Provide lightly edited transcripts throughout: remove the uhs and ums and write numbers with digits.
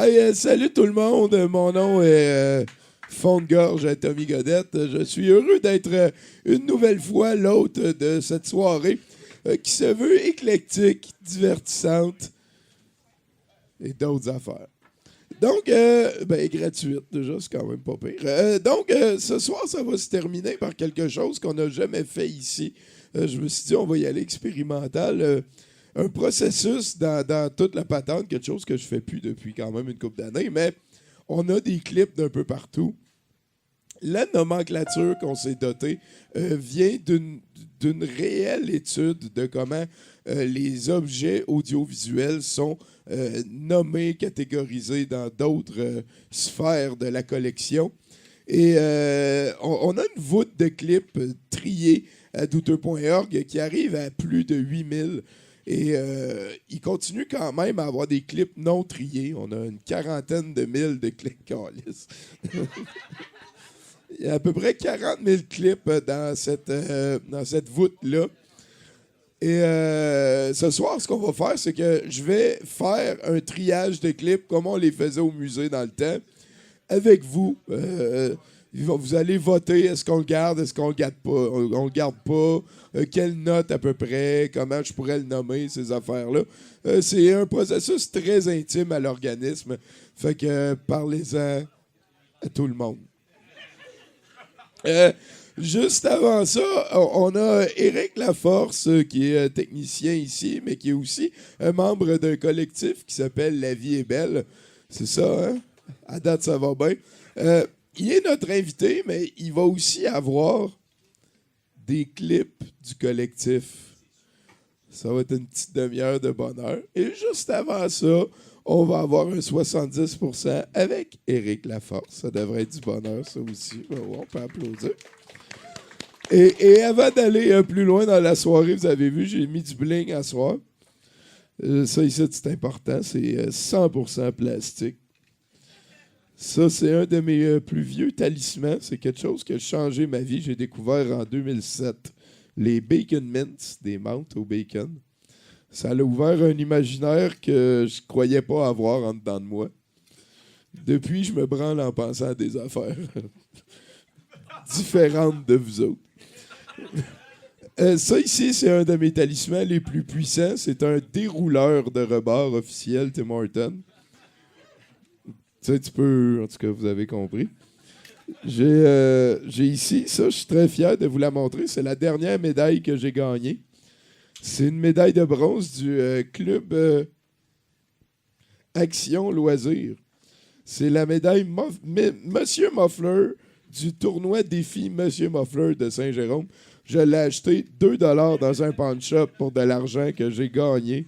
Hey, salut tout le monde, mon nom est Fond de gorge Tommy Godette. Je suis heureux d'être une nouvelle fois l'hôte de cette soirée qui se veut éclectique, divertissante et d'autres affaires. Donc, gratuite déjà, c'est quand même pas pire. Ce soir, ça va se terminer par quelque chose qu'on n'a jamais fait ici. Je me suis dit, on va y aller expérimental. Un processus dans toute la patente, quelque chose que je fais plus depuis quand même une couple d'années, mais on a des clips d'un peu partout. La nomenclature qu'on s'est dotée vient d'une réelle étude de comment les objets audiovisuels sont nommés, catégorisés dans d'autres sphères de la collection. Et on a une voûte de clips triés à douteux.org qui arrive à plus de 8000. Et il continue quand même à avoir des clips non triés. On a une quarantaine de mille de clips calices. Il y a à peu près 40 000 clips dans cette voûte-là. Et ce soir, ce qu'on va faire, c'est que je vais faire un triage de clips comme on les faisait au musée dans le temps, avec vous. Vous allez voter, est-ce qu'on le garde, est-ce qu'on le garde pas, on le garde pas, quelle note à peu près, comment je pourrais le nommer, ces affaires-là. C'est un processus très intime à l'organisme, fait que parlez-en à tout le monde. Juste avant ça, on a Éric Laforce, qui est technicien ici, mais qui est aussi un membre d'un collectif qui s'appelle La Vie est belle. C'est ça, hein? À date, ça va bien. Il est notre invité, mais il va aussi avoir des clips du collectif. Ça va être une petite demi-heure de bonheur. Et juste avant ça, on va avoir un 70% avec Éric Laforce. Ça devrait être du bonheur, ça aussi. On peut applaudir. Et avant d'aller plus loin dans la soirée, vous avez vu, j'ai mis du bling à soir. Ça ici, c'est important. C'est 100% plastique. Ça, c'est un de mes plus vieux talismans. C'est quelque chose qui a changé ma vie. J'ai découvert en 2007 les Bacon Mints, des menthes au bacon. Ça a ouvert un imaginaire que je croyais pas avoir en dedans de moi. Depuis, je me branle en pensant à des affaires différentes de vous autres. Ça ici, c'est un de mes talismans les plus puissants. C'est un dérouleur de rebord officiel Tim Hortons. Tu peux... En tout cas, vous avez compris. J'ai ici, ça, je suis très fier de vous la montrer. C'est la dernière médaille que j'ai gagnée. C'est une médaille de bronze du club Action Loisirs. C'est la médaille Monsieur Muffler du tournoi Défi Monsieur Muffler de Saint-Jérôme. Je l'ai acheté 2$ dans un pawn shop pour de l'argent que j'ai gagné.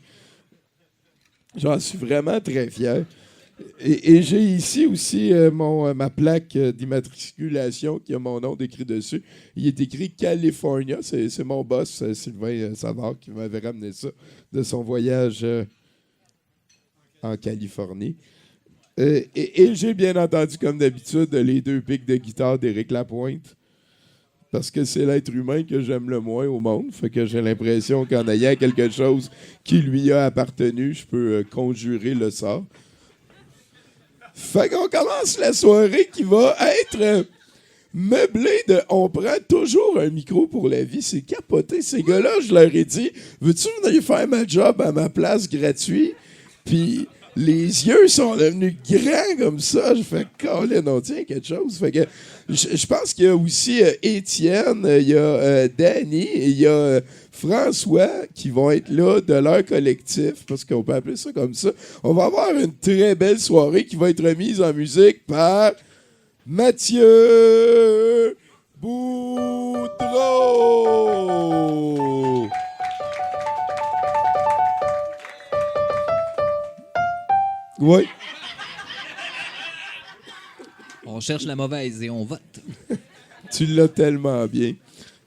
J'en suis vraiment très fier. Et j'ai ici aussi ma plaque d'immatriculation qui a mon nom décrit dessus. Il est écrit California. C'est mon boss, Sylvain Savard, qui m'avait ramené ça de son voyage en Californie. Et j'ai bien entendu, comme d'habitude, les 2 pics de guitare d'Éric Lapointe. Parce que c'est l'être humain que j'aime le moins au monde. Fait que j'ai l'impression qu'en ayant quelque chose qui lui a appartenu, je peux conjurer le sort. Fait qu'on commence la soirée qui va être meublée de... On prend toujours un micro pour la vie. C'est capoté. Ces gars-là, je leur ai dit, veux-tu venir faire ma job à ma place gratuit? Puis les yeux sont devenus grands comme ça. Je fais, Colin, on tient quelque chose. Fait que je pense qu'il y a aussi Étienne, il y a Danny et il y a... François, qui vont être là de leur collectif, parce qu'on peut appeler ça comme ça. On va avoir une très belle soirée qui va être remise en musique par Mathieu Boudreau. Oui. On cherche la mauvaise et on vote. Tu l'as tellement bien.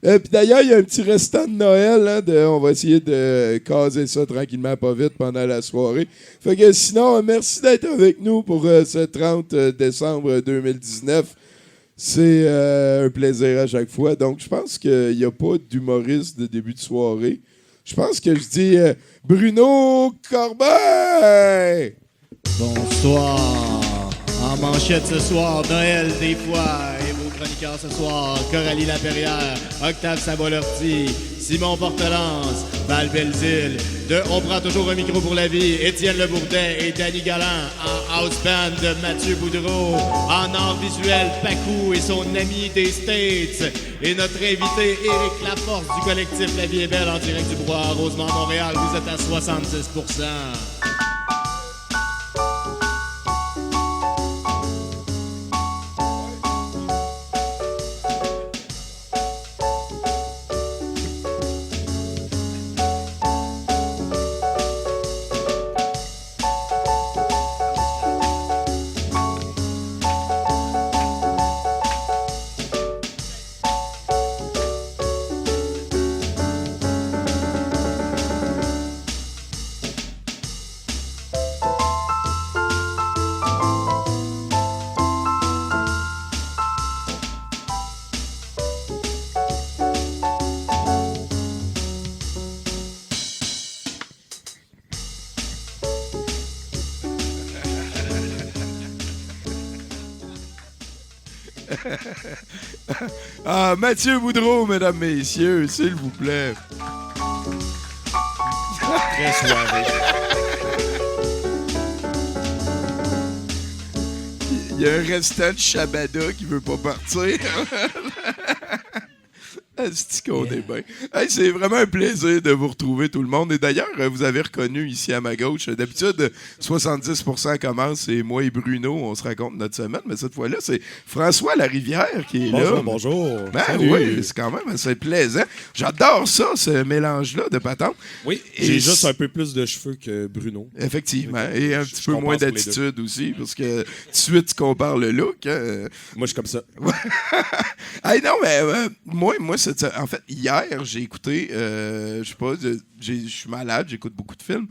Puis d'ailleurs, il y a un petit restant de Noël. Hein, on va essayer de caser ça tranquillement, pas vite, pendant la soirée. Fait que sinon, merci d'être avec nous pour ce 30 décembre 2019. C'est un plaisir à chaque fois. Donc, je pense qu'il n'y a pas d'humoriste de début de soirée. Je pense que je dis Bruno Corbin! Bonsoir. En manchette ce soir, Noël des fois. Et vos chroniqueurs ce soir, Coralie Laperrière, Octave Sabolorti, Simon Portelance, Val Belzile. De On prend toujours un micro pour la vie, Étienne Le Bourdin et Danny Galland. En house band, Mathieu Boudreau. En art visuel, Pacou et son ami des States. Et notre invité, Éric Laforce du collectif La Vie est belle en direct du Bois, Rosemont, Montréal. Vous êtes à 66%. Ah, Mathieu Boudreau, mesdames, messieurs, s'il vous plaît. Très soirée. Il y a un restant de Shabada qui veut pas partir. C'est qu'on est bien. Hey, c'est vraiment un plaisir de vous retrouver tout le monde. Et d'ailleurs, vous avez reconnu ici à ma gauche, d'habitude, 70% commence et moi et Bruno, on se raconte notre semaine. Mais cette fois-là, c'est François Larivière qui est là. Bonjour. Ben Salut. oui, c'est quand même assez plaisant. J'adore ça, ce mélange-là de patentes. Oui, Et j'ai juste un peu plus de cheveux que Bruno. Effectivement. Et un petit peu compare moins pour les deux. d'attitude aussi, parce que tout de suite, tu compares le look. Hein. Moi, je suis comme ça. Hey, non, mais moi en fait, hier, j'ai écouté, je sais pas, je suis malade, j'écoute beaucoup de films.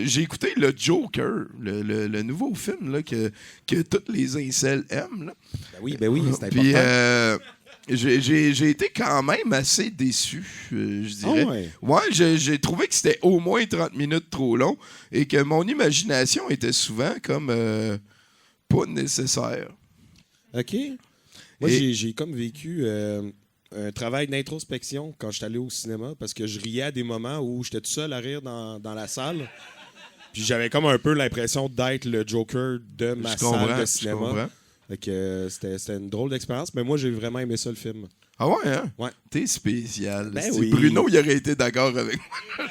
J'ai écouté le Joker, le nouveau film là, que tous les incels aiment. Là. Ben oui, c'est Puis, important. j'ai été quand même assez déçu, je dirais. Ah ouais? Ouais, j'ai trouvé que c'était au moins 30 minutes trop long et que mon imagination était souvent comme pas nécessaire. OK. Moi, Et- j'ai comme vécu un travail d'introspection quand je suis allé au cinéma parce que je riais à des moments où j'étais tout seul à rire dans la salle. Puis j'avais comme un peu l'impression d'être le Joker de ma salle de cinéma. Je comprends. Fait que c'était une drôle d'expérience, mais moi, j'ai vraiment aimé ça, le film. Ah ouais, hein? Ouais. T'es spécial. Ben C'est- oui. Bruno, il aurait été d'accord avec moi.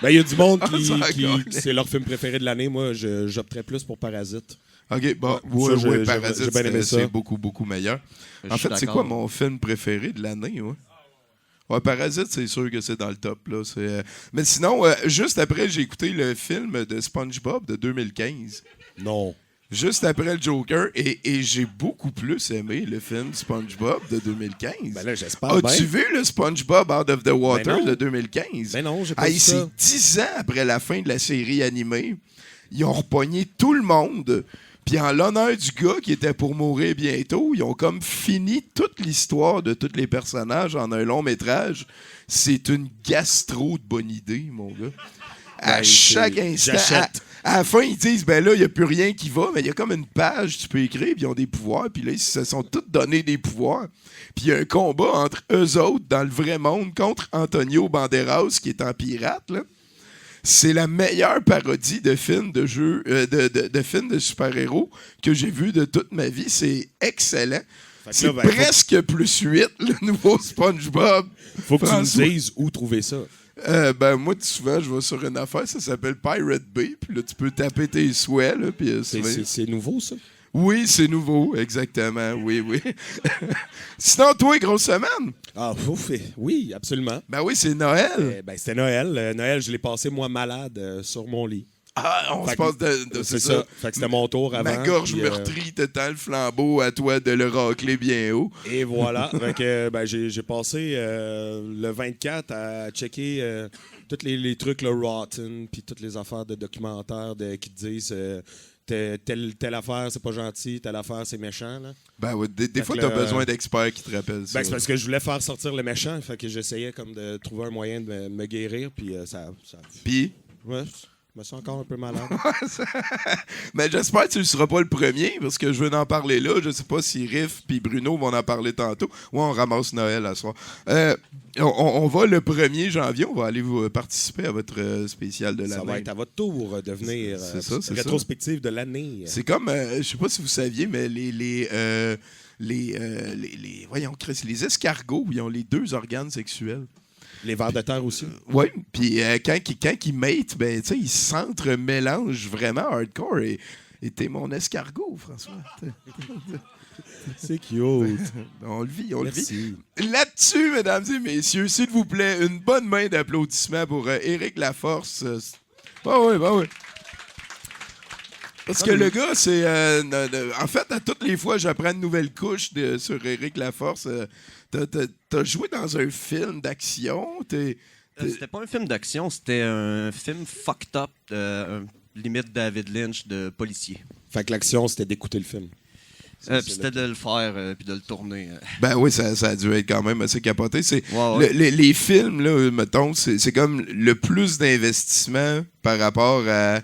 Ben, il y a du monde Ah, ça qui encore. c'est leur film préféré de l'année. Moi, j'opterais plus pour Parasite. OK, bon, Ouais, ça, ouais, j'ai Parasite, bien aimé ça. c'est beaucoup, beaucoup meilleur. Je En suis fait, c'est d'accord. quoi mon film préféré de l'année, ouais? Ouais, Parasite, c'est sûr que c'est dans le top, là. Mais sinon, juste après, j'ai écouté le film de SpongeBob de 2015. Non. Juste après le Joker, et j'ai beaucoup plus aimé le film SpongeBob de 2015. Ben là, j'espère As-tu bien. vu le SpongeBob Out of the Water Ben non. de 2015? Ben non, j'ai pas Hey, vu c'est ça. 10 ans après la fin de la série animée. Ils ont repogné tout le monde. Puis en l'honneur du gars qui était pour mourir bientôt, ils ont comme fini toute l'histoire de tous les personnages en un long métrage. C'est une gastro de bonne idée, mon gars. À Ben, chaque c'est- instant, j'achète. à la fin, ils disent, ben là, il n'y a plus rien qui va, mais il y a comme une page, tu peux écrire, puis ils ont des pouvoirs, puis là, ils se sont tous donnés des pouvoirs. Puis il y a un combat entre eux autres dans le vrai monde contre Antonio Banderas, qui est en pirate, là. C'est la meilleure parodie de film de jeu, de film de super-héros que j'ai vu de toute ma vie. C'est excellent. Fait que C'est là, ben, presque plus 8, le nouveau SpongeBob. Faut que tu François. nous dises où trouver ça. Ben moi, souvent, je vais sur une affaire, ça s'appelle Pirate Bay, puis là, tu peux taper tes souhaits, là, puis C'est nouveau, ça? Oui, c'est nouveau, exactement, oui. Sinon, toi, grosse semaine? Ah, ouf, oui, absolument. Ben oui, c'est Noël. Ben, c'était Noël. Noël, je l'ai passé, moi, malade sur mon lit. Ah, on Fait se que- passe de C'est ça. Fait que c'était mon tour avant. Ma gorge puis, meurtrie te tend le flambeau à toi de le racler bien haut. Et voilà. Fait que, ben, j'ai passé le 24 à checker tous les trucs, le Rotten, puis toutes les affaires de documentaires qui te disent telle affaire, c'est pas gentil, telle affaire, c'est méchant. Là. Ben ouais, des Fait fois, que t'as le- besoin d'experts qui te rappellent ça. Ben, c'est parce que je voulais faire sortir le méchant, fait que j'essayais comme de trouver un moyen de me guérir, puis ça Puis, ouais, Je me sens encore un peu malade. Mais j'espère que tu ne seras pas le premier, parce que je veux en parler là. Je sais pas si Riff et Bruno vont en parler tantôt. Ouais, on ramasse Noël à soir. On va le 1er janvier, on va aller vous participer à votre spécial de l'année. Ça va être à votre tour de venir. C'est rétrospective de l'année. C'est comme, je sais pas si vous saviez, mais voyons, Chris, les escargots, ils ont les 2 organes sexuels. Les vers de terre aussi. Oui, puis quand ils matent, ben, ils s'entremélangent vraiment hardcore. Et t'es mon escargot, François. C'est cute. On le vit, on Merci. le vit. Là-dessus, mesdames et messieurs, s'il vous plaît, une bonne main d'applaudissements pour Éric Laforce. Oui. Parce que le gars, c'est... en fait, à toutes les fois, j'apprends une nouvelle couche sur Éric Laforce. T'as joué dans un film d'action? C'était pas un film d'action, c'était un film fucked up, limite David Lynch de policier. Fait que l'action, c'était d'écouter le film. Puis c'était de le faire, puis de le tourner. Ben oui, ça a dû être quand même assez capoté. Ouais. Les films, là, mettons, c'est comme le plus d'investissement par rapport à...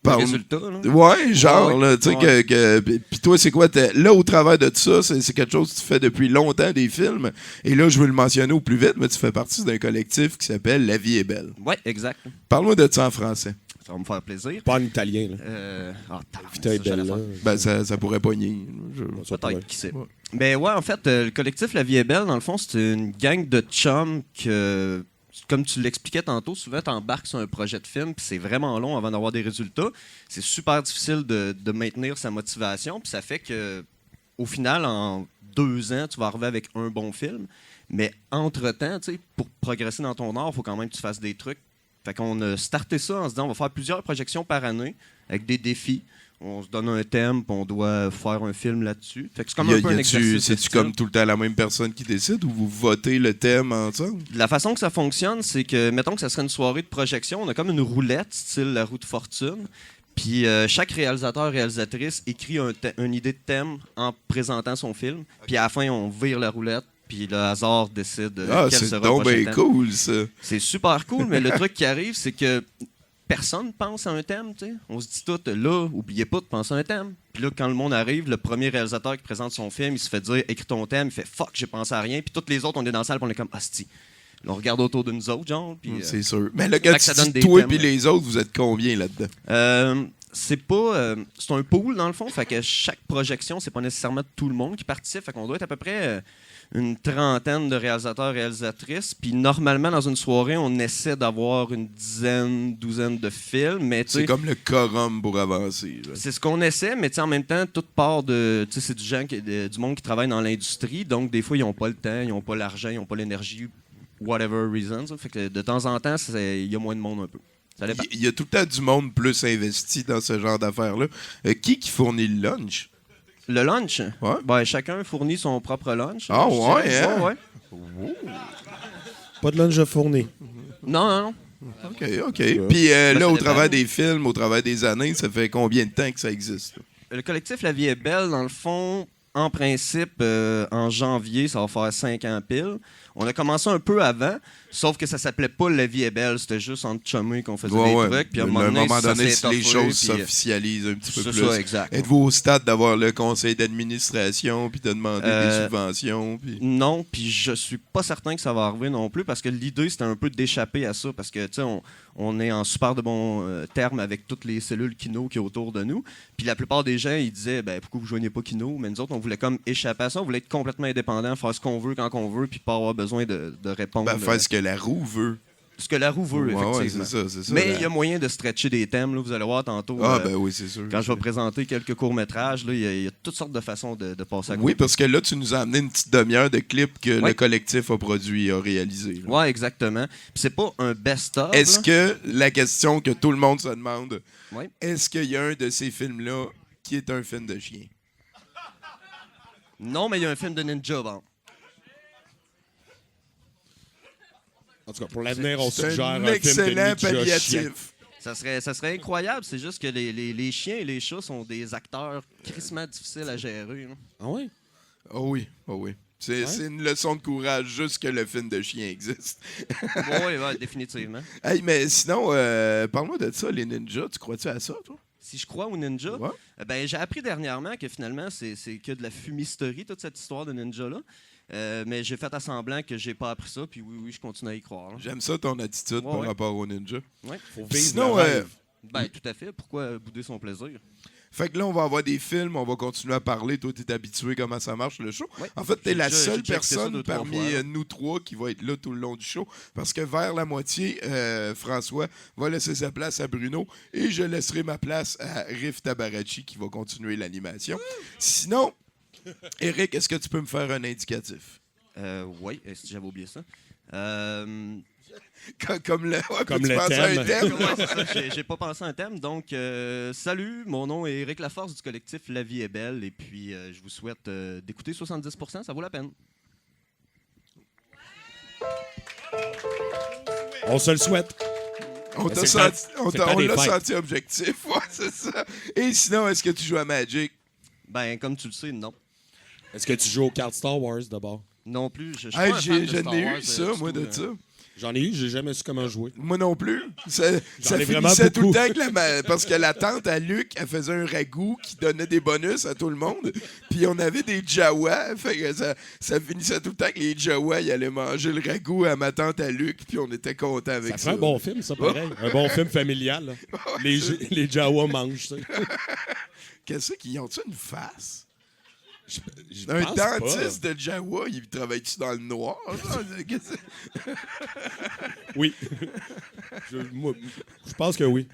Le résultat, là. Ouais, genre, Ouais, là, tu sais, puis toi, c'est quoi? Là, au travers de tout ça, c'est quelque chose que tu fais depuis longtemps, des films. Et là, je veux le mentionner au plus vite, mais tu fais partie d'un collectif qui s'appelle La Vie est belle. Ouais, exact. Parle-moi de ça en français. Ça va me faire plaisir. Pas en italien, là. Vita est belle, là. Ben, ça pourrait pogner. Peut-être, qui sait. Ben ouais, en fait, le collectif La Vie est belle, dans le fond, c'est une gang de chums que... Comme tu l'expliquais tantôt, souvent tu embarques sur un projet de film, puis c'est vraiment long avant d'avoir des résultats. C'est super difficile de maintenir sa motivation, puis ça fait que au final, en 2 ans, tu vas arriver avec un bon film. Mais entre-temps, pour progresser dans ton art, il faut quand même que tu fasses des trucs. Fait qu'on a starté ça en se disant on va faire plusieurs projections par année avec des défis. On se donne un thème, puis on doit faire un film là-dessus. Fait que c'est comme un peu un exercice. C'est-tu comme tout le temps la même personne qui décide ou vous votez le thème ensemble? La façon que ça fonctionne, c'est que, mettons que ça serait une soirée de projection, on a comme une roulette, style la roue de fortune. Puis chaque réalisatrice écrit une idée de thème en présentant son film. Puis à la fin, on vire la roulette. Puis le hasard décide quel sera le prochain thème. Cool, ça. C'est super cool, mais le truc qui arrive, c'est que personne pense à un thème, tu sais. On se dit tout, là, oubliez pas de penser à un thème. Puis là, quand le monde arrive, le premier réalisateur qui présente son film, il se fait dire, écris ton thème, il fait, fuck, j'ai pensé à rien. Puis toutes les autres, on est dans la salle, puis on est comme, hostie. Là, on regarde autour de nous autres, genre. Puis, c'est sûr. Mais là, quand ça tu donne dis des toi thèmes, et les autres, vous êtes combien là-dedans? C'est pas... c'est un pool, dans le fond. Fait que chaque projection, c'est pas nécessairement tout le monde qui participe. Fait qu'on doit être à peu près une trentaine de réalisateurs, réalisatrices. Puis normalement, dans une soirée, on essaie d'avoir une douzaine de films. Mais c'est comme le quorum pour avancer. Là. C'est ce qu'on essaie, mais en même temps, toute part de... C'est du monde qui travaille dans l'industrie. Donc, des fois, ils n'ont pas le temps, ils n'ont pas l'argent, ils n'ont pas l'énergie, whatever reasons. Fait que de temps en temps, il y a moins de monde un peu. Il y a tout le temps du monde plus investi dans ce genre d'affaires-là. Qui fournit le lunch? Le lunch? Ouais. Ben, chacun fournit son propre lunch. Ah ouais, hein? Ouais. Pas de lunch fourni. Non. OK. Puis là, au travers des films, au travers des années, ça fait combien de temps que ça existe? Le collectif La Vie est belle, dans le fond, en principe, en janvier, ça va faire 5 ans pile. On a commencé un peu avant, sauf que ça s'appelait pas La Vie est belle, c'était juste entre chumés qu'on faisait des trucs. Puis à un moment donné, si les choses s'officialisent un petit peu plus. Ça, exact. Êtes-vous au stade d'avoir le conseil d'administration puis de demander des subventions? Puis... Non, puis je suis pas certain que ça va arriver non plus parce que l'idée, c'était un peu d'échapper à ça parce que, tu sais, on est en super de bons termes avec toutes les cellules Kino qui est autour de nous. Puis la plupart des gens, ils disaient, ben pourquoi vous joignez pas Kino? Mais nous autres, on voulait comme échapper à ça, on voulait être complètement indépendant, faire ce qu'on veut quand on veut, puis pas avoir besoin de répondre. Ben, faire ce que la roue veut. Ce que la roue veut, effectivement. Ouais, c'est ça, mais il y a moyen de stretcher des thèmes, là, vous allez voir tantôt. Ben oui, c'est sûr. Quand je vais présenter quelques courts-métrages, il y a toutes sortes de façons de passer à côté. Oui, parce que là, tu nous as amené une petite demi-heure de clips que le collectif a produit, a réalisé. Oui, exactement. Puis c'est pas un best-of. Est-ce que, la question que tout le monde se demande, ouais. Est-ce qu'il y a un de ces films-là qui est un film de chien? Non, mais il y a un film de ninja, bon. En tout cas, pour l'avenir, on suggère un un excellent film de palliatif. Ça serait incroyable. C'est juste que les chiens et les chats sont des acteurs crissement difficiles à gérer. Hein. Ah oui? Oh oui, oh oui. C'est une leçon de courage, juste que le film de chien existe. Oui, définitivement. Hey, mais sinon, parle-moi de ça, les ninjas. Tu crois-tu à ça, toi? Si je crois aux ninjas, Ouais. ben, j'ai appris dernièrement que finalement, c'est que de la fumisterie, toute cette histoire de ninja-là. Mais j'ai fait à semblant que j'ai pas appris ça, puis oui, je continue à y croire. Là. J'aime ça, ton attitude par rapport aux ninjas. Ouais. Faut vivre Sinon, le rêve. Ben, tout à fait. Pourquoi bouder son plaisir? fait que là, on va avoir des films, on va continuer à parler. Toi, t'es habitué comment ça marche, le show. Ouais. En fait, t'es J'ai la déjà- seule j'ai déjà écouté ça personne 2-3 parmi fois, là. nous trois qui va être là tout le long du show. Parce que vers la moitié, François va laisser sa place à Bruno et je laisserai ma place à Riff Tabarachi qui va continuer l'animation. Sinon, Eric, est-ce que tu peux me faire un indicatif? Oui, j'avais oublié ça. Comme le, Comme tu le penses à un thème. thème? Ouais, c'est ça. J'ai pas pensé à un thème. Donc, salut, mon nom est Éric Laforce du collectif La Vie est belle. Et puis, je vous souhaite d'écouter 70%, ça vaut la peine. On se le souhaite. On Mais t'a c'est le senti, temps- on c'est t'a- le temps on des l'a fêtes. senti objectif, ouais, c'est ça. Et sinon, est-ce que tu joues à Magic? Ben, comme tu le sais, non. Est-ce que tu joues aux cartes Star Wars d'abord? Non plus. Je suis Hey, pas un fan de je Star n'ai Wars, eu ça, du moi, tout, de ça. J'en ai eu, j'ai jamais su comment jouer. Moi non plus. Ça ai vraiment finissait tout le beaucoup. temps que parce que la tante à Luc, elle faisait un ragoût qui donnait des bonus à tout le monde. Puis on avait des Jawas. Fait que ça finissait tout le temps que les Jawas, ils allaient manger le ragoût à ma tante à Luc. Puis on était contents avec Ça ça. fait un bon film, ça, pareil. Un bon film familial. Là. Les Jawa mangent, ça. Qu'est-ce qu'ils ont-tu une face? Je Un pense dentiste pas. de Jawa, il travaille-tu dans le noir? genre? Qu'est-ce que Oui. je pense que oui.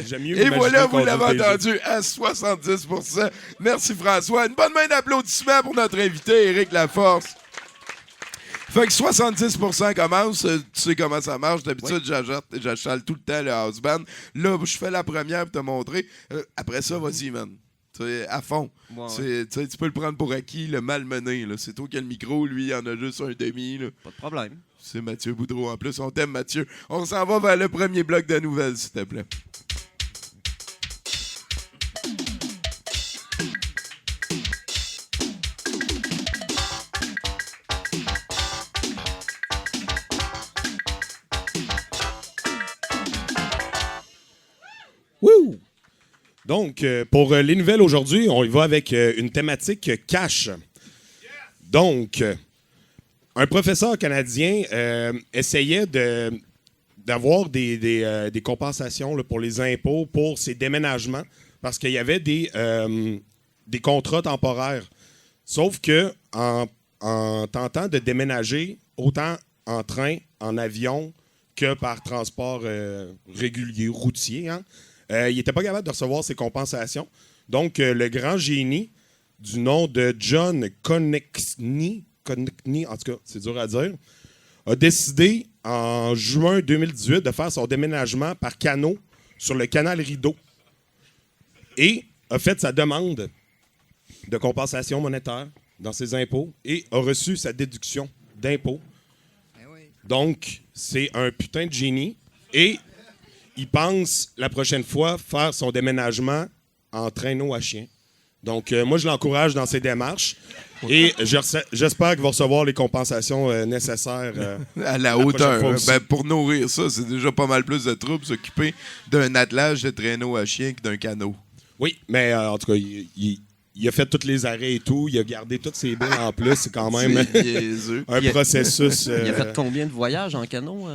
J'aime mieux Et imaginer voilà, qu'on vous l'avez joue des jeux. entendu à 70%. Merci François. Une bonne main d'applaudissements pour notre invité, Éric Laforce. Fait que 70% commence. Tu sais comment ça marche. D'habitude, j'achale tout le temps le house band. Là, je fais la première pour te montrer. Après ça, vas-y, man. Tu sais, à fond. Ouais. Tu peux le prendre pour acquis, le malmené. Là. C'est toi qui as le micro, lui, il en a juste un demi. Là. Pas de problème. C'est Mathieu Boudreau en plus. On t'aime, Mathieu. On s'en va vers le premier bloc de nouvelles, s'il te plaît. Wouh! Donc, pour les nouvelles aujourd'hui, on y va avec une thématique cash. Donc, un professeur canadien essayait d'avoir des compensations là, pour les impôts pour ses déménagements parce qu'il y avait des contrats temporaires. Sauf que en tentant de déménager autant en train, en avion que par transport régulier, routier, hein, il n'était pas capable de recevoir ses compensations. Donc, le grand génie du nom de John Konechny, en tout cas, c'est dur à dire, a décidé en juin 2018 de faire son déménagement par canot sur le canal Rideau et a fait sa demande de compensation monétaire dans ses impôts et a reçu sa déduction d'impôts. Donc, c'est un putain de génie et il pense la prochaine fois faire son déménagement en traîneau à chien. Donc, moi, je l'encourage dans ses démarches et j'espère qu'il va recevoir les compensations nécessaires. À la prochaine hauteur. fois aussi. Ben, pour nourrir ça, c'est déjà pas mal plus de troubles s'occuper d'un attelage de traîneau à chien que d'un canot. Oui, mais en tout cas, il a fait tous les arrêts et tout. Il a gardé toutes ses billes en plus. C'est quand même C'est niaiseux. un processus. Il a fait combien de voyages en canot?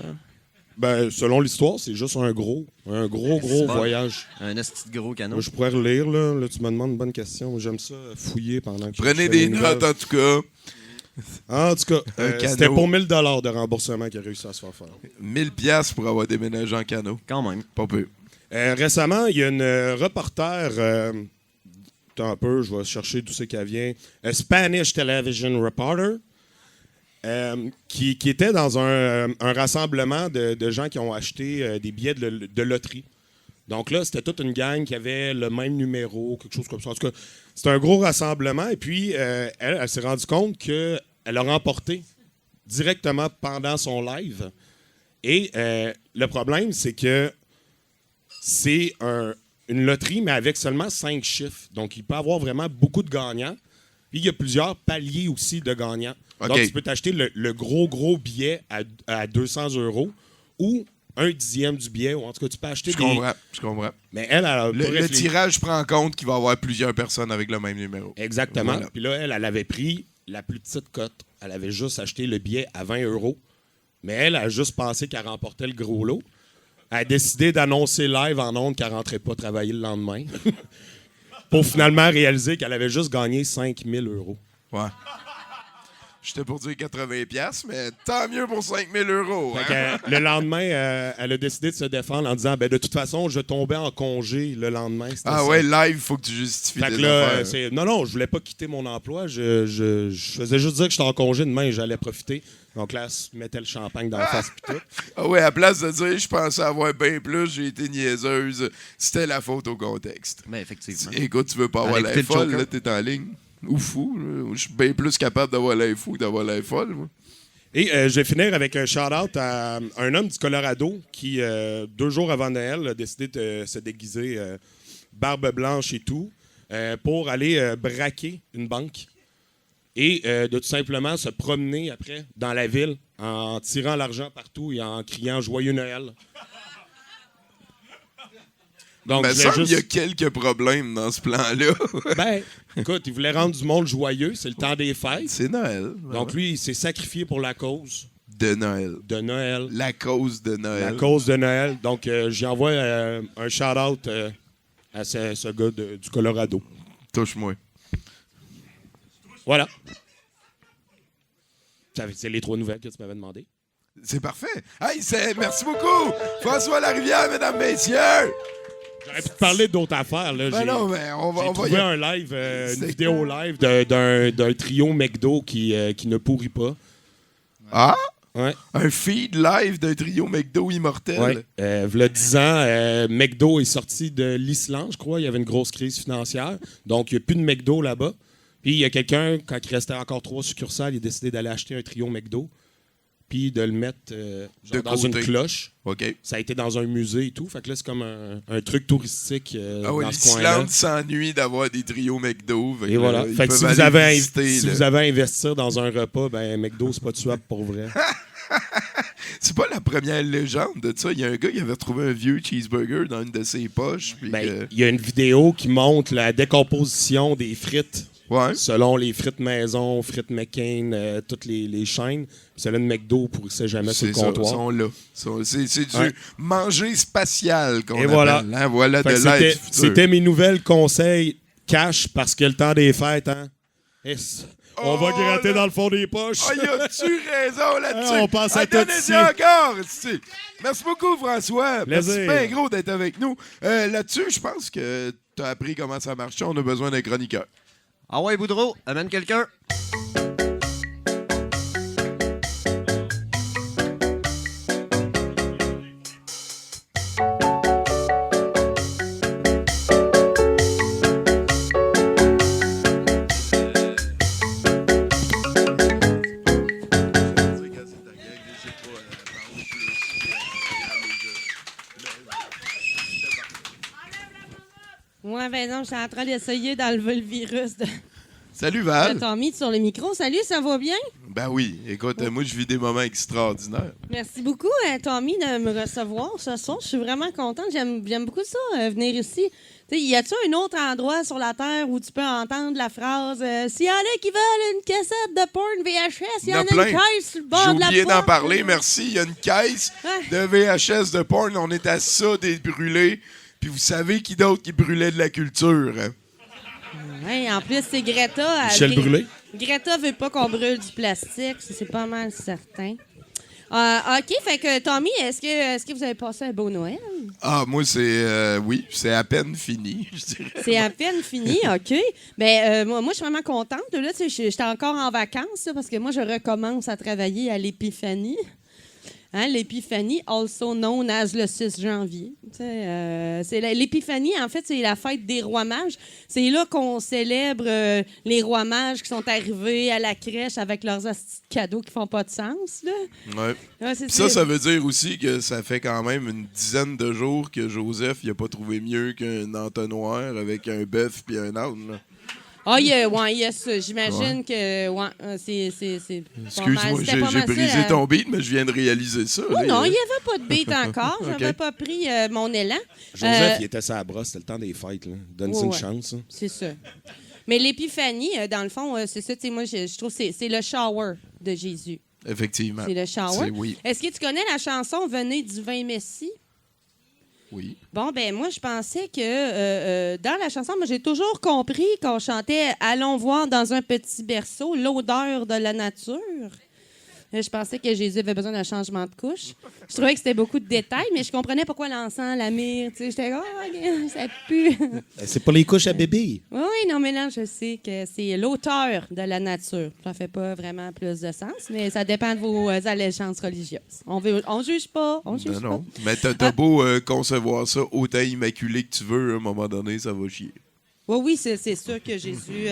Ben, selon l'histoire, c'est juste un gros C'est bon. voyage. Un esti de gros canot. Moi, je pourrais relire, là. Là, tu me demandes une bonne question. Moi, j'aime ça fouiller pendant que je Prenez fais des les nouvelles. notes, en tout cas. En tout cas, Un canot. c'était pour 1000 $ de remboursement qu'il a réussi à se faire faire. 1000$ pour avoir déménagé en canot. Quand même. Pas peu. Récemment, il y a une reporter... attends un peu, je vais chercher d'où c'est qu'elle vient. A Spanish Television Reporter. Qui était dans un rassemblement de gens qui ont acheté des billets de loterie. Donc là, c'était toute une gang qui avait le même numéro, quelque chose comme ça. En tout cas, c'était un gros rassemblement. Et puis, elle s'est rendue compte qu'elle a remporté directement pendant son live. Et le problème, c'est que c'est une loterie, mais avec seulement 5 chiffres. Donc, il peut y avoir vraiment beaucoup de gagnants. Puis il y a plusieurs paliers aussi de gagnants. OK. Donc, tu peux t'acheter le gros billet à 200 € ou un dixième du billet. Ou en tout cas, tu peux acheter Je comprends. Mais elle a Le tirage prend en compte qu'il va y avoir plusieurs personnes avec le même numéro. Exactement. Voilà. Puis là, elle avait pris la plus petite cote. Elle avait juste acheté le billet à 20 €. Mais elle a juste pensé qu'elle remportait le gros lot. Elle a décidé d'annoncer live en ondes qu'elle ne rentrait pas travailler le lendemain. Pour finalement réaliser qu'elle avait juste gagné 5 000 €. Ouais. J'étais pour dire 80$, mais tant mieux pour 5 000 €. Fait que, le lendemain, elle a décidé de se défendre en disant de toute façon, je tombais en congé le lendemain. C'était Ah ça. ouais, live, il faut que tu justifies Fait que tes là, affaires. non, je voulais pas quitter mon emploi. Je faisais juste dire que j'étais en congé demain et j'allais profiter. Donc là, elle se mettait le champagne dans la face pis tout. Ah ouais, à place de dire je pensais avoir bien plus, j'ai été niaiseuse, c'était la faute au contexte. Mais effectivement. Écoute, tu veux pas avoir Allez, l'air écoutez le folle, Joker. là, t'es en ligne. Ou fou, là. Je suis bien plus capable d'avoir l'air fou que d'avoir l'air folle, moi. Et je vais finir avec un shout-out à un homme du Colorado qui, 2 jours avant Noël, a décidé de se déguiser barbe blanche et tout pour aller braquer une banque et de tout simplement se promener après dans la ville en tirant l'argent partout et en criant « Joyeux Noël ». Donc, Mais je ça, voulais il y a juste... quelques problèmes dans ce plan-là. Ben, écoute, il voulait rendre du monde joyeux, c'est le temps des fêtes. C'est Noël. Donc lui, il s'est sacrifié pour la cause De Noël. de Noël. La cause de Noël. La cause de Noël. Donc, j'y envoie un shout-out à ce gars du Colorado. Touche-moi. Voilà. C'est les 3 nouvelles que tu m'avais demandé. C'est parfait. Hey, merci beaucoup. François Larivière, mesdames, messieurs. J'aurais pu te parler d'autres affaires. Là. Ben non, mais on J'ai va trouvé y un live, une C'est vidéo live d'un trio McDo qui ne pourrit pas. Ah? Ouais. Un feed live d'un trio McDo immortel. Ouais. V'là 10 ans, McDo est sorti de l'Islande, je crois. Il y avait une grosse crise financière. Donc, il n'y a plus de McDo là-bas. Puis, il y a quelqu'un, quand il restait encore 3 succursales, il a décidé d'aller acheter un trio McDo. Puis de le mettre De dans une côté. cloche. OK. Ça a été dans un musée et tout. Fait que là, c'est comme un truc touristique Ah oui, dans ce coin-là. l'Islande s'ennuie d'avoir des trios McDo. Et voilà. Ils Fait que peuvent si aller vous avez visiter, si là. vous avez à investir dans un repas, ben McDo, c'est pas tuable pour vrai. C'est pas la première légende de ça. Il y a un gars qui avait trouvé un vieux cheeseburger dans une de ses poches. Puis Ben, il y a une vidéo qui montre la décomposition des frites ouais. selon les frites maison, frites McCain, toutes les chaînes. Puis celle-là de McDo pourrissait jamais sur le C'est ça, comptoir. sont là. C'est du Ouais. manger spatial qu'on Et appelle. voilà. Hein? Voilà Fait de que l'aide c'était- du futur. C'était mes nouvelles conseils cash parce que le temps des fêtes, hein? Yes. On va Oh, gratter là. dans le fond des poches. Ah, y a-tu raison là-dessus? Ah, on pense à tout Donnez-y ici. encore! ici. Merci beaucoup, François. Merci Plaisir. bien gros d'être avec nous. Là-dessus, je pense que tu as appris comment ça marchait. On a besoin d'un chroniqueur. Ah ouais, Boudreau, amène quelqu'un. Ouais, ben non, je suis en train d'essayer d'enlever le virus de Salut, Val. Tommy sur le micro. Salut, ça va bien? Ben oui, écoute, moi, je vis des moments extraordinaires. Merci beaucoup, Tommy, de me recevoir ce soir. Je suis vraiment contente. J'aime beaucoup ça, venir ici. Tu sais, y a-tu un autre endroit sur la Terre où tu peux entendre la phrase s'il y en a qui veulent une cassette de porn VHS, il y en a plein. une caisse sur le bord J'ai de la oublié porte. d'en parler, merci. Il y a une caisse Ouais. de VHS de porn. On est à ça des brûlés. Puis vous savez qui d'autre qui brûlait de la culture? Hein? Ouais, en plus, c'est Greta. Michel Brûlé. Greta veut pas qu'on brûle du plastique, ça, c'est pas mal certain. OK, fait que Tommy, est-ce que vous avez passé un beau Noël? Ah, moi, oui, c'est à peine fini, je dirais. C'est à peine fini, OK. Ben, moi, je suis vraiment contente. Là, tu sais, j'étais encore en vacances, là, parce que moi, je recommence à travailler à l'Épiphanie. Hein, l'Épiphanie, also known as le 6 janvier. C'est l'Épiphanie, en fait, c'est la fête des rois mages. C'est là qu'on célèbre les rois mages qui sont arrivés à la crèche avec leurs hosties de cadeaux qui font pas de sens. Là. Ouais. Ouais, c'est Puis ça veut dire aussi que ça fait quand même une dizaine de jours que Joseph il a pas trouvé mieux qu'un entonnoir avec un bœuf puis un âne. Là. Ah, yes, j'imagine que c'est pas mal. Excuse-moi, C'était pas j'ai mal brisé ça, ton beat, mais je viens de réaliser ça. Oh là. non, il n'y avait pas de beat encore. Ok. J'avais pas pris mon élan. Joseph, il était sur la brosse, c'était le temps des fêtes. Donne-lui une ouais. chance. Hein. C'est ça. Mais l'épiphanie, dans le fond, c'est ça. Tu sais, moi, je trouve que c'est le shower de Jésus. Effectivement. C'est le shower. Oui. Est-ce que tu connais la chanson « Venez du vin Messie » ? Oui. Bon, ben moi, je pensais que dans la chanson, moi, j'ai toujours compris qu'on chantait « Allons voir dans un petit berceau l'odeur de la nature ». Je pensais que Jésus avait besoin d'un changement de couche. Je trouvais que c'était beaucoup de détails, mais je comprenais pourquoi l'encens, la myrrhe, tu sais, j'étais comme « Oh, ça pue ». C'est pour les couches à bébé. Oui, non, mais là, je sais que c'est l'auteur de la nature. Ça fait pas vraiment plus de sens, mais ça dépend de vos allégeances religieuses. On juge pas, on juge Non. pas. Mais t'as beau concevoir ça autant immaculé que tu veux, à un moment donné, ça va chier. Oui, c'est sûr que Jésus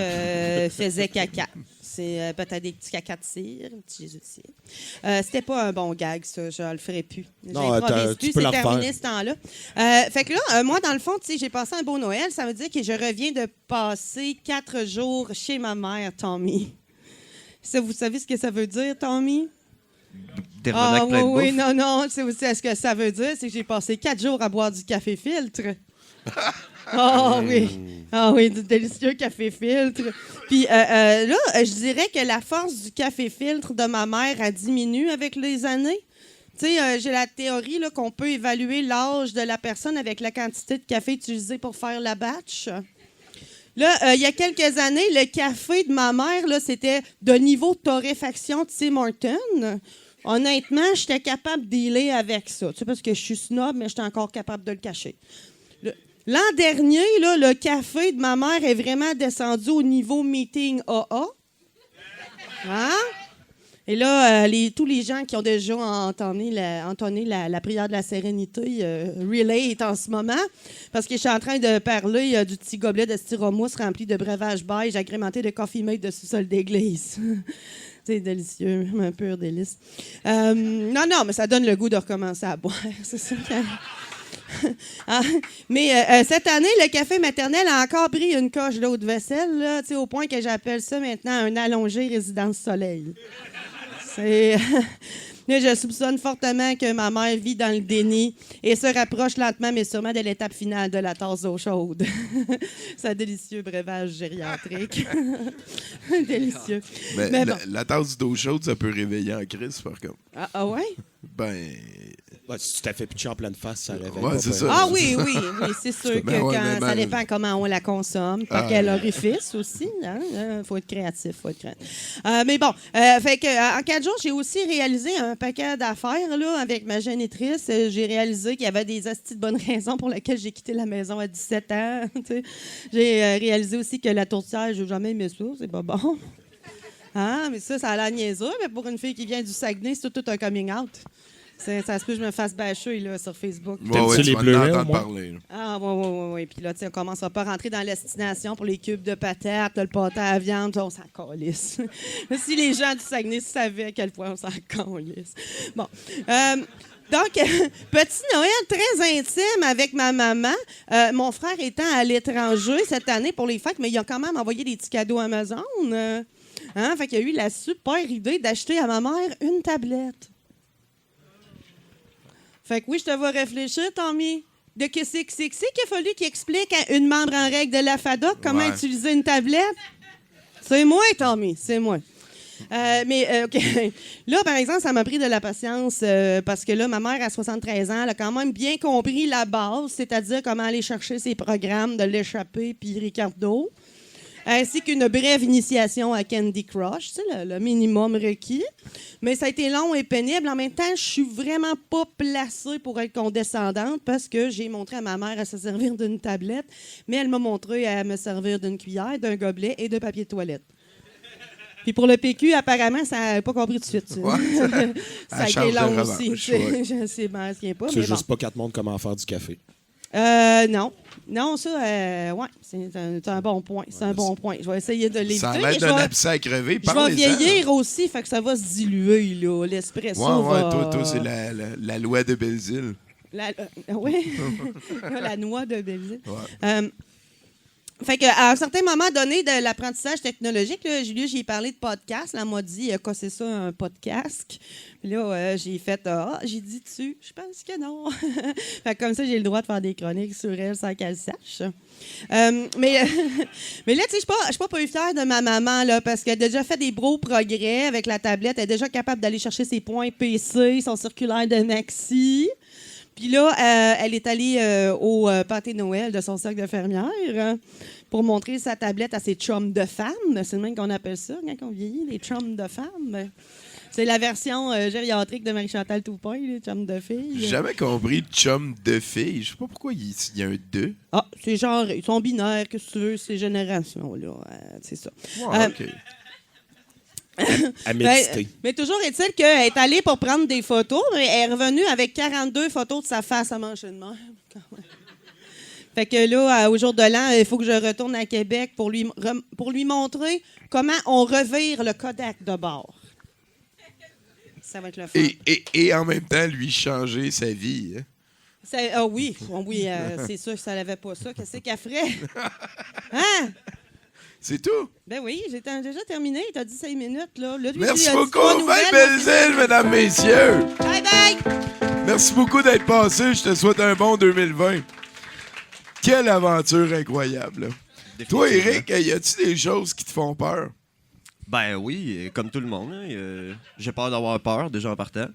faisait caca. C'est peut-être des petits caca de cire, un petit Jésus de cire. C'était pas un bon gag, ça. Je le ferai plus. Non, J'improvise tu plus. peux C'est le refaire. terminé ce temps-là. Fait que là, moi, dans le fond, tu sais, j'ai passé un beau Noël. Ça veut dire que je reviens de passer 4 jours chez ma mère, Tommy. Ça, vous savez ce que ça veut dire, Tommy? Des revenacs pleins de oui, bouffe. non. C'est aussi ce que ça veut dire, c'est que j'ai passé 4 jours à boire du café filtre. Ah oui, du délicieux café filtre. Puis là, je dirais que la force du café filtre de ma mère a diminué avec les années. Tu sais, j'ai la théorie là, qu'on peut évaluer l'âge de la personne avec la quantité de café utilisée pour faire la batch. Là, il y a quelques années, le café de ma mère, là, c'était de niveau torréfaction de Tim Hortons. Honnêtement, j'étais capable de dealer avec ça. Tu sais, parce que je suis snob, mais j'étais encore capable de le cacher. L'an dernier, là, le café de ma mère est vraiment descendu au niveau meeting AA. Hein? Et là, tous les gens qui ont déjà entonné la prière de la sérénité relate en ce moment, parce que je suis en train de parler du petit gobelet de styromousse rempli de breuvage beige agrémenté de coffee mate de sous-sol d'église. C'est délicieux, un pur délice. Non, mais ça donne le goût de recommencer à boire. C'est ça. Mais cette année, le café maternel a encore pris une coche d'eau de vaisselle, là, au point que j'appelle ça maintenant un allongé résidence soleil. Mais je soupçonne fortement que ma mère vit dans le déni et se rapproche lentement mais sûrement de l'étape finale de la tasse d'eau chaude. C'est un délicieux breuvage gériatrique. Délicieux. Mais bon. la tasse d'eau chaude, ça peut réveiller en crise, par contre. Ah ouais? Ben... Ouais, si tu t'as fait pitcher en pleine face, ça réveille. Ouais, pas c'est bien. ça. Ah oui, c'est sûr que Ben ouais, mais ça dépend comment on la consomme. Par quel orifice aussi. Hein? Faut être créatif, mais bon, fait que en 4 jours, j'ai aussi réalisé un paquet d'affaires là, avec ma génitrice. J'ai réalisé qu'il y avait des hosties de bonnes raisons pour lesquelles j'ai quitté la maison à 17 ans. J'ai réalisé aussi que la tourtière, je n'ai jamais aimé ça. C'est pas bon. Ah, mais ça a l'air niaiseux, mais pour une fille qui vient du Saguenay, c'est tout un coming out. Ça se peut que je me fasse bâcher là, sur Facebook. T'aimes-tu les tu vas Blu-ray, en au moins? parler. Là. Ah, oui. Puis là, tu sais, on commencera pas à rentrer dans l'estimation pour les cubes de patates, le pâté à viande, là, on s'en calisse. Si les gens du Saguenay savaient à quel point on s'en calisse. Bon. Donc, petit Noël très intime avec ma maman. Mon frère étant à l'étranger cette année pour les fêtes, mais il a quand même envoyé des petits cadeaux Amazon. Fait qu'il a eu la super idée d'acheter à ma mère une tablette. Fait que oui, je te vois réfléchir, Tommy. De qu'est-ce que c'est qu'il a fallu qu'il explique à une membre en règle de la FADOC comment utiliser une tablette? C'est moi, Tommy, c'est moi. OK. Là, par exemple, ça m'a pris de la patience parce que là, ma mère, à 73 ans, elle a quand même bien compris la base, c'est-à-dire comment aller chercher ses programmes de l'échappée puis Ricardo, ainsi qu'une brève initiation à Candy Crush, tu sais, le minimum requis. Mais ça a été long et pénible. En même temps, je suis vraiment pas placée pour être condescendante parce que j'ai montré à ma mère à se servir d'une tablette, mais elle m'a montré à me servir d'une cuillère, d'un gobelet et de papier de toilette. Puis pour le PQ, apparemment, ça n'a pas compris tout de suite. Ouais. Ça a été long aussi. Je sais bien ce qu'il n'y a pas. C'est mais juste bon. pas qu'elle te montre comment faire du café. Non. Non, ça, c'est un bon point. C'est un bon point. Je vais essayer de l'éviter. Ça a l'air d'un abcès à crever. Je vais vieillir aussi, fait que ça va se diluer, là. L'espresso va... Toi, c'est la loi de Belzile. Oui, la noix de Belleville. Ouais. Fait qu'à un certain moment donné de l'apprentissage technologique, là, Julius, j'ai parlé de podcast. Là, elle m'a dit, quoi, c'est ça, un podcast? Puis là, j'ai fait, j'ai dit dessus. Je pense que non. Fait que comme ça, j'ai le droit de faire des chroniques sur elle sans qu'elle sache. Mais là, tu sais, je suis pas plus fière de ma maman, là, parce qu'elle a déjà fait des gros progrès avec la tablette. Elle est déjà capable d'aller chercher ses points PC, son circulaire de Maxi. Puis là, elle est allée au pâté de Noël de son cercle de fermière pour montrer sa tablette à ses chums de femmes. C'est le même qu'on appelle ça quand on vieillit, les chums de femmes. C'est la version gériatrique de Marie-Chantal Toupin, les chums de filles. J'ai jamais compris chum de filles. Je sais pas pourquoi il y a un 2. Ah, c'est genre, ils sont binaires, que tu veux, ces générations-là. C'est ça. Ouais, OK. À méditer. Mais toujours est-il qu'elle est allée pour prendre des photos, mais elle est revenue avec 42 photos de sa face à manger de même. Fait que là, au jour de l'an, il faut que je retourne à Québec pour lui montrer comment on revire le Kodak de bord. Ça va être le fun. Et en même temps, lui changer sa vie. Hein? Oui, c'est sûr que ça n'avait pas ça. Qu'est-ce qu'elle ferait? Hein? C'est tout. Ben oui, j'ai déjà terminé. T'as dit 5 minutes, là. Là, lui, Merci il a dit beaucoup. trois Belle nouvelles. Belzile, mesdames, messieurs. Bye bye! Merci beaucoup d'être passé. Je te souhaite un bon 2020. Quelle aventure incroyable. Là. Toi, Eric, y a-tu des choses qui te font peur? Ben oui, comme tout le monde. Hein, j'ai peur d'avoir peur, déjà en partant.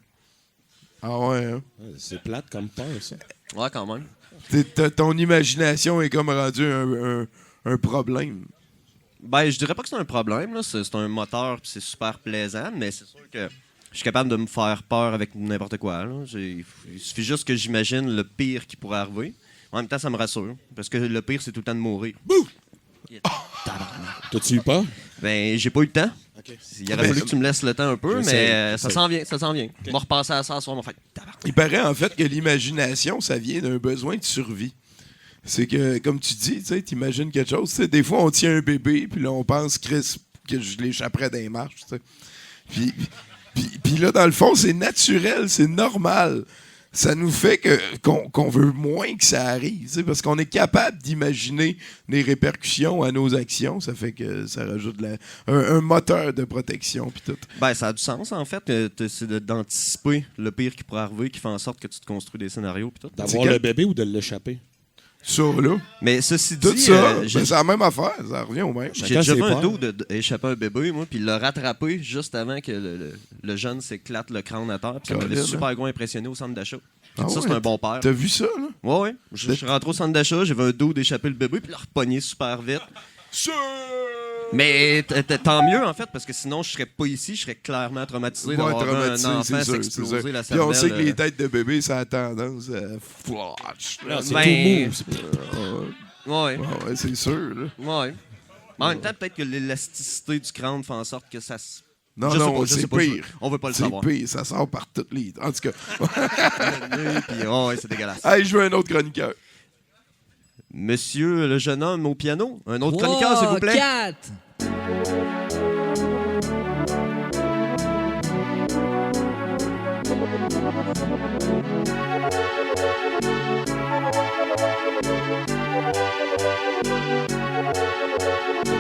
Ah ouais, hein? C'est plate comme peur, ça. Ouais, quand même. Ton imagination est comme rendue un problème. Ben, je dirais pas que c'est un problème. Là. C'est un moteur puis c'est super plaisant, mais c'est sûr que je suis capable de me faire peur avec n'importe quoi. Là. Il suffit juste que j'imagine le pire qui pourrait arriver. En même temps, ça me rassure. Parce que le pire, c'est tout le temps de mourir. Bouh! T'as-tu eu peur? Ben, j'ai pas eu le temps. Okay. Il aurait fallu que tu me laisses le temps un peu, Je mais sais. ça s'en vient, ça s'en vient. On va repasser à ça soir, on va faire tabarnak. Il paraît en fait que l'imagination, ça vient d'un besoin de survie. C'est que, comme tu dis, tu imagines quelque chose. T'sais, des fois, on tient un bébé, puis là, on pense, Chris, que je l'échapperais des marches. Puis là, dans le fond, c'est naturel, c'est normal. Ça nous fait qu'on veut moins que ça arrive, parce qu'on est capable d'imaginer les répercussions à nos actions. Ça fait que ça rajoute un moteur de protection. Puis tout. Ben, ça a du sens, en fait. C'est d'anticiper le pire qui pourrait arriver, qui fait en sorte que tu te construis des scénarios. Puis tout. D'avoir le bébé ou de l'échapper? Ça, là. Mais ceci Tout dit, ça, j'ai c'est la même affaire. Ça revient au même. déjà vu un dos d'échapper un bébé, moi, puis le rattraper juste avant que le jeune s'éclate le crâne à terre. Puis ça m'avait super gros impressionné au centre d'achat. Puis ça, c'est un bon père. T'as vu ça, là? Ouais. Je suis rentré au centre d'achat, j'avais un dos d'échapper le bébé, puis le repogné super vite. Mais tant mieux, en fait, parce que sinon, je serais pas ici, je serais clairement traumatisé d'avoir vu un enfant s'exploser la Puis cervelle. on sait que les têtes de bébé, ça a tendance à flash. C'est Ben, tout mou. Ouais. Ouais, c'est sûr, là. Ouais. Mais en même temps, peut-être que l'élasticité du crâne fait en sorte que ça se... Non, Je sais non, pas, je c'est sais pas, pire. on veut pas le C'est savoir. pire, ça sort par toutes les... En tout cas, Puis, ouais, c'est dégueulasse. allez, je veux un autre chroniqueur. Monsieur le jeune homme au piano, un autre chroniqueur, s'il vous plaît. 4.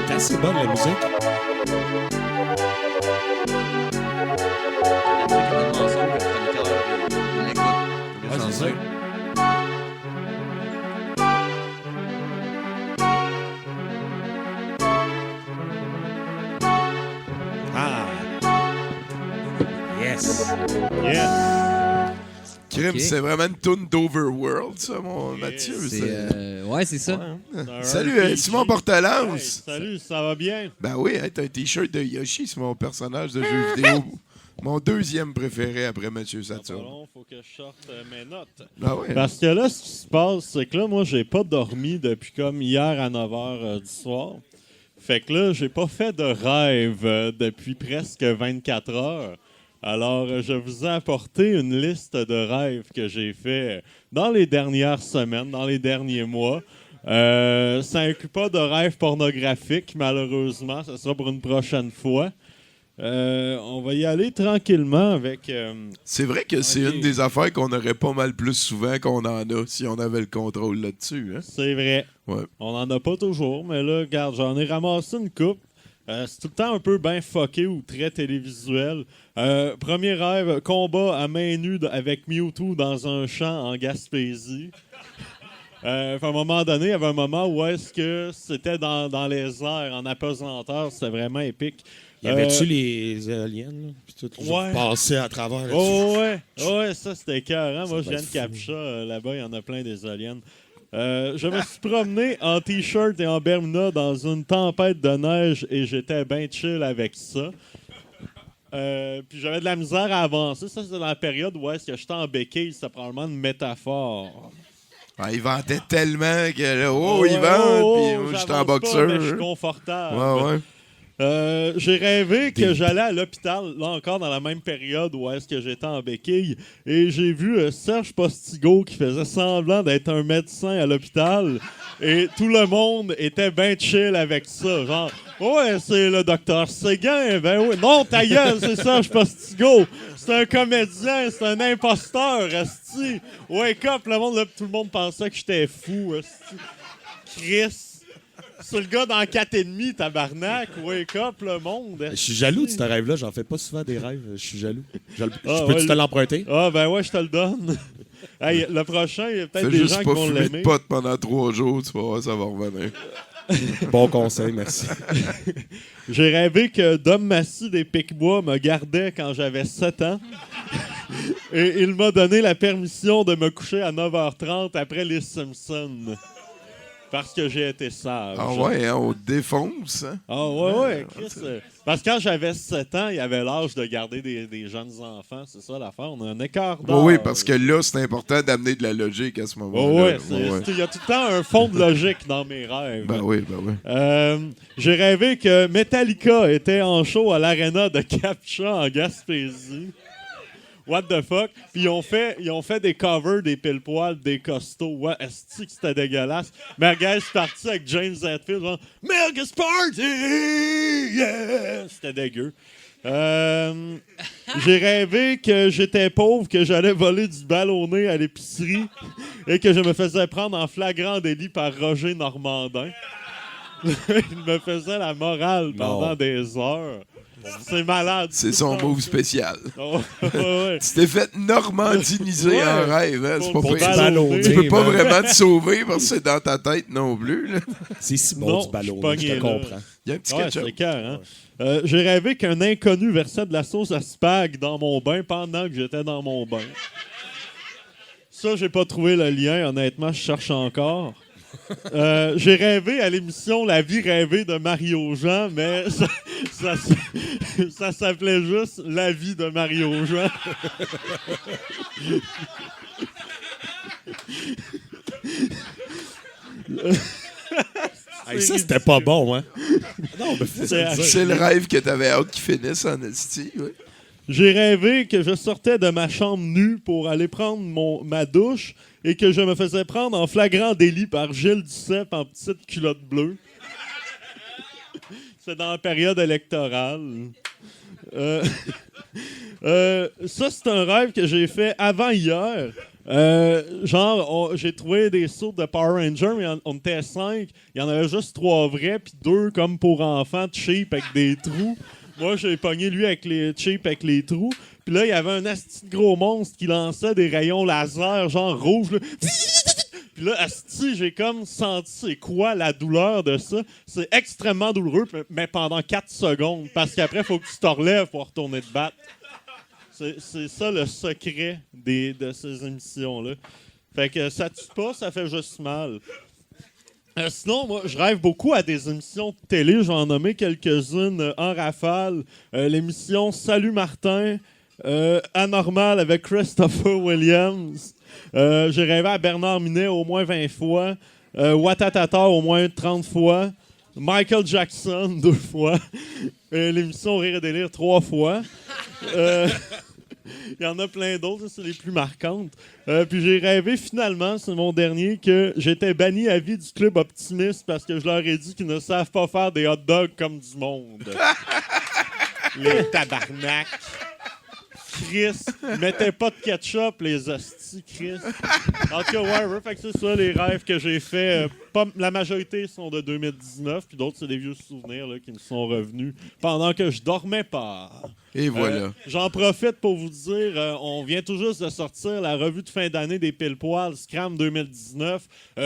C'est assez bonne, la musique. Ouais, c'est ça. Ah! Yes! Yes! Crime, Ok. c'est vraiment une toune d'Overworld, ça, mon Mathieu. Ouais, c'est ça. Salut, Simon Portelance. Hey, salut, ça va bien? Ben oui, hey, t'as un t-shirt de Yoshi, c'est mon personnage de jeu vidéo. Mon deuxième préféré après Mathieu Saturne. Pardon, faut que je sorte mes notes. Ah ouais. Parce que là, ce qui se passe, c'est que là, moi, j'ai pas dormi depuis comme hier à 9h du soir. Fait que là, j'ai pas fait de rêve depuis presque 24 heures. Alors, je vous ai apporté une liste de rêves que j'ai fait dans les dernières semaines, dans les derniers mois. Ça inclut pas de rêves pornographiques, malheureusement. Ce sera pour une prochaine fois. On va y aller tranquillement avec... C'est vrai que c'est une des affaires qu'on aurait pas mal plus souvent qu'on en a si on avait le contrôle là-dessus. Hein? C'est vrai. Ouais. On n'en a pas toujours, mais là, regarde, j'en ai ramassé une coupe. C'est tout le temps un peu bien fucké ou très télévisuel. Premier rêve, combat à main nue avec Mewtwo dans un champ en Gaspésie. À un moment donné, il y avait un moment où est-ce que c'était dans les airs, en apesanteur. C'était vraiment épique. Y avait-tu les aliens, là? Puis tout, Ouais. passé à travers. là, Oh ouais, ça c'était écœurant. Moi, je doit viens de être Captcha. Là-bas, il y en a plein des aliens. Je me suis promené en t-shirt et en Bermuda dans une tempête de neige et j'étais bien chill avec ça. Puis j'avais de la misère à avancer. Ça, c'est dans la période où est-ce que j'étais en béquille. C'était probablement une métaphore. Ah, il ventait tellement que là, il vente, puis moi, j'étais en j'avance boxeur. pas, mais je suis confortable. Ouais. J'ai rêvé que j'allais à l'hôpital, là encore dans la même période où est-ce que j'étais en béquille, et j'ai vu Serge Postigo qui faisait semblant d'être un médecin à l'hôpital, et tout le monde était bien chill avec ça, genre « Ouais, c'est le docteur Séguin, ben oui, non, ta gueule, c'est Serge Postigo, c'est un comédien, c'est un imposteur, esti, wake up, tout le monde pensait que j'étais fou, esti, Chris. » C'est le gars dans 4,5, tabarnak. Wake up, le monde. Je suis jaloux de ce rêve-là. J'en fais pas souvent des rêves. Je suis jaloux. Je Ah, peux-tu ouais, te l'emprunter? Ah, ben ouais, je te le donne. Hey, le prochain, il y a peut-être Fais des juste gens qui pas vont fumer de l'aimer. pot pendant 3 jours, tu vas voir, ça va revenir. Bon conseil, merci. J'ai rêvé que Dom Massy des Pic-Bois me gardait quand j'avais 7 ans. Et il m'a donné la permission de me coucher à 9h30 après les Simpsons. Parce que j'ai été sage. Ah ouais, hein, on défonce. Hein? Ah ouais, Chris. Parce que quand j'avais 7 ans, il avait l'âge de garder des jeunes enfants. C'est ça l'affaire. On a un écart d'âge. Oui, parce que là, c'est important d'amener de la logique à ce moment-là. Il y a tout le temps un fond de logique dans mes rêves. Ben oui. J'ai rêvé que Metallica était en show à l'aréna de Captcha en Gaspésie. What the fuck? Puis ils ont fait des covers des pile-poils, des costauds. Ouais, est-ce que c'était dégueulasse? Mais gars, je suis parti avec James Hetfield, genre « Milk's Party! Yeah! » C'était dégueu. J'ai rêvé que j'étais pauvre, que j'allais voler du ballonné à l'épicerie et que je me faisais prendre en flagrant délit par Roger Normandin. Il me faisait la morale pendant des heures. C'est malade. C'est son move spécial. Oh, ouais. Tu t'es fait normandiniser en rêve. Hein? C'est pas Pour pire. ballonner. Tu peux pas vraiment te sauver parce que c'est dans ta tête non plus. Là. C'est si Non, bon du je ballon, suis pogné je te là. comprends. Il y a un petit Ouais, ketchup. c'est clair, hein? J'ai rêvé qu'un inconnu versait de la sauce à spag dans mon bain pendant que j'étais dans mon bain. Ça, j'ai pas trouvé le lien. Honnêtement, je cherche encore. J'ai rêvé à l'émission La vie rêvée de Mario Jean, mais ça s'appelait juste La vie de Mario Jean. Hey, ça, c'était pas bon, hein? Non, mais C'est le rêve que t'avais hâte qu'il finisse en esti. Oui. J'ai rêvé que je sortais de ma chambre nue pour aller prendre ma douche et que je me faisais prendre en flagrant délit par Gilles Duceppe en petite culotte bleue. C'est dans la période électorale. Ça, c'est un rêve que j'ai fait avant hier. J'ai trouvé des sauts de Power Rangers, mais on était 5. Il y en avait juste 3 vrais, puis 2 comme pour enfants, cheap avec des trous. Moi, j'ai pogné lui avec les cheap avec les trous. Puis là, il y avait un asti de gros monstre qui lançait des rayons laser, genre rouge. Là. Puis là, asti, j'ai comme senti c'est quoi la douleur de ça. C'est extrêmement douloureux, mais pendant 4 secondes. Parce qu'après, il faut que tu te relèves pour retourner te battre. C'est ça le secret de ces émissions-là. Fait que ça tue pas, ça fait juste mal. Sinon, moi, je rêve beaucoup à des émissions de télé. Je vais en nommer quelques-unes en rafale. L'émission Salut Martin, Anormal avec Christopher Williams. J'ai rêvé à Bernard Minet au moins 20 fois. Watatata au moins 30 fois. Michael Jackson 2 fois. L'émission Rire et délire 3 fois. Il y en a plein d'autres, c'est les plus marquantes. Puis j'ai rêvé finalement, c'est mon dernier, que j'étais banni à vie du club optimiste parce que je leur ai dit qu'ils ne savent pas faire des hot dogs comme du monde. Les tabarnak. Chris. Mettez pas de ketchup, les hosties, Chris. En tout cas, ouais, fait que c'est ça, les rêves que j'ai faits. La majorité sont de 2019, puis d'autres, c'est des vieux souvenirs là, qui me sont revenus pendant que je dormais pas. Et voilà. J'en profite pour vous dire, on vient tout juste de sortir la revue de fin d'année des pile-poils, Scram 2019.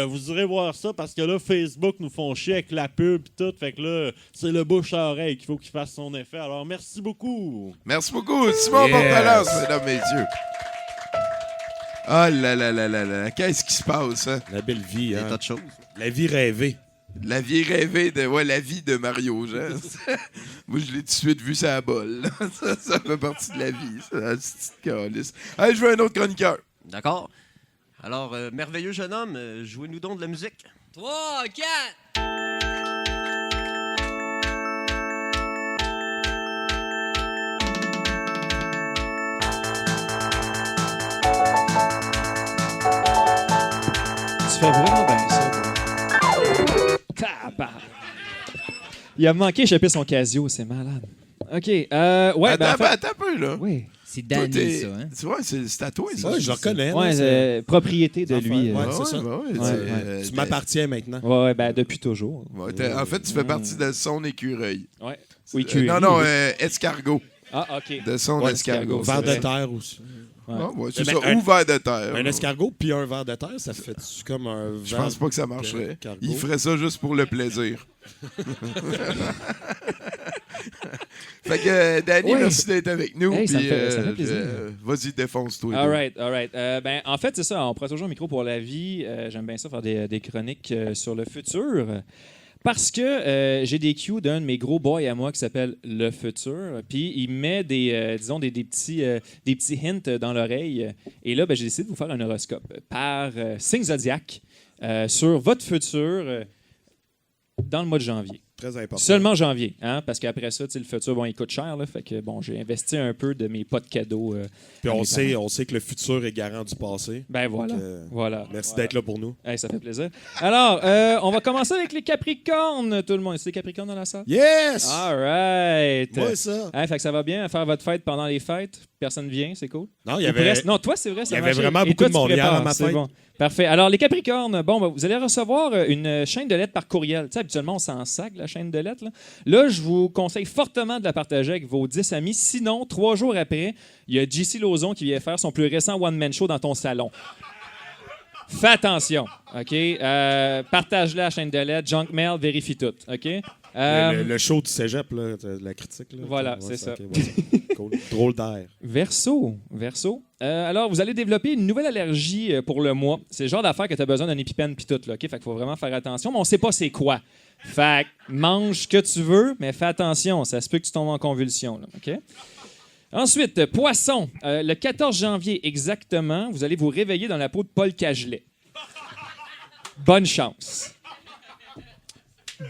Vous irez voir ça parce que là, Facebook nous font chier avec la pub et tout. Fait que là, c'est le bouche à oreille qu'il faut qu'il fasse son effet. Alors, merci beaucoup. Merci beaucoup. Simon Portalance, mesdames, messieurs. Ah là là là là là. Qu'est-ce qui se passe, hein? La belle vie, Des hein? tas de choses. La vie rêvée. La vie rêvée de... Ouais, la vie de Mario Jean. Moi, je l'ai tout de suite vu ça à bol. Ça fait partie de la vie, ça. La petite calice. Allez, je veux un autre chroniqueur. D'accord. Alors, merveilleux jeune homme, jouez-nous donc de la musique. 3, 4. Tu fais vraiment bien ça. Tabarnak. Il a manqué échapper son Casio, c'est malade. OK. Ouais, Attends un peu, là. Oui. C'est Toi, Danny, ça, hein? Tu vois, c'est à toi, ça. Ouais, je le reconnais. Ouais, là, propriété de Enfin, lui. ouais. Ah c'est ça. ouais, tu m'appartiens maintenant. Ouais, ben depuis toujours. Ouais, en fait, tu fais partie de son écureuil. Ouais. Oui, curie. Non, escargot. Ah, OK. De son Ouais, escargot. Ver c'est de vrai. terre aussi. Ouais. Ah, ouais, c'est Mais ça. un- Ou ver de terre. Un escargot puis un ver de terre, ça fait comme un Je pense pas que ça marcherait. Il ferait ça juste pour le plaisir. Fait que, Danny, Ouais. merci d'être avec nous. Hey, ça puis, me fait plaisir. Vas-y, défonce-toi. All right, all right. Ben, en fait, c'est ça. On prend toujours un micro pour la vie. J'aime bien ça, faire des chroniques sur le futur. Parce que j'ai des cues d'un de mes gros boys à moi qui s'appelle Le Futur. Puis il met des petits hints dans l'oreille. Et là, ben, j'ai décidé de vous faire un horoscope par signe zodiac sur votre futur dans le mois de janvier. Très important. Seulement janvier, hein, parce qu'après ça, tu sais, le futur, bon, il coûte cher. Là, fait que bon, j'ai investi un peu de mes pots de cadeaux. Puis à mes parents. on sait que le futur est garant du passé. Ben voilà. Donc, Voilà. Merci Voilà. d'être là pour nous. Hey, ça fait plaisir. Alors, on va commencer avec les Capricornes, tout le monde. C'est les Capricornes dans la salle? Yes! All right. Moi, ça. Hey, fait que ça va bien à faire votre fête pendant les fêtes. Personne vient, c'est cool. Non, il y Ou avait. presque. Non, toi, c'est vrai, ça il y a avait marché. vraiment Et beaucoup toi, de tu monde hier prépares, à ma c'est fête. bon. Parfait. Alors, les Capricornes, bon, ben, vous allez recevoir une chaîne de lettres par courriel. Tu sais, habituellement, on s'en sac, la chaîne de lettres. Là, je vous conseille fortement de la partager avec vos 10 amis. Sinon, 3 jours après, il y a JC Lauzon qui vient faire son plus récent one-man show dans ton salon. Fais attention, OK? Partage-la à la chaîne de lettres. Junk mail, vérifie tout, OK? Le show du cégep, là, la critique. Là. Voilà, Ouais, c'est ça. ok, ouais, cool. Drôle d'air. Verseau. Alors, vous allez développer une nouvelle allergie pour le mois. C'est le genre d'affaire que tu as besoin d'un épipène puis tout, là, OK? Fait qu'il faut vraiment faire attention, mais on sait pas c'est quoi. Fait que mange ce que tu veux, mais fais attention, ça se peut que tu tombes en convulsion, là, OK? Ensuite, Poisson. Le 14 janvier exactement, vous allez vous réveiller dans la peau de Paul Cagelet. Bonne chance.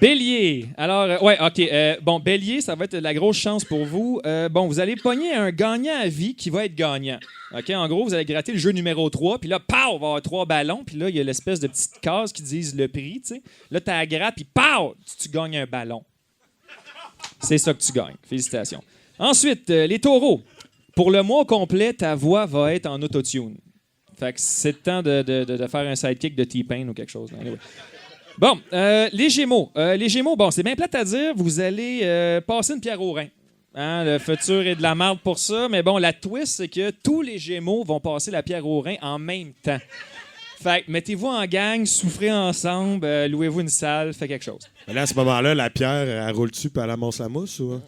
Bélier. Alors, ouais, OK. Bon, Bélier, ça va être la grosse chance pour vous. Bon, vous allez pogner un gagnant à vie qui va être gagnant. OK? En gros, vous allez gratter le jeu numéro 3, puis là, pow, il va y avoir 3 ballons, puis là, il y a l'espèce de petite case qui disent le prix, tu sais. Là, tu la grattes, puis pow, tu gagnes un ballon. C'est ça que tu gagnes. Félicitations. Ensuite, les taureaux. Pour le mois complet, ta voix va être en autotune. Fait que c'est le temps de faire un sidekick de T-Pain ou quelque chose. Anyway. Bon, les Gémeaux. Les Gémeaux, bon, c'est bien plate à dire. Vous allez passer une pierre au rein. Hein, le futur est de la merde pour ça. Mais bon, la twist, c'est que tous les Gémeaux vont passer la pierre au rein en même temps. Fait que mettez-vous en gang, souffrez ensemble, louez-vous une salle, faites quelque chose. Mais là, à ce moment-là, la pierre, elle roule-tu puis elle amorce la mousse ou?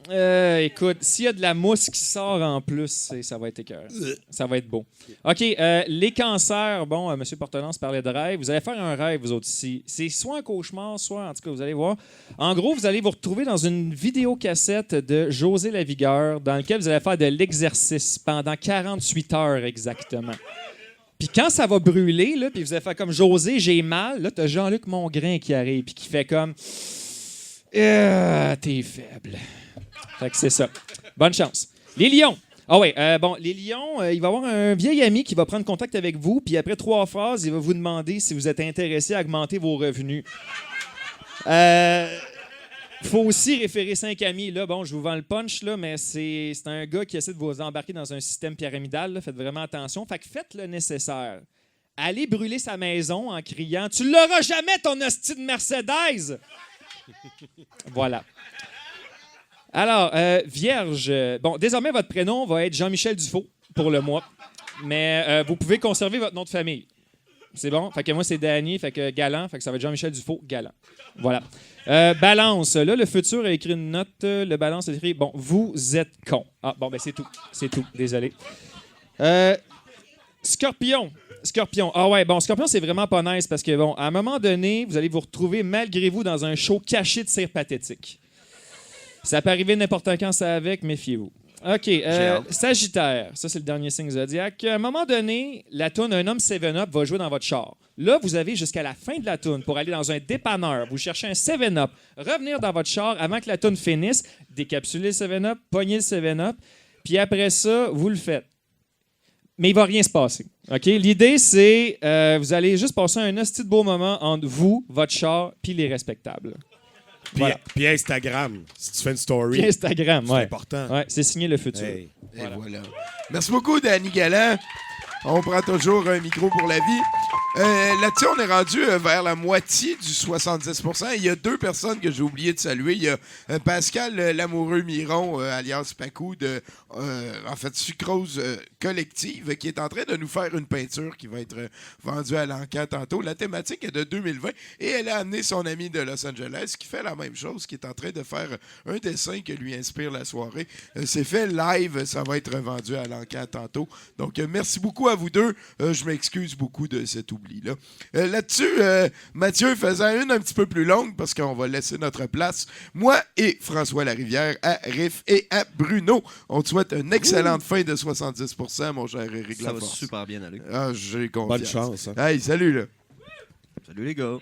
Écoute, s'il y a de la mousse qui sort en plus, ça va être écœurant. Ça va être beau. OK, les cancers, bon, M. Portelance parlait de rêve. Vous allez faire un rêve, vous autres ici. C'est soit un cauchemar, soit, en tout cas, vous allez voir. En gros, vous allez vous retrouver dans une vidéocassette de José Lavigueur dans laquelle vous allez faire de l'exercice pendant 48 heures exactement. Puis quand ça va brûler, là, puis vous allez faire comme José, j'ai mal, là, t'as Jean-Luc Mongrain qui arrive, puis qui fait comme t'es faible. Fait que c'est ça. Bonne chance. Les lions. Ah ouais, bon, les lions, il va y avoir un vieil ami qui va prendre contact avec vous, puis après 3 phrases, il va vous demander si vous êtes intéressé à augmenter vos revenus. Faut aussi référer 5 amis. Là, bon, je vous vends le punch, là, mais c'est un gars qui essaie de vous embarquer dans un système pyramidal. Là. Faites vraiment attention. Fait que faites le nécessaire. Allez brûler sa maison en criant « Tu l'auras jamais, ton hostie de Mercedes! » Voilà. Alors, Vierge, bon, désormais, votre prénom va être Jean-Michel Dufault pour le mois. Mais vous pouvez conserver votre nom de famille. C'est bon? Fait que moi, c'est Danny, fait que Galant, fait que ça va être Jean-Michel Dufault, Galant. Voilà. Balance. Là, le futur a écrit une note. Le Balance a écrit « Bon, vous êtes con. » Ah, bon, ben c'est tout. C'est tout. Désolé. Scorpion. Ah ouais, bon, Scorpion, c'est vraiment pas nice parce que, bon, à un moment donné, vous allez vous retrouver malgré vous dans un show caché de cire pathétique. Ça peut arriver n'importe quand, ça avec, méfiez-vous. OK. Sagittaire, ça, c'est le dernier signe zodiaque. À un moment donné, la toune Un homme 7-Up va jouer dans votre char. Là, vous avez jusqu'à la fin de la toune pour aller dans un dépanneur. Vous cherchez un 7-Up, revenir dans votre char avant que la toune finisse, décapsuler le 7-Up, pogner le 7-Up, puis après ça, vous le faites. Mais il va rien se passer. OK? L'idée, c'est vous allez juste passer un hostie de beau moment entre vous, votre char, puis les respectables. Puis, Voilà. puis Instagram, si tu fais une story. Puis Instagram, c'est ouais. important. Ouais, c'est signé le futur. Hey. Et voilà. Merci beaucoup, Danny Galland. On prend toujours un micro pour la vie. Là-dessus, on est rendu vers la moitié du 70%. Il y a 2 personnes que j'ai oublié de saluer. Il y a Pascal Lamoureux Miron, alias Pacou, de Sucrose Collective, qui est en train de nous faire une peinture qui va être vendue à l'encan tantôt. La thématique est de 2020 et elle a amené son ami de Los Angeles qui fait la même chose, qui est en train de faire un dessin que lui inspire la soirée. C'est fait live, ça va être vendu à l'encan tantôt. Donc, merci beaucoup à vous deux. Je m'excuse beaucoup de cet oubli-là. Là-dessus, Mathieu faisant une un petit peu plus longue parce qu'on va laisser notre place. Moi et François Larivière à Riff et à Bruno. On te souhaite une excellente fin de 70%, mon cher Éric Ça va Laforce. super bien aller. Ah, j'ai confiance. Bonne chance. Hein. Hey, salut, là. Salut les gars.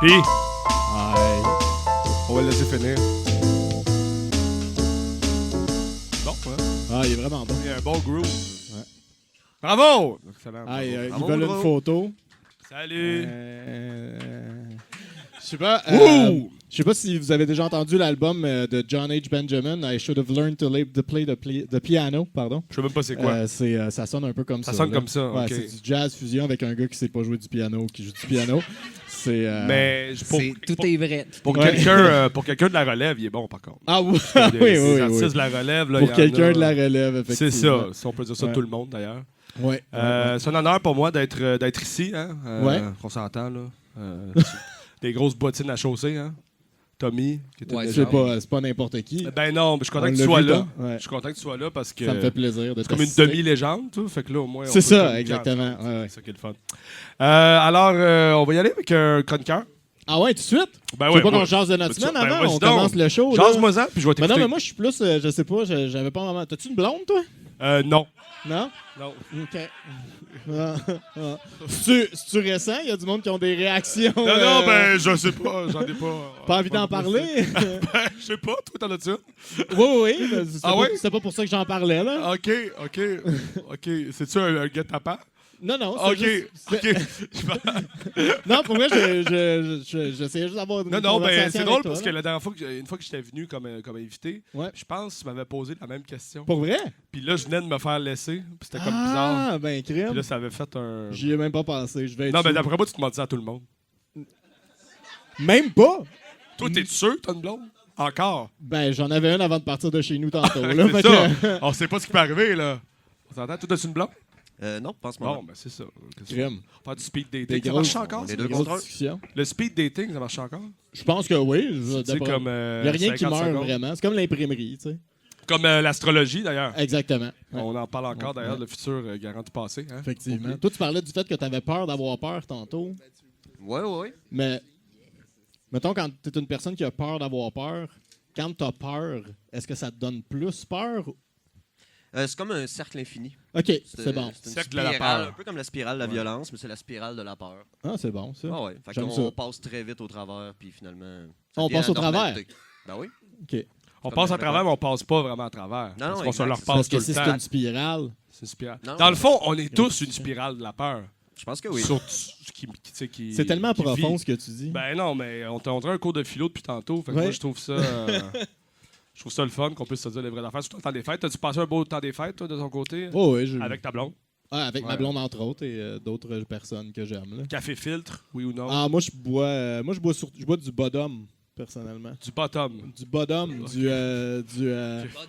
Puis, on va le laisser finir. Bon, ouais. Ah, il est vraiment bon. Il y a un bon groove. Ouais. Bravo! Excellent. Ah, ils Bravo, veulent bravo. une photo. Salut! Je sais pas. Je sais pas si vous avez déjà entendu l'album de John H. Benjamin, I Should Have Learned to Play the Piano, pardon. Je sais même pas c'est quoi. Ça sonne un peu comme ça. Ça sonne là. comme ça, Ouais, ok. c'est du jazz fusion avec un gars qui sait pas jouer du piano, qui joue du piano. C'est. Mais Tout est vrai. pour Ouais. quelqu'un de la relève, il est bon par contre. Ah oui, Les oui, artistes oui. de la relève, là, Pour il y en quelqu'un a. de la relève, effectivement. C'est ça, si on peut dire ça de Ouais. tout le monde d'ailleurs. Ouais. C'est un honneur pour moi d'être ici, hein. Ouais. On s'entend là. Des grosses bottines à chaussée, hein. Tommy, qui est une Ouais, légende. C'est pas n'importe qui. Ben non, mais je suis content On que tu l'a sois vu, là. toi? Ouais. Je suis content que tu sois là parce que Ça me fait plaisir de c'est comme une t'assister. demi-légende, tu sais. Fait que là, au moins, on C'est peut ça, communiquer exactement. ensemble. Ouais, ouais. C'est ça qui est le fun. Alors, on va y aller avec un chroniqueur. Ah ouais, tout de suite? Ben Tu ouais, veux pas moi- qu'on change de notre Ben, semaine ben, avant? vas-y On donc. commence le show. là. Jase-moi-en, puis je vais Mais t'écouter. non, mais moi, je suis plus, je sais pas, j'avais pas vraiment... T'as-tu une blonde, toi? Non. Non? Non. OK. C'est-tu récent? Il y a du monde qui ont des réactions. Non, ben, je sais pas. J'en ai pas. Pas envie d'en parler? Je sais pas. Toi, t'en as-tu? Oui. C'est Ah ouais? pas pour ça que j'en parlais, là. OK. C'est-tu un guet-apens? Non, c'est juste- Non, pour moi, j'essayais juste d'avoir une Non, conversation ben, c'est avec drôle toi, parce là. que la dernière fois, une fois que j'étais venu comme invité, Ouais. je pense que tu m'avais posé la même question. Pour vrai? Puis là, je venais de me faire laisser. Puis c'était comme bizarre. Ah, ben, crème. Puis là, ça avait fait un. J'y ai même pas pensé. Je vais être Non, mais sous. d'après moi, tu te mens ça à tout le monde. Même pas? Toi, t'es sûr que t'as une blonde? Encore? Ben, j'en avais un avant de partir de chez nous tantôt. Là, C'est fait ça. que- On sait pas ce qui peut arriver, là. On s'entend? Toi, t'as une blonde? Non, pas en ce moment. Bon, ben, c'est ça. Crème. Faire du speed dating. Des Ça grosses- marche encore? on est ça? deux Grosse contre un. discussion. Le speed dating, ça marche encore? Je pense que oui. Tu sais, comme. Il n'y a rien qui 50 meurt secondes. vraiment. C'est comme l'imprimerie, tu sais. Comme l'astrologie, d'ailleurs. Exactement. Ouais, On en parle encore, d'ailleurs, Ouais. le futur garant du passé. Hein? effectivement. Toi, tu parlais du fait que tu avais peur d'avoir peur tantôt. Ouais. Mais, mettons, quand tu es une personne qui a peur d'avoir peur, quand tu as peur, est-ce que ça te donne plus peur? C'est comme un cercle infini. OK, c'est bon. C'est une Cercle de la spirale, peur. un peu comme la spirale de la violence, mais c'est la spirale de la peur. Ah, c'est bon, ça. Ah ouais. Fait J'aime qu'on ça. on passe très vite au travers, puis finalement. ça On devient passe la au travers? normalité. Ben oui. OK. On Comme passe à le travers, mais on passe pas vraiment à travers. Non, parce qu'on se exact. leur C'est passe Parce tout que le si c'est temps. une spirale, C'est une spirale. Non, Dans le fond, on est tous une spirale de la peur. Je pense que oui. Surtout ce qui c'est tellement qui profond vit. ce que tu dis. Ben non, mais on t'a montré un cours de philo depuis tantôt. Fait que Ouais. moi, je trouve ça. Je trouve ça le fun qu'on puisse se dire les vraies affaires. Surtout le temps des fêtes. T'as-tu passé un beau temps des fêtes, toi, de ton côté? Oh, oui, Avec ta blonde? avec ma Ouais. blonde, entre autres, et d'autres personnes que j'aime. Là. Café filtre, oui ou non? Ah, moi, je bois du Bodum, personnellement. Du bottom. Du Bodum,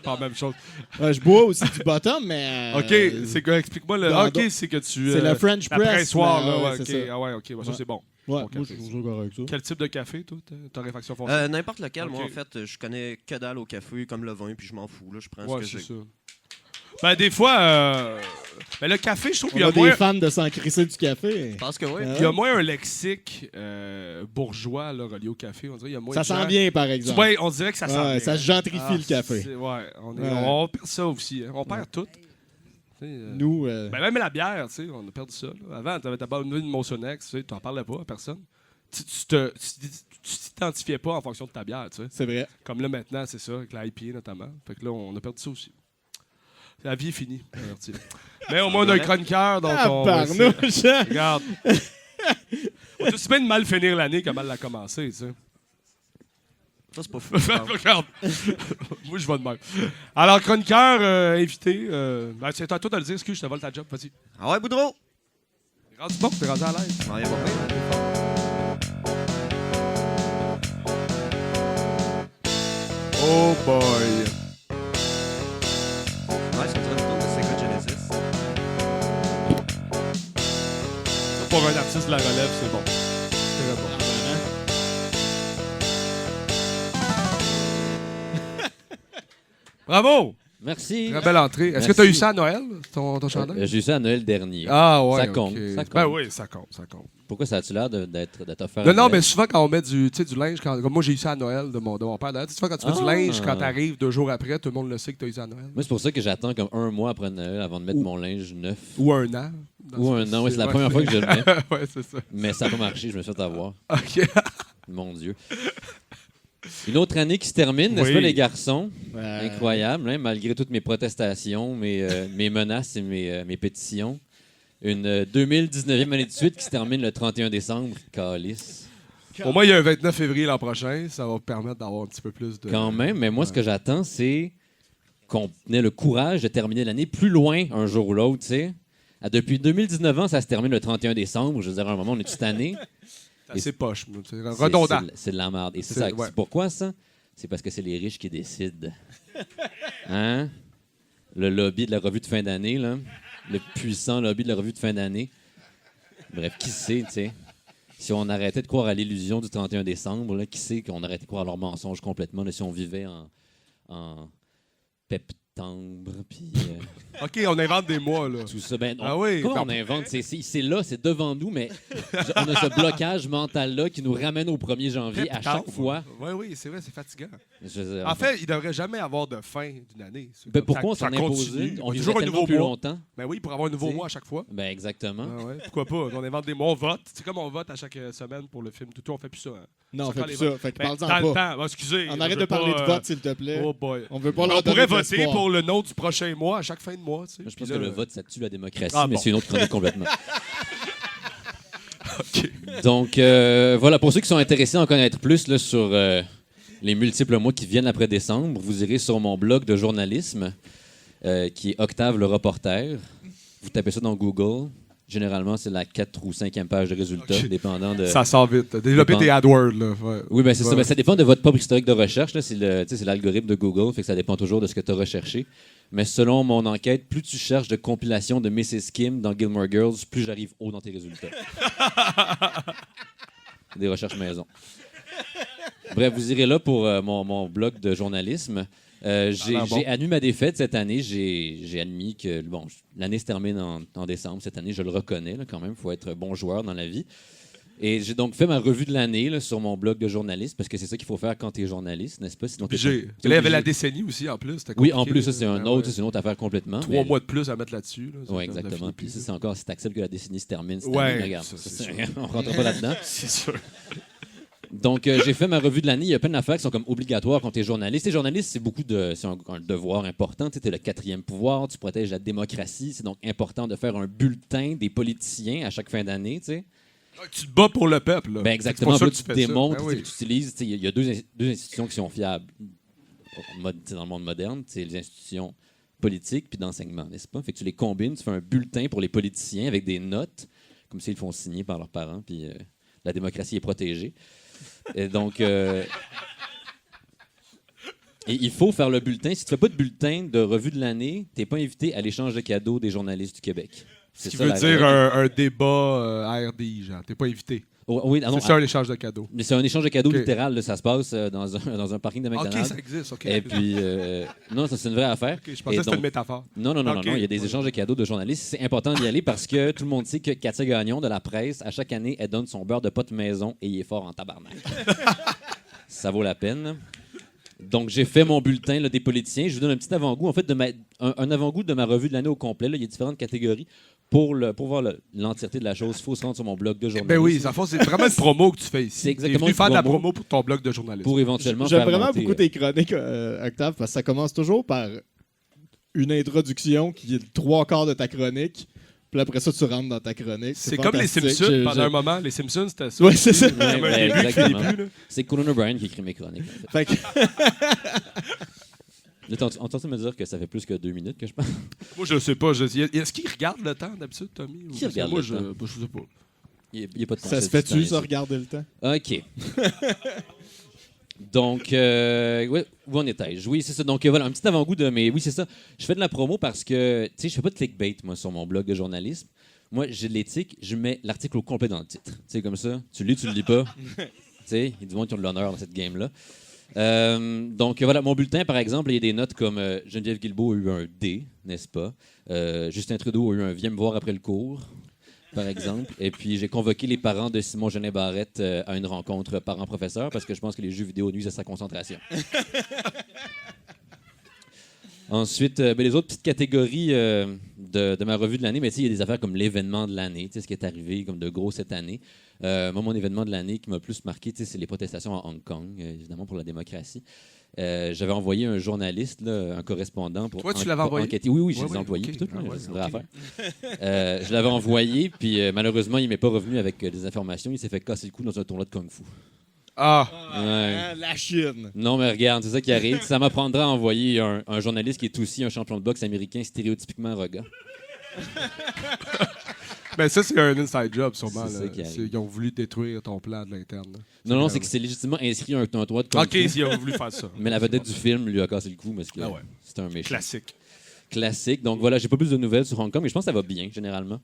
Pas la même chose. je bois aussi du Bottom, mais... OK, c'est que, explique-moi le. dans- OK, c'est que tu. c'est le French la press. pressoir, mais, là. ouais, Ouais, c'est OK. ça. Ah ouais, OK. Ouais, ça, Ouais. c'est bon. Ouais, Bon moi, café. je trouve ça correct, ça. Quel type de café, toi, ta réfaction foncière? N'importe lequel. Moi, Ok. en fait, je connais que dalle au café, comme le vin, puis je m'en fous. Là. Je prends Ouais, ce que c'est j'ai. ça. Ben, des fois, ben, le café, je trouve On qu'il y a a des moins. fans de s'en crisser du café. Je pense que oui. Hein? Il y a moins un lexique bourgeois là, relié au café. On dirait qu'il y a moins Ça de sent gens- bien, par exemple. Ouais, on dirait que ça sent Ouais, bien. ça gentrifie Ah, le café. Ouais, Ouais. on perd ça aussi. Hein. On perd tout. Tu sais, Nous, ben, même la bière, tu sais, on a perdu ça. Là. Avant, tu avais ta bonne de Motionex, tu sais, t'en parlais pas à personne. Tu t'identifiais pas en fonction de ta bière, tu sais. c'est vrai. Comme là, maintenant, c'est ça, avec la IPA notamment. Fait que là, on a perdu ça aussi. La vie est finie. Merci. Mais au moins, on a un chroniqueur, donc on... Tabarnouche! Regarde. On a aussi bien de mal finir l'année que mal la commencer, tu sais. Ça, c'est pas fou. Regarde. Moi, je vais de même. Alors, chroniqueur, invité. Ben, c'est à toi de le dire. Excuse, je te vole ta job. Vas-y. Ah ouais, Boudreau? T'es rendu bon, t'es rendu à l'aise. Ah, il y a pas pire. Oh boy. Ouais, c'est une tourne de Sega Genesis. Pour un artiste de la relève, c'est bon. Très bon. Bravo! Merci. Très belle entrée. Est-ce que Merci. tu as eu ça à Noël, ton chandail? J'ai eu ça à Noël dernier. Ah ouais. Ça compte, ok. ça compte. Ben oui, ça compte, ça compte. Pourquoi ça a-tu l'air d'être offert? Non, à non, Noël? mais souvent quand on met du linge, comme moi j'ai eu ça à Noël de mon père. D'ailleurs, tu vois, quand tu mets du Ah. linge, quand t'arrives 2 jours après, tout le monde le sait que tu as eu ça à Noël. Moi, c'est pour ça que j'attends comme un mois après Noël avant de mettre Ou- mon linge neuf. Ou un an. Ou un an. Ouais, c'est la première fois que je le mets. Ouais, c'est ça. Mais ça n'a pas marché. Je me suis fait avoir. OK. Mon Dieu. Une autre année qui se termine, n'est-ce Oui. pas, les garçons? Ouais. Incroyable, hein, malgré toutes mes protestations, mes menaces et mes pétitions. Une 2019e année de suite qui se termine le 31 décembre. Calice. Au moins, il y a un 29 février l'an prochain. Ça va permettre d'avoir un petit peu plus de... Quand même, mais moi, ce que j'attends, c'est qu'on ait le courage de terminer l'année plus loin un jour ou l'autre, tu sais. Depuis 2019 ans, ça se termine le 31 décembre. Je veux dire, à un moment, on est toute année. C'est assez poche. C'est C'est- redondant. C'est de la merde. Et c'est C'est- ça. ouais. C'est pourquoi ça? C'est parce que c'est les riches qui décident. Hein? Le lobby de la revue de fin d'année, là. Le puissant lobby de la revue de fin d'année. Bref, qui sait, tu sais? Si on arrêtait de croire à l'illusion du 31 décembre, là, qui sait qu'on arrêtait de croire à leurs mensonges complètement, là, si on vivait en pep septembre, puis OK, on invente des mois, là. tout ça. Ben, Ah oui, comment on ben- invente? C'est là, c'est devant nous, mais on a ce blocage mental-là qui nous ramène au 1er janvier à chaque fois. Oui, c'est vrai, c'est fatigant. Je- En fait, il ne devrait jamais avoir de fin d'une année. C'est ben, comme pourquoi on ça s'en impose continue. une? On a vivrait toujours un tellement nouveau plus mois. longtemps. Ben oui, pour avoir un nouveau T'sais. mois à chaque fois. Ben, exactement. Ah ouais, pourquoi pas? On invente des mois, on vote. C'est comme on vote à chaque semaine pour le film. Tout, on fait plus ça. Hein. Non, on Ça fait prend plus les ça. votes. Fait que Ben, parle-en dans le pas. temps. Excusez. On je arrête veux de parler pas, de vote, s'il te plaît. Oh boy. On veut pas On leur donner pourrait de voter l'espoir. pour le nom du prochain mois à chaque fin de mois. Tu sais. Moi, je Puis pense là, que le vote, ça tue la démocratie, Ah, mais bon. c'est une autre chronique complètement. OK. Donc, voilà, pour ceux qui sont intéressés à en connaître plus là, sur les multiples mois qui viennent après décembre, vous irez sur mon blog de journalisme, qui est Octave le reporter. Vous tapez ça dans Google. Généralement, c'est la 4 ou 5e page de résultats, OK. dépendant de... Ça sort vite. Développer dépend- des AdWords, là. Ouais. Oui, ben c'est ça. Ouais. Ben, ça dépend de votre propre historique de recherche. Là. C'est l'algorithme de Google, fait que ça dépend toujours de ce que tu as recherché. Mais selon mon enquête, plus tu cherches de compilation de Mrs. Kim dans Gilmore Girls, plus j'arrive haut dans tes résultats. Des recherches maison. Bref, vous irez là pour mon blog de journalisme. J'ai admis ma défaite cette année. J'ai admis que bon, l'année se termine en décembre. Cette année, je le reconnais là, quand même. Il faut être bon joueur dans la vie. Et j'ai donc fait ma revue de l'année là, sur mon blog de journaliste, parce que c'est ça qu'il faut faire quand tu es journaliste, n'est-ce pas? Sinon, t'es Obligé. pas- Là, t'es il y avait obligé. la décennie aussi, en plus. C'était Oui, en compliqué, plus, ça, c'est là. un Ah autre, ouais. c'est une autre affaire complètement. 3 mois de plus à mettre là-dessus. Là. Oui, exactement. Puis ça, c'est encore si tu acceptes que la décennie se termine cette Ouais, année. Regarde, ça, ça, c'est c'est- on rentre pas là-dedans. C'est sûr. Donc, j'ai fait ma revue de l'année. Il y a plein d'affaires qui sont comme obligatoires quand tu es journaliste. Et journaliste, c'est un devoir important. Tu es le 4e pouvoir, tu protèges la démocratie. C'est donc important de faire un bulletin des politiciens à chaque fin d'année. Tu sais. Tu te bats pour le peuple. Là. Ben exactement. C'est pour Là, ça tu que tu fais ça. démontres, Ben oui. tu utilises. Il y a deux institutions qui sont fiables dans le monde moderne. C'est les institutions politiques puis d'enseignement, n'est-ce pas? Fait que tu les combines, tu fais un bulletin pour les politiciens avec des notes, comme s'ils le font signer par leurs parents, puis la démocratie est protégée. Et donc, et il faut faire le bulletin. Si tu ne fais pas de bulletin de revue de l'année, tu n'es pas invité à l'échange de cadeaux des journalistes du Québec. Ce qui ça, veut la dire règle. un débat ARD, genre. T'es pas invité. Oh, oui, ah non, C'est ça, un échange de cadeaux. mais c'est un échange de cadeaux Ok. littéral. Là, ça se passe dans un parking de OK, McDonald's. ça existe. OK. Et puis, non, ça, c'est une vraie affaire. OK, je pensais Et que c'était donc- une métaphore. Non, Ok. il y a des échanges de cadeaux de journalistes. C'est important d'y aller parce que tout le monde sait que Katia Gagnon de la presse, à chaque année, elle donne son beurre de pote maison et il est fort en tabarnak. Ça vaut la peine. Donc, j'ai fait mon bulletin là, des politiciens. Je vous donne un petit avant-goût, en fait, un avant-goût de ma revue de l'année au complet. Là. Il y a différentes catégories. Pour voir l'entièreté de la chose, il faut se rendre sur mon blog de journaliste. Ben oui, en fait, c'est vraiment une promo que tu fais ici. C'est exactement T'es venu une faire de la promo. promo pour ton blog de journaliste. Pour éventuellement J'aime faire vraiment monter, beaucoup tes chroniques, Octave, parce que ça commence toujours par une introduction qui est le 3/4 de ta chronique. Puis après ça, tu rentres dans ta chronique. C'est comme les fantastique. Simpsons pendant un moment. Les Simpsons, c'était ça. Oui, c'est ça. Comme un Ouais, début, exactement. puis début, là. C'est Conan O'Brien qui écrit mes chroniques. En fait. Fait que- Là, on tente de me dire que ça fait plus que 2 minutes que je parle. Moi, je sais pas. Est-ce qu'il regarde le temps d'habitude, Tommy? Ou- Qui regarde Moi, le je temps? je sais pas. Il n'y a pas de ça se fait-tu, ça, regarder le temps? OK. Donc, où en étais-je? Oui, c'est ça. Donc, voilà, un petit avant-goût de mes... Oui, c'est ça. Je fais de la promo parce que, tu sais, je fais pas de clickbait, moi, sur mon blog de journalisme. Moi, j'ai de l'éthique, je mets l'article au complet dans le titre. Tu sais, comme ça, tu le lis pas. Tu sais, il y a du monde qui ont de l'honneur dans cette game-là. Donc, voilà, mon bulletin, par exemple, il y a des notes comme Geneviève Guilbeault a eu un D, n'est-ce pas? Justin Trudeau a eu un Viens me voir après le cours, par exemple. Et puis, j'ai convoqué les parents de Simon Genet-Barrette à une rencontre parents-professeurs parce que je pense que les jeux vidéo nuisent à sa concentration. Ensuite, les autres petites catégories de ma revue de l'année, mais il y a des affaires comme l'événement de l'année, ce qui est arrivé comme de gros cette année. Moi, mon événement de l'année qui m'a le plus marqué, c'est les protestations à Hong Kong, évidemment, pour la démocratie. J'avais envoyé un journaliste, là, un correspondant pour, Toi, tu l'avais envoyé? enquêter. Oui, j'ai Ouais, des ouais, employés, ok. puis tout, là, Ah ouais, c'est une vraie ok. affaire. Je l'avais envoyé, puis malheureusement, il ne m'est pas revenu avec des informations. Il s'est fait casser le cou dans un tournoi de kung-fu. Ah! Ouais. La Chine. Non, mais regarde, c'est ça qui arrive. Ça m'apprendra à envoyer un journaliste qui est aussi un champion de boxe américain stéréotypiquement arrogant. Ben, ça, c'est un inside job, sûrement. C'est ça là. qui arrive. Ils ont voulu détruire ton plan de l'interne. là. Non, c'est que c'est légitimement inscrit un tournoi de kung OK, fu. ils ont voulu faire ça. Mais la vedette du film lui a cassé le cou parce que Ah ouais. c'est un méchant. Classique. Donc voilà, j'ai pas plus de nouvelles sur Hong Kong, mais je pense que ça va bien, généralement.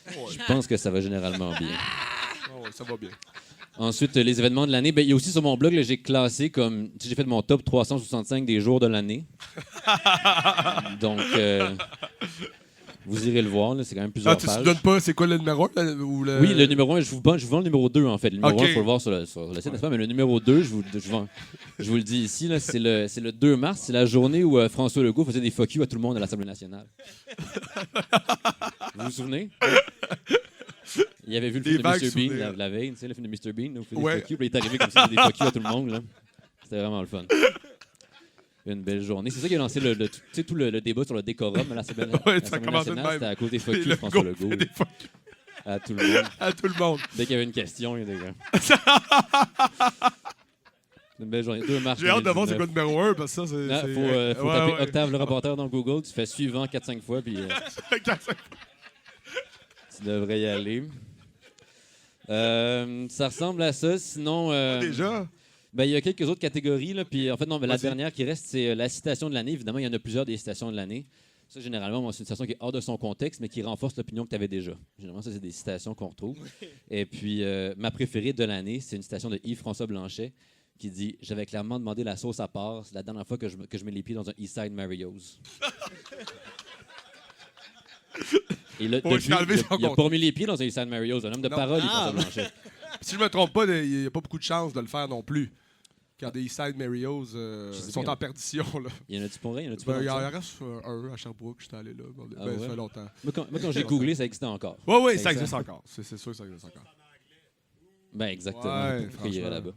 Je pense que ça va généralement bien. Oh, ouais, ça va bien. Ensuite, les événements de l'année. Ben, il y a aussi sur mon blog, là, j'ai classé comme. J'ai fait mon top 365 des jours de l'année. Donc, vous irez le voir, là, c'est quand même plusieurs Tu pages. donnes pas, c'est quoi le numéro 1? Ou le... Oui, le numéro 1, je vous vends le numéro 2, en fait. Le numéro Ok. 1, il faut le voir sur le site, n'est-ce pas? Mais le numéro 2, je vous le dis ici, là, c'est le 2 mars, c'est la journée où François Legault faisait des fuck you à tout le monde à l'Assemblée nationale. Vous vous souvenez? Il avait vu le Des film de vagues Mr. Bean souvenirs. la veille, tu sais, le film de Mr. Bean, où il fait Ouais. des fuck you, puis il est arrivé comme ça, il faisait des fuck you à tout le monde. Là. C'était vraiment le fun. Une belle journée. C'est ça qui a lancé tu sais, tout le débat sur le décorum à l'Assemblée Ouais, ça a l'Assemblée commencé de nationale. même. C'était à cause des fuck Puis you de François Legault. fait des fuck you À tout le monde. à tout le monde. Dès qu'il y avait une question, il y a des gars. C'est une belle journée. 2 mars. J'ai hâte de voir c'est quoi 2019. le numéro 1 parce que ça, c'est. Ah, c'est- faut ouais, taper ouais. Octave le reporter dans Google. Tu fais suivant 4-5 fois, puis tu devrais y aller. Ça ressemble à ça. Sinon, Déjà? ben, il y a quelques autres catégories. Là, puis en fait, non, mais la Vas-y. dernière qui reste, c'est la citation de l'année. Évidemment, il y en a plusieurs des citations de l'année. Ça, généralement, moi, c'est une citation qui est hors de son contexte, mais qui renforce l'opinion que tu avais déjà. Généralement, ça, c'est des citations qu'on retrouve. Et puis, ma préférée de l'année, c'est une citation de Yves-François Blanchet qui dit « J'avais clairement demandé la sauce à part. C'est la dernière fois que je mets les pieds dans un Eastside Mario's. » Et là, Ouais, depuis, j'ai enlevé son il a compte. pas remis les pieds dans un Eastside Mario's. Un homme de Non. parole, Yves-François Blanchet. Si je me trompe pas, il n'y a pas beaucoup de chances de le faire non plus. Car des Eastside Marios sais sont pas. en perdition. Là. Il y en a-tu pour rien? Il y en a-tu Ben, pas il y tant en que ça? reste un à Sherbrooke, j'étais allé là. Ah Ça ouais? fait longtemps. Moi, quand j'ai googlé, ça existait encore. Oui, ça existe encore. C'est sûr que ça existe encore. Ben, exactement. Ouais, Pourquoi il irait franchement.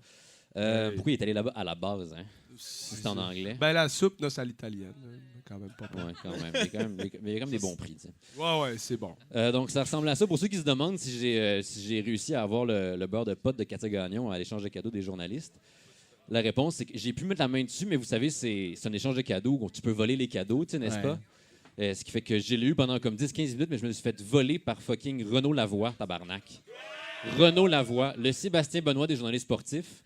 là-bas? Pourquoi il est allé là-bas à la base? Hein? C'est en anglais. Ben, la soupe, c'est à l'italienne. Quand même pas pire. Ouais, quand même. Il y a quand même, des bons prix. Tu sais. Ouais, c'est bon. Donc, ça ressemble à ça. Pour ceux qui se demandent si j'ai réussi à avoir le beurre de pote de Katia Gagnon à l'échange de cadeaux des journalistes, la réponse, c'est que j'ai pu mettre la main dessus, mais vous savez, c'est un échange de cadeaux où tu peux voler les cadeaux, tu sais, n'est-ce pas? Ce qui fait que j'ai eu pendant comme 10-15 minutes, mais je me suis fait voler par fucking Renaud Lavoie, tabarnak. Renaud Lavoie, le Sébastien Benoît des journalistes sportifs.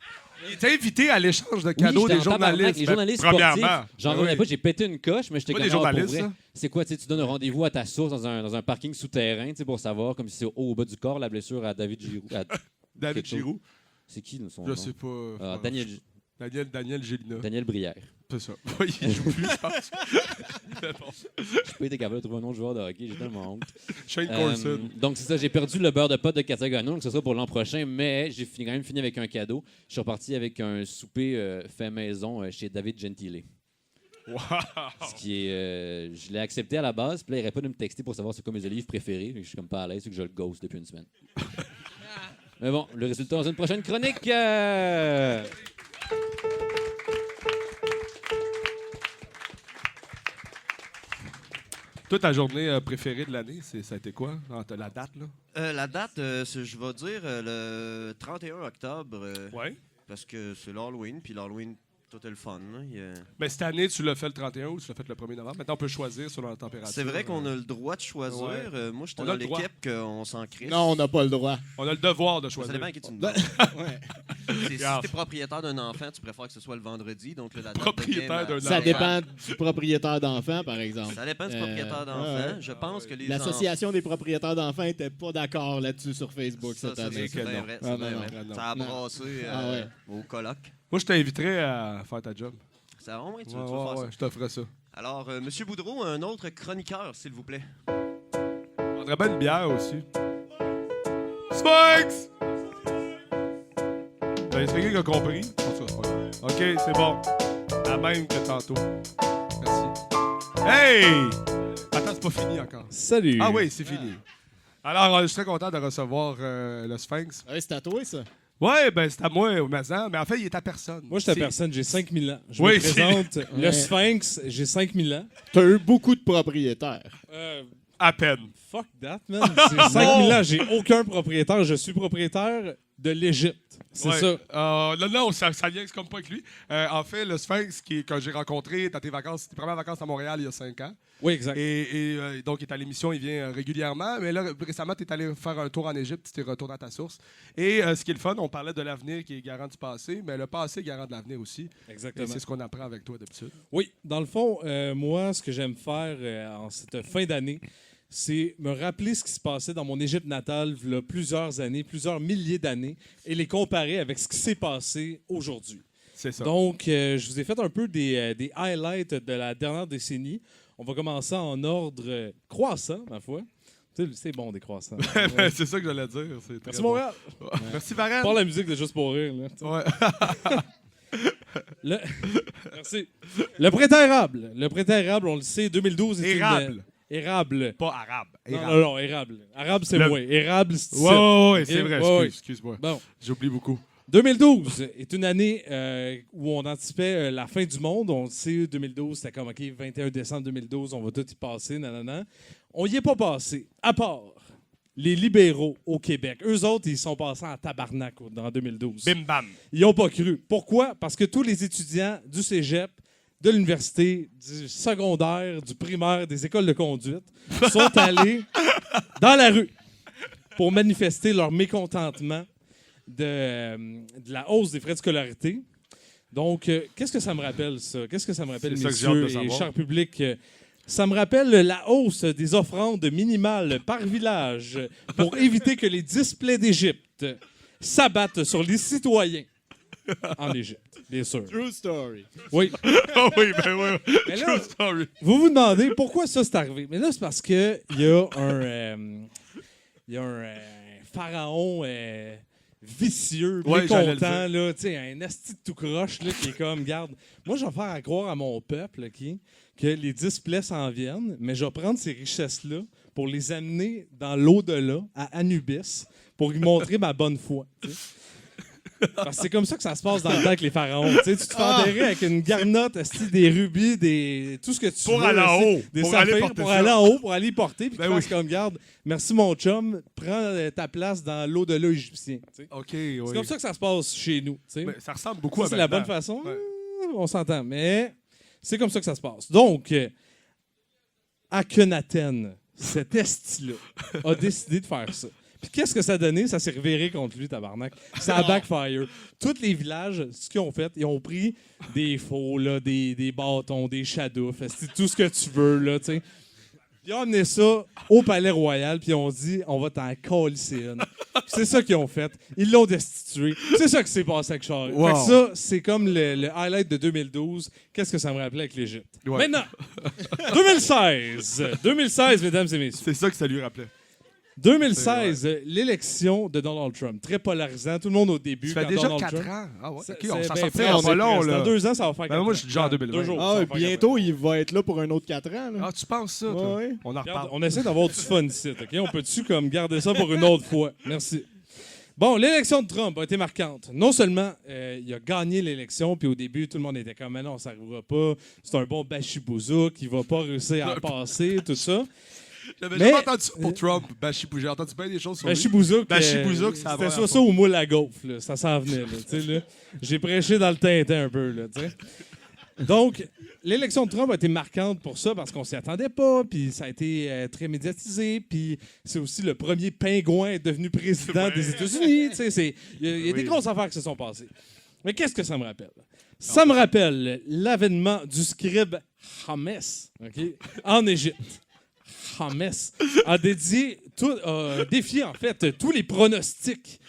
Il était invité à l'échange de Oui, cadeaux j'étais des en tabarnak. journalistes. Les Ben, journalistes premièrement. sportifs, j'en Ben revenais oui. pas, j'ai pété une coche, mais j'étais Pas comme des ah, pour journalistes, vrai. ça. C'est quoi, tu sais, tu donnes un rendez-vous à ta source dans un parking souterrain, tu sais, pour savoir, comme si c'est au bas du corps, la blessure à David Giroux. David quelque chose. Giroux. C'est qui son Je nom? sais pas. Ah, Daniel Gélina. Daniel Brière. C'est ça. Oui, il joue plus. ça. Je pas été capable de trouver un autre joueur de hockey, j'ai tellement honte. Shane Corson. Donc, c'est ça, j'ai perdu le beurre de pote de Katia Gagnon, donc c'est ça pour l'an prochain, mais j'ai quand même fini avec un cadeau. Je suis reparti avec un souper fait maison chez David Gentile. Wow. Ce qui est, je l'ai accepté à la base, puis là, il n'aurait pas de me texter pour savoir c'est quoi mes livres préférés. Je suis comme pas à l'aise, c'est que je le ghost depuis une semaine. Mais bon, le résultat dans une prochaine chronique. Toi, ta journée préférée de l'année, ça a été quoi? T'as la date, là? La date, je vais dire le 31 octobre, Ouais. parce que c'est l'Halloween, puis l'Halloween, tout est le fun. Là. Mais cette année, tu l'as fait le 31 ou tu l'as fait le 1er novembre? Maintenant, on peut choisir selon la température. C'est vrai qu'on a le droit de choisir. Ouais. Moi, j'étais On a dans le droit. l'équipe qu'on s'en crisse. Non, on n'a pas le droit. On a le devoir de Ça choisir. dépend à qui tu demandes. Ouais. Si Regarde. tu es propriétaire d'un enfant, tu préfères que ce soit le vendredi. Donc, là, la date Propriétaire d'un Ça enfant. dépend du propriétaire d'enfants, par exemple. Ça dépend du propriétaire d'enfant. ouais. Je pense que les L'association des propriétaires d'enfants n'était pas d'accord là-dessus sur Facebook Ça, cette ça, année. c'est bien vrai. C'est Ah, bien non, vrai. non. Ça a Non. brassé Ah, ouais. au colloque. Moi, je t'inviterais à faire ta job. Ça, au moins, tu veux Ouais, faire ouais, ça. je t'offrais ça. Alors, Monsieur Boudreau, un autre chroniqueur, s'il vous plaît. Je prendrais bien une bière aussi. Spikes! T'as quelqu'un qui a compris? En tout cas, c'est pas grave. OK, c'est bon. La même que tantôt. Merci. Hey! Attends, c'est pas fini encore. Salut. Ah oui, c'est fini. Alors, je suis très content de recevoir le Sphinx. Ouais, c'est à toi, ça. Ouais, ben c'est à moi, au Mazan, mais en fait, il est à personne. Moi, je suis à C'est- personne, j'ai 5000 ans. Je Oui, me présente, Ouais. le Sphinx, j'ai 5000 ans. T'as eu beaucoup de propriétaires. À peine. Fuck that, man. C'est 5000 ans, j'ai aucun propriétaire. Je suis propriétaire de l'Égypte. C'est Ouais. ça. Non, ça vient comme pas avec lui. En fait, le Sphinx, que j'ai rencontré dans tes premières vacances à Montréal il y a 5 ans, Oui, exact. et donc il est à l'émission, il vient régulièrement. Mais là, récemment, tu es allé faire un tour en Égypte, tu t'es retourné à ta source. Et ce qui est le fun, on parlait de l'avenir qui est garant du passé, mais le passé est garant de l'avenir aussi. Et Exactement. c'est ce qu'on apprend avec toi d'habitude. Oui, dans le fond, moi, ce que j'aime faire en cette fin d'année, c'est me rappeler ce qui se passait dans mon Égypte natale il y a plusieurs années, plusieurs milliers d'années, et les comparer avec ce qui s'est passé aujourd'hui. C'est ça. Donc, je vous ai fait un peu des highlights de la dernière décennie. On va commencer en ordre croissant, ma foi. C'est bon, des croissants. Ouais. C'est ça que j'allais dire. C'est très Merci, bon. Montréal. Ouais. Merci, Varenne. Pas la musique de Juste pour rire. Là. Ouais. Merci. Le printemps érable. Le printemps érable, on le sait, 2012 est Érable. Érable. Pas arabe. Non, érable. Arabe, c'est moi. Érable, c'est Ouais, c'est vrai. Ouais. Excuse-moi. Bon. J'oublie beaucoup. 2012 est une année où on anticipait la fin du monde. On le sait, 2012, c'était comme, OK, 21 décembre 2012, on va tout y passer, nanana. On y est pas passé, à part les libéraux au Québec. Eux autres, ils sont passés en tabarnak en 2012. Bim bam. Ils n'ont pas cru. Pourquoi? Parce que tous les étudiants du cégep, de l'université, du secondaire, du primaire, des écoles de conduite sont allés dans la rue pour manifester leur mécontentement de la hausse des frais de scolarité. Donc, qu'est-ce que ça me rappelle, ça? Qu'est-ce que ça me rappelle, C'est ça que j'ai hâte de messieurs et savoir. cher public? Ça me rappelle la hausse des offrandes minimales par village pour éviter que les displays d'Égypte s'abattent sur les citoyens en Égypte, bien sûr. True story. Oui. Ah oui, ben oui. Mais là, True story. vous vous demandez pourquoi ça c'est arrivé. Mais là, c'est parce qu'il y a un pharaon vicieux, Ouais, j'allais le mécontent, là, tu sais, un asti de tout croche là, qui est comme, garde, moi, je vais faire à croire à mon peuple que les displays s'en viennent, mais je vais prendre ces richesses-là pour les amener dans l'au-delà, à Anubis, pour lui montrer ma bonne foi. Tu sais. Parce que c'est comme ça que ça se passe dans le temps avec les pharaons. Tu sais, tu te fais enterrer avec une garnotte, esti, des rubis, tout ce que tu Pour veux. aller en esti, haut. Des Pour aller saphirs, porter pour ça. aller en haut, pour aller y porter. Puis Ben tu fasses oui. comme, garde, merci mon chum, prends ta place dans l'au-delà égyptien. Tu sais. OK, oui. C'est comme ça que ça se passe chez nous. Tu sais. Mais ça ressemble beaucoup Ça, à c'est la bonne maintenant. façon. Ouais. On s'entend. Mais c'est comme ça que ça se passe. Donc, Akhenaten, cet esti-là, a décidé de faire ça. Puis qu'est-ce que ça a donné? Ça s'est reviré contre lui, tabarnak. Ça a backfire. Tous les villages, ce qu'ils ont fait, ils ont pris des faux, là, des bâtons, des shadoufs, esti, tout ce que tu veux, là, tu sais. Ils ont amené ça au Palais Royal, puis ils ont dit, on va t'en calisser une. Puis c'est ça qu'ils ont fait. Ils l'ont destitué. C'est ça qui s'est passé avec Charles. Wow. Fait que ça, c'est comme le highlight de 2012. Qu'est-ce que ça me rappelait avec l'Égypte? Ouais. Maintenant, 2016. 2016, mesdames et messieurs. C'est ça que ça lui rappelait. 2016, l'élection de Donald Trump. Très polarisant. Tout le monde au début. Ça fait quand déjà Donald 4 Trump- ans. Ah ouais, C'est- OK, on c'est s'en bien sortira presque, pas long, presque. là. Dans 2 ans, ça va faire 4 Ben, moi, ans. je suis déjà en 2020. 2 jours. Ah, ça va ouais, faire bientôt, il va être là pour un autre 4 ans. Là. Ah, tu penses ça, toi? Ouais. On en Regarde, reparle. on essaie d'avoir du fun ici, OK? On peut-tu comme garder ça pour une autre fois? Merci. Bon, l'élection de Trump a été marquante. Non seulement il a gagné l'élection, puis au début, tout le monde était comme, mais non, ça n'arrivera pas. C'est un bon bachibouzouk, qui va pas réussir à passer, tout ça. J'avais Mais- jamais entendu ça pour Trump. Bachibou, j'ai entendu bien des choses sur lui. Bachibouzouk, Bachibouzouk, ça c'était va soit à ça fond. ou moule à gaufre, là. Ça s'en venait, là, tu sais, là. J'ai prêché dans le Tintin un peu, là, tu sais. Donc, l'élection de Trump a été marquante pour ça parce qu'on s'y attendait pas, puis ça a été très médiatisé, puis c'est aussi le premier pingouin à être devenu président des États-Unis. Tu sais, il y a des grosses affaires qui se sont passées. Mais qu'est-ce que ça me rappelle? Ça me rappelle l'avènement du scribe Hames, OK, en Égypte. Hames a défié en fait tous les pronostics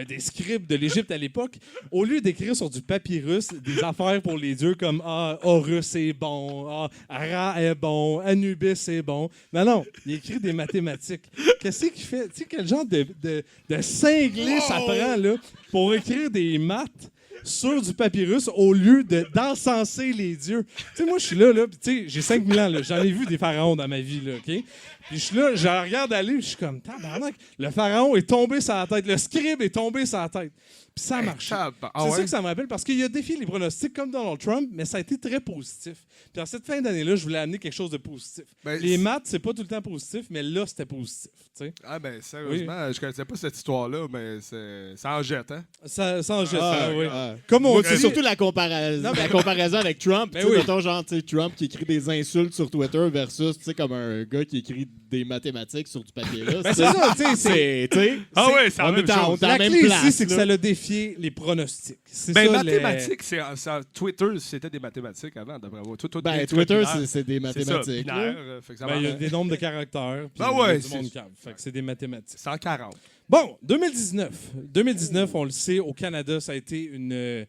des scribes de l'Égypte à l'époque. Au lieu d'écrire sur du papyrus des affaires pour les dieux comme Horus est bon, Ra est bon, Anubis est bon. Non, il écrit des mathématiques. Qu'est-ce qu'il fait? Tu sais, quel genre de cinglé ça prend là, pour écrire des maths sur du papyrus au lieu d'encenser les dieux. Tu sais, moi, je suis là, puis tu sais, j'ai 5000 ans, là, j'en ai vu des pharaons dans ma vie, là, OK? Puis je suis là, je la regarde aller, puis je suis comme, tabarnak, le pharaon est tombé sur la tête, le scribe est tombé sur la tête. Puis ça a marché. C'est ça que ça me rappelle, parce qu'il a défié les pronostics comme Donald Trump, mais ça a été très positif. Puis en cette fin d'année-là, je voulais amener quelque chose de positif. Ben, les maths, c'est pas tout le temps positif, mais là, c'était positif, tu sais. Ah ben sérieusement, je connaissais pas cette histoire-là, mais ça en jette, hein? Ça en jette, oui. Comme on Moi, dit... c'est surtout la comparaison avec Trump. Ben Tu sais, oui. mettons, genre, tu sais, Trump qui écrit des insultes sur Twitter versus, tu sais, comme un gars qui écrit des mathématiques sur du papier là. Ben, c'est ça, tu sais, c'est... Tu sais, Ah ouais, c'est la on même est à chose. la La même clé place. ici, c'est que là. ça l'a défié les pronostics. C'est Ben, ça, mathématiques, Twitter, c'était des mathématiques avant, d'après moi. Tout Ben, des Twitter, binaires. c'est des C'est ça, mathématiques. binaire, là. fait que ça Ben, il y a marche. des nombres de caractères. Puis Ah il y a ouais, du monde cave. Fait que c'est des mathématiques. 140. Bon, 2019. 2019, on le sait, au Canada, ça a été une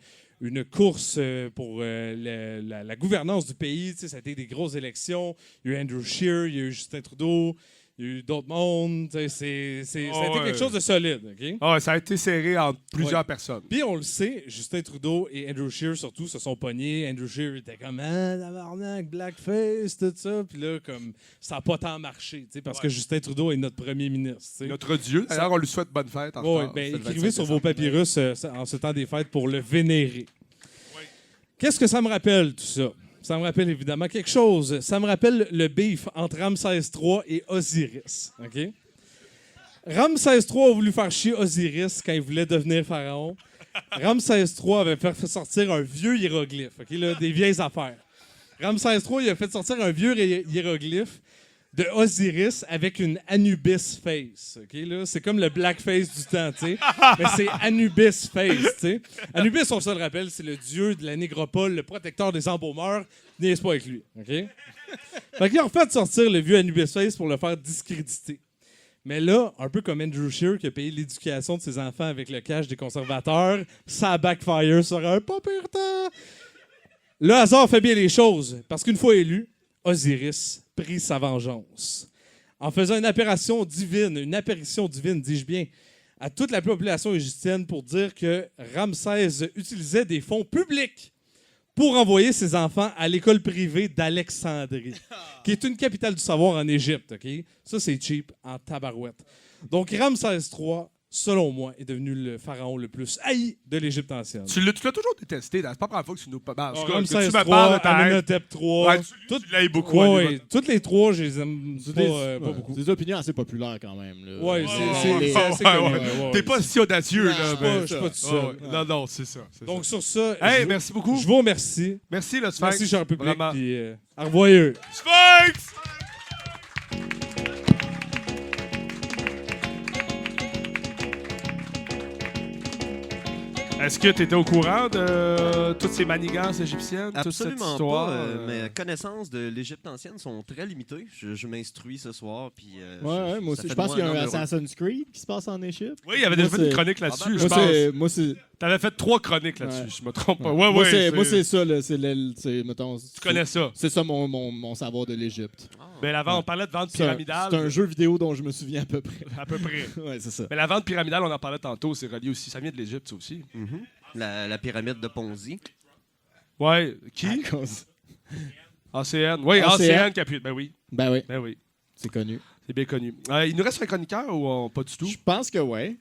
course pour la gouvernance du pays. Tu sais, ça a été des grosses élections. Il y a eu Andrew Scheer, il y a eu Justin Trudeau, il y a eu d'autres mondes. Tu sais, ça a été ouais. quelque chose de solide. OK? Ah ouais, ça a été serré entre plusieurs personnes. Puis on le sait, Justin Trudeau et Andrew Scheer surtout se sont pognés. Andrew Scheer était comme tabarnak, blackface, tout ça. Puis là, comme ça n'a pas tant marché, tu sais, parce que Justin Trudeau est notre premier ministre. Tu sais. Notre Dieu. D'ailleurs, on lui souhaite bonne fête en Ouais, retard. ben, C'est le écrivez 25 sur vos décembre. papyrus en ce temps des fêtes pour le vénérer. Qu'est-ce que ça me rappelle, tout ça? Ça me rappelle évidemment quelque chose. Ça me rappelle le beef entre Ramsès III et Osiris. OK? Ramsès III a voulu faire chier Osiris quand il voulait devenir pharaon. Ramsès III avait fait sortir un vieux hiéroglyphe, OK, là, des vieilles affaires. Ramsès III il a fait sortir un vieux hiéroglyphe de Osiris avec une Anubis face. OK, là, c'est comme le blackface du temps, tu sais. Mais c'est Anubis face, tu sais. Anubis, on se le rappelle, c'est le dieu de la négropole, le protecteur des embaumeurs. N'ayez pas avec lui, OK? Fait qu'ils ont fait sortir le vieux Anubis face pour le faire discréditer. Mais là, un peu comme Andrew Scheer qui a payé l'éducation de ses enfants avec le cash des conservateurs, ça backfire sur un pas pire temps. Le hasard fait bien les choses, parce qu'une fois élu, Osiris prit sa vengeance. En faisant une apparition divine, dis-je bien, à toute la population égyptienne pour dire que Ramsès utilisait des fonds publics pour envoyer ses enfants à l'école privée d'Alexandrie, qui est une capitale du savoir en Égypte. OK? Ça, c'est cheap en tabarouette. Donc, Ramsès III, selon moi, est devenu le pharaon le plus haï de l'Égypte ancienne. Tu l'as toujours détesté. C'est pas la première fois que tu nous parles. En tout cas, Ramsès que tu me III, parles de ta haine. Amenhotep III. Ouais, tu l'aimes beaucoup. Ouais, Annie. toutes les trois, je les aime pas beaucoup. C'est des opinions assez populaires quand même. Là. Ouais, c'est assez ouais, connu. ouais. Ouais, T'es pas si audacieux, Non, là. je ben, suis pas tout seul. ouais. Non, non, c'est ça. c'est Donc, ça. sur ça, Hey, je merci beaucoup. je vous remercie. Merci, le Sphinx. Merci, cher public. Vraiment. Puis, au revoir. Sphinx! Est-ce que tu étais au courant de toutes ces manigances égyptiennes, toute cette Absolument histoire? pas. Mes connaissances de l'Égypte ancienne sont très limitées. Je m'instruis ce soir. Puis, Ouais, moi ça aussi. fait Je de pense moi qu'il y a un un homme heureux. Assassin's Creed qui se passe en Égypte. Oui, il y avait déjà fait une chronique là-dessus, je Moi, pense. moi, c'est. T'avais fait 3 chroniques là-dessus, Ouais. je me trompe pas. Moi, c'est ça. Là, mettons, Tu connais ça. C'est ça mon savoir de l'Égypte. Mais la vente, on parlait de vente C'est pyramidale. un jeu vidéo dont je me souviens à peu près. À peu près. Ouais, c'est ça. Mais la vente pyramidale, on en parlait tantôt, c'est relié aussi. Ça vient de l'Égypte, ça aussi. Mhm. La pyramide de Ponzi. Ouais. Qui? À cause- ACN. Oui, ACN. ACN qui appuie. Ben oui. Ben oui, Ben oui. c'est connu. C'est bien connu. Il nous reste un chroniqueur ou pas du tout? Je pense que ouais.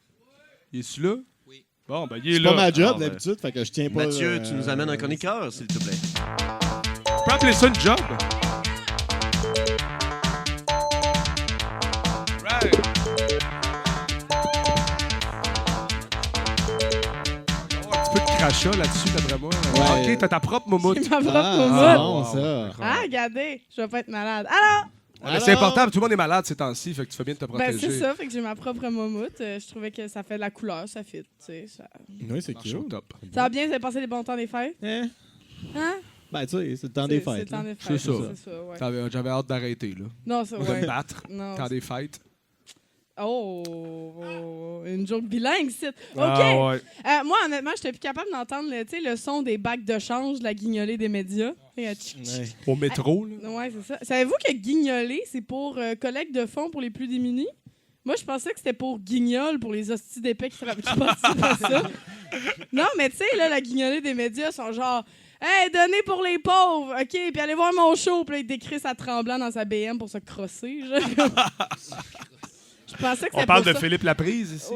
Il est-tu là? Oui. Bon, ben il est C'est là. pas ma job Ah, ben. d'habitude, fait que je tiens pas. Mathieu, tu nous amènes un chroniqueur, s'il te plaît. Tu peux appeler ça une job? Right. Un petit peu de crachat là-dessus, d'après moi. Ouais. Ok, t'as ta propre moumoute. C'est ma propre Ah, moumoute. c'est bon, ça. Ah, regardez, je vais pas être malade. Alors, Mais c'est important, tout le monde est malade ces temps-ci, fait que tu fais bien de te ben protéger. c'est ça, fait que j'ai ma propre moumoute. Je trouvais que ça fait de la couleur, ça fit, tu sais. Ça... Oui, c'est Marche au cute. top. ça va bien, vous avez passé les bons temps des fêtes? Hein? Hein? Ben, tu sais, c'est le temps des C'est le fêtes. temps là. des fêtes, C'est ça. ouais. J'avais hâte d'arrêter, là. Non, c'est De me ouais. battre. Non, Temps des fêtes. Oh, une joke bilingue, c'est. OK. Ah ouais. Moi, honnêtement, j'étais plus capable d'entendre le son des bacs de change de la guignolée des médias. Ouais. Au métro, là. Ouais, c'est ça. Savez-vous que guignoler, c'est pour collecte de fonds pour les plus démunis? Moi, je pensais que c'était pour guignol, pour les hosties d'épais qui participent à ça. Non, mais tu sais, là, la guignolée des médias sont genre « Hey, donnez pour les pauvres! OK, puis allez voir mon show! » Puis là, il décrit ça tremblant dans sa BM pour se crosser. Je pensais que c'était On parle pour de ça. Philippe Laprise ici?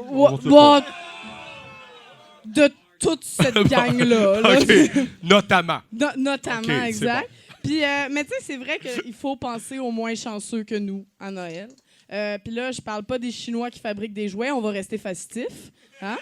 De toute cette gang-là. là. OK, notamment. Notamment, Ok, c'est exact. Puis, mais tu sais, c'est vrai qu'il faut penser aux moins chanceux que nous à Noël. Puis là, je parle pas des Chinois qui fabriquent des jouets, on va rester festif. Hein?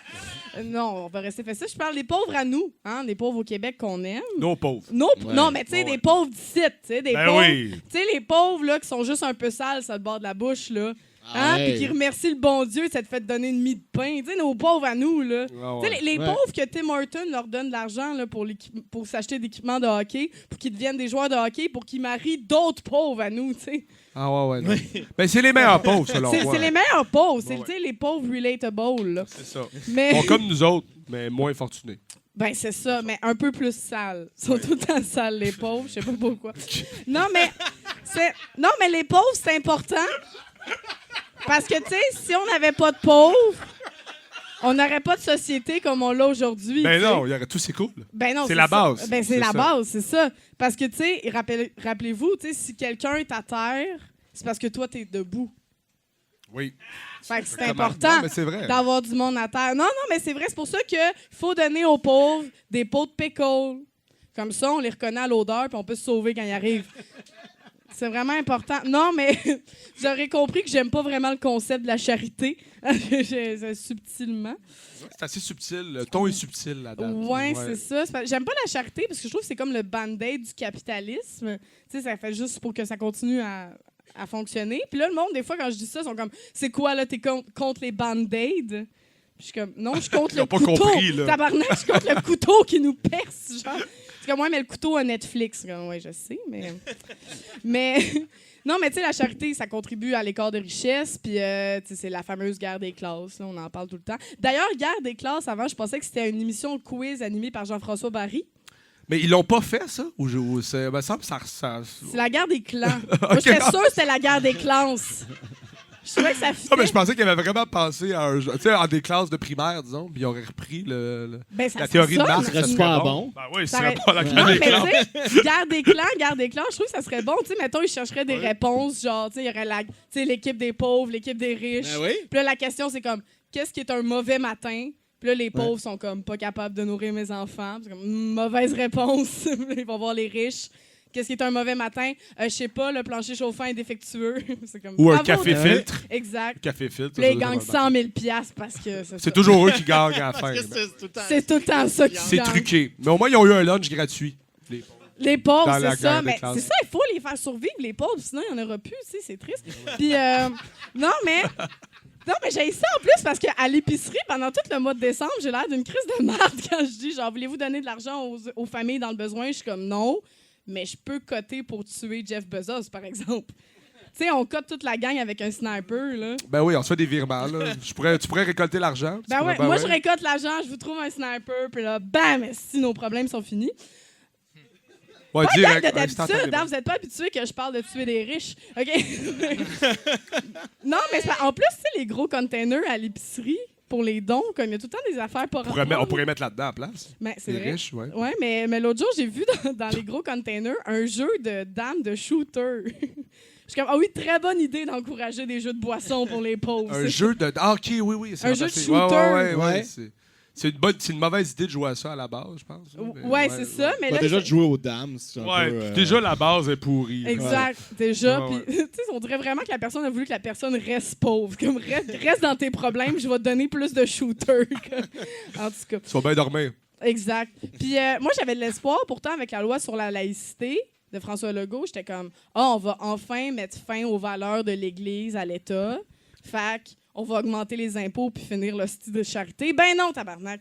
Non, on va rester festif. Je parle des pauvres à nous, hein? Des pauvres au Québec qu'on aime. Nos pauvres. Non, mais tu sais, des pauvres d'ici, tu sais, des Ben pauvres. oui. Tu sais, les pauvres, là, qui sont juste un peu sales sur le bord de la bouche, là. Hein? Puis qui remercient le bon Dieu de s'être fait donner une mie de pain. Tu sais, nos pauvres à nous, là. Tu sais, les pauvres que Tim Horton leur donne de l'argent là, pour s'acheter des équipements de hockey, pour qu'ils deviennent des joueurs de hockey, pour qu'ils marient d'autres pauvres à nous, tu sais. Ah ouais. Non. Ben, c'est les meilleurs pauvres, selon moi. C'est les meilleurs pauvres. C'est tu sais, les pauvres relatable, là. C'est ça. Mais... Bon, comme nous autres, mais moins fortunés. Ben, c'est ça, mais un peu plus sales. Ils sont tout le temps sales, les pauvres. Je sais pas pourquoi. Non, mais les pauvres, c'est important. Parce que, tu sais, si on n'avait pas de pauvres, on n'aurait pas de société comme on l'a aujourd'hui. Ben t'sais. non, il y aurait tout, c'est cool. Ben non, c'est la base. Ben c'est la base, c'est ça. Parce que, tu sais, rappelez-vous, tu sais, si quelqu'un est à terre, c'est parce que toi, t'es debout. Oui. Fait que c'est important non, mais c'est vrai. d'avoir du monde à terre. Non, mais c'est vrai. C'est pour ça qu'il faut donner aux pauvres des pots de pickle. Comme ça, on les reconnaît à l'odeur puis on peut se sauver quand ils arrivent. C'est vraiment important. Non, mais j'aurais compris que j'aime pas vraiment le concept de la charité. Subtilement. C'est assez subtil. Le ton est subtil là-dedans. Ouais, c'est ça. J'aime pas la charité parce que je trouve que c'est comme le band-aid du capitalisme. Tu sais, ça fait juste pour que ça continue à fonctionner. Puis là, le monde, des fois, quand je dis ça, ils sont comme « C'est quoi, là, t'es contre les band-aids? » Puis je suis comme « Non, je suis contre le couteau. » compris, là. Tabarnak, je suis contre le couteau qui nous perce, genre. C'est comme, ouais, mais le couteau a Netflix. Oui, je sais, mais... Non, mais tu sais, la charité, ça contribue à l'écart de richesse, puis c'est la fameuse guerre des classes, là, on en parle tout le temps. D'ailleurs, guerre des classes, avant, je pensais que c'était une émission de quiz animée par Jean-François Barry. Mais ils l'ont pas fait, ça? Ou ça me semble que ça... C'est la guerre des clans. Moi, j'étais sûre que c'était la guerre des classes. Je trouvais que ça fitait. Non, mais je pensais qu'il avait vraiment pensé à un jeu, tu sais, à des classes de primaire, disons, puis ils auraient repris la théorie de Marx. Ça serait super bon. Ben oui, ce Ça serait aurait- pas la guerre Non, des mais clans. tu sais, guerre des clans, je trouve que ça serait bon. Tu sais, mettons, ils chercheraient des réponses, genre, tu sais, il y aurait tu sais, l'équipe des pauvres, l'équipe des riches. Ben oui. Puis là, la question, c'est comme, qu'est-ce qui est un mauvais matin? Puis là, les pauvres sont comme, pas capables de nourrir mes enfants. Puis c'est comme, mauvaise réponse. Ils vont voir les riches. Qu'est-ce qui est un mauvais matin? Je sais pas, le plancher chauffant est défectueux. C'est comme, Ou un bravo, café là. filtre. Exact. Café filtre. Puis là, ça, ils ça, gagnent ça, 100 000 $, parce que c'est toujours eux qui gagnent à la fin. C'est tout le temps ça qui C'est gagne. truqué. Mais au moins, ils ont eu un lunch gratuit. Les pauvres. Les pauvres, Dans la c'est ça. guerre des Mais classes. c'est ça, il faut les faire survivre, les pauvres, sinon il n'y en aura plus, tu sais, c'est triste. Puis, non, mais j'ai ça en plus parce qu'à l'épicerie, pendant tout le mois de décembre, j'ai l'air d'une crise de merde quand je dis, genre, voulez-vous donner de l'argent aux familles dans le besoin? Je suis comme, non, mais je peux coter pour tuer Jeff Bezos, par exemple. Tu sais, on cote toute la gang avec un sniper, là. Ben oui, on se fait des virements, là. Tu pourrais récolter l'argent. Ben ouais, moi, je récolte l'argent, je vous trouve un sniper, puis là, bam, si nos problèmes sont finis. Ouais, Pas direct. gang de instantanément. d'habitude, hein, vous n'êtes pas habitués que je parle de tuer des riches. OK? Non, mais en plus, tu sais, les gros containers à l'épicerie pour les dons, comme il y a tout le temps des affaires pas On pourrait mettre là-dedans à place. Ben, c'est Les vrai. riches, ouais. Ouais, mais l'autre jour, j'ai vu dans les gros containers un jeu de dames de shooter. Je suis comme, ah oui, très bonne idée d'encourager des jeux de boissons pour les pauvres. Un jeu de... Ah, OK, oui. Un jeu de c'est- shooter. Ouais. C'est une mauvaise idée de jouer à ça à la base, je pense. Ouais, c'est ça, mais là... déjà, de jouer aux dames, c'est un Ouais, peu... puis déjà, la base est pourrie. Exact, déjà. Ouais, Puis, tu sais, on dirait vraiment que la personne a voulu que la personne reste pauvre. Comme, reste dans tes problèmes, je vais te donner plus de shooters. En tout cas. Tu vas bien dormir. Exact. Puis moi, j'avais de l'espoir, pourtant, avec la loi sur la laïcité de François Legault, j'étais comme, on va enfin mettre fin aux valeurs de l'Église à l'État. Fac, on va augmenter les impôts puis finir le style de charité. Ben non, tabarnak.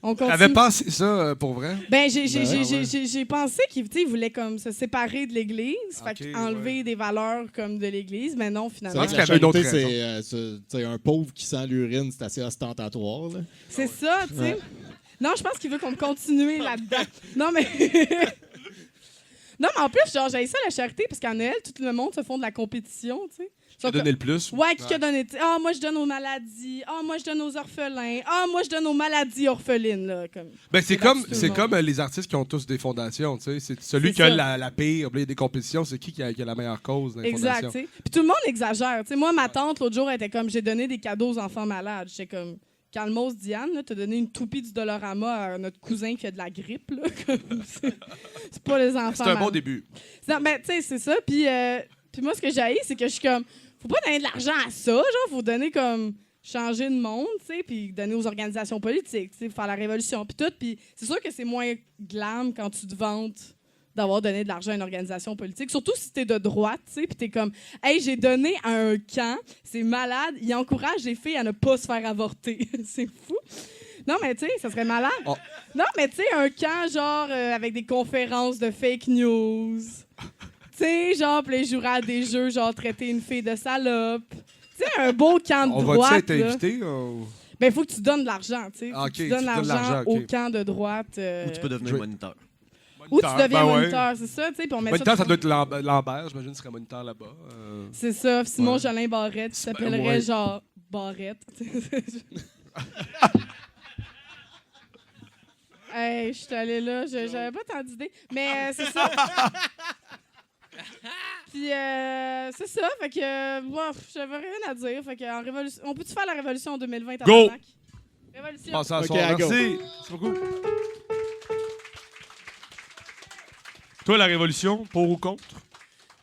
On continue. T'avais pensé ça, pour vrai? Ben, j'ai pensé qu'il voulait comme se séparer de l'Église, Ok, fait enlever des valeurs comme de l'Église, mais non, C'est finalement. vrai que qu'il y la avait une autre charité, c'est un pauvre qui sent l'urine, c'est assez ostentatoire. Là. C'est ça, tu sais. Non, je pense qu'il veut qu'on continue là-dedans. Non, mais... Non, mais en plus, genre, j'ai ça la charité, parce qu'à Noël, tout le monde se font de la compétition, tu sais. Qui a donné le plus? Ouais, qui a donné... Ah, moi, je donne aux maladies. Ah, moi, je donne aux orphelins. Ah, moi, je donne aux maladies orphelines, là. Comme... Ben, c'est battu tout le monde. comme les artistes qui ont tous des fondations, tu sais. C'est celui C'est qui a ça. la pire. Il y a des compétitions, c'est qui a la meilleure cause dans les Exact, tu fondations? sais. Puis tout le monde exagère. Tu sais, moi, ma tante, l'autre jour, elle était comme, j'ai donné des cadeaux aux enfants malades. J'étais comme, calmos, Diane, t'as donné une toupie du Dollarama à notre cousin qui a de la grippe, là. Comme, c'est pas les enfants C'est un bon malades. début. Non, ben, tu sais, c'est ça. Puis moi, ce que j'ai, c'est que je suis comme, faut pas donner de l'argent à ça, genre, faut donner comme changer de monde, tu sais, puis donner aux organisations politiques, tu sais, faire la révolution, puis tout. Puis c'est sûr que c'est moins glam quand tu te vantes d'avoir donné de l'argent à une organisation politique, surtout si t'es de droite, tu sais, puis t'es comme, hey, j'ai donné à un camp, c'est malade, il encourage les filles à ne pas se faire avorter. C'est fou. Non, mais tu sais, ça serait malade. Oh. Non, mais tu sais, un camp, genre, avec des conférences de fake news. Tu sais, genre, puis les joueurs à des jeux, genre, traiter une fille de salope. Tu sais, un beau camp de On droite. va-tu être là. invité? Ben, il faut que tu donnes de l'argent, tu sais. Ah, ok, tu donnes tu donnes l'argent au ok. camp de droite. Ou tu peux devenir moniteur. Ou tu deviens Ben ouais. moniteur, c'est ça, tu sais. Puis on met Moniteur, ça sur- doit être Lambert, j'imagine, qu'il serait moniteur là-bas. C'est ça. Simon Ouais. Jolin Barrette, tu t'appellerais ouais. genre Barrette. Hey, je suis allée là, j'avais pas tant d'idées. Mais c'est ça. Puis c'est ça, fait que j'avais rien à dire. Fait que en révolution, on peut-tu faire la révolution en 2020 Go! tabarnak? Révolution. Passe à Ok, soir. à go. Merci. Merci beaucoup. Toi, la révolution, pour ou contre?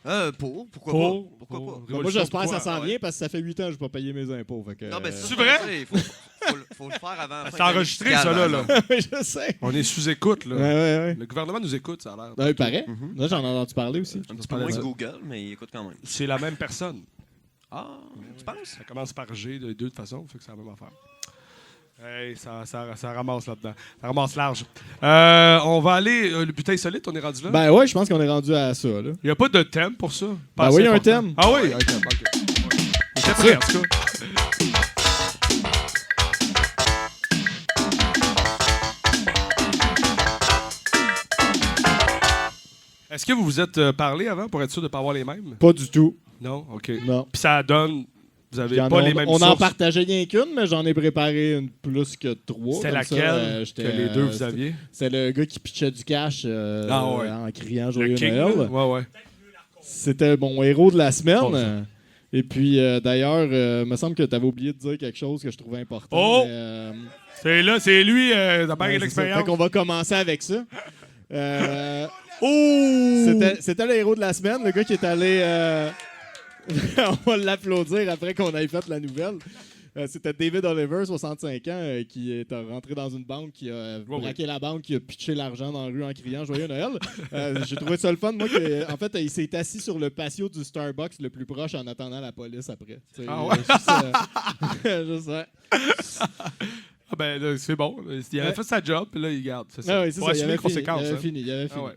Pourquoi Pour. pas? Pourquoi pas? Moi, Révolution, j'espère que ça pourquoi? s'en vient parce que ça fait 8 ans que je n'ai pas payé mes impôts. Fait que, Non, mais ça, C'est vrai? Il faut le faire avant. C'est enregistré, ça, là. Oui, je sais. On est sous-écoute, là. Ouais. Le gouvernement nous écoute, ça a l'air. Non, il paraît. Mhm. Là, j'en ai entendu parler aussi. Un petit peu moins que Google, mais il écoute quand même. C'est la même personne. Ah, tu penses? Ça commence par G de deux de façon, fait que c'est la même affaire. Hey, ça ramasse là-dedans. Ça ramasse large. On va aller. Le butin solide, on est rendu là? Ben ouais, je pense qu'on est rendu à ça. Là. Il n'y a pas de thème pour ça? Pas Ben assez oui, il y a un important. thème. Ah oui, un thème. OK. J'étais prêt, en tout cas. Est-ce que vous vous êtes parlé avant pour être sûr de ne pas avoir les mêmes? Pas du tout. Non? OK. Non. Puis ça donne. Vous avez Il y en pas a- les mêmes on en sources. partageait rien qu'une, mais j'en ai préparé une plus que 3. C'était Comme ça, laquelle j'étais, que les deux vous c'était- aviez? C'est le gars qui pitchait du cash Ah ouais. en criant Le Joyeux King, Noël. là? Ouais, ouais. C'était mon héros de la semaine. Bon, ça. Et puis, d'ailleurs, il me semble que tu avais oublié de dire quelque chose que je trouvais important. Oh! Mais, C'est lui, t'as pas ouais, eu c'est ça. l'expérience. Fait qu'on va commencer avec ça. Oh! C'était le héros de la semaine, le gars qui est allé... on va l'applaudir après qu'on ait fait la nouvelle. C'était David Oliver, 65 ans, qui est rentré dans une banque, qui a braqué la banque, qui a pitché l'argent dans la rue en criant « Joyeux Noël ». J'ai trouvé ça le fun. Moi, en fait, il s'est assis sur le patio du Starbucks le plus proche en attendant la police après. T'sais, Ah ouais? juste, ouais. Ah ben là, c'est bon. Il avait fait sa job, puis là, il garde. C'est ça. Ah oui, c'est Faut ça. Il assumer avait les conséquences. hein. fini. Il avait fini. Ah ouais.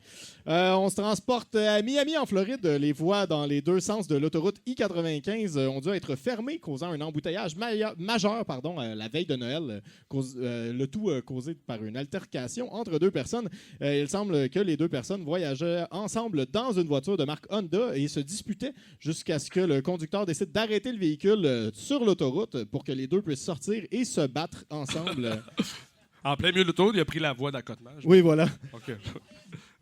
On se transporte à Miami, en Floride. Les voies dans les deux sens de l'autoroute I-95 ont dû être fermées, causant un embouteillage majeur la veille de Noël. Le tout causé par une altercation entre deux personnes. Il semble que les deux personnes voyageaient ensemble dans une voiture de marque Honda et se disputaient jusqu'à ce que le conducteur décide d'arrêter le véhicule sur l'autoroute pour que les deux puissent sortir et se battre ensemble. En plein milieu de l'autoroute, il a pris la voie d'accotement. Oui, voilà. OK.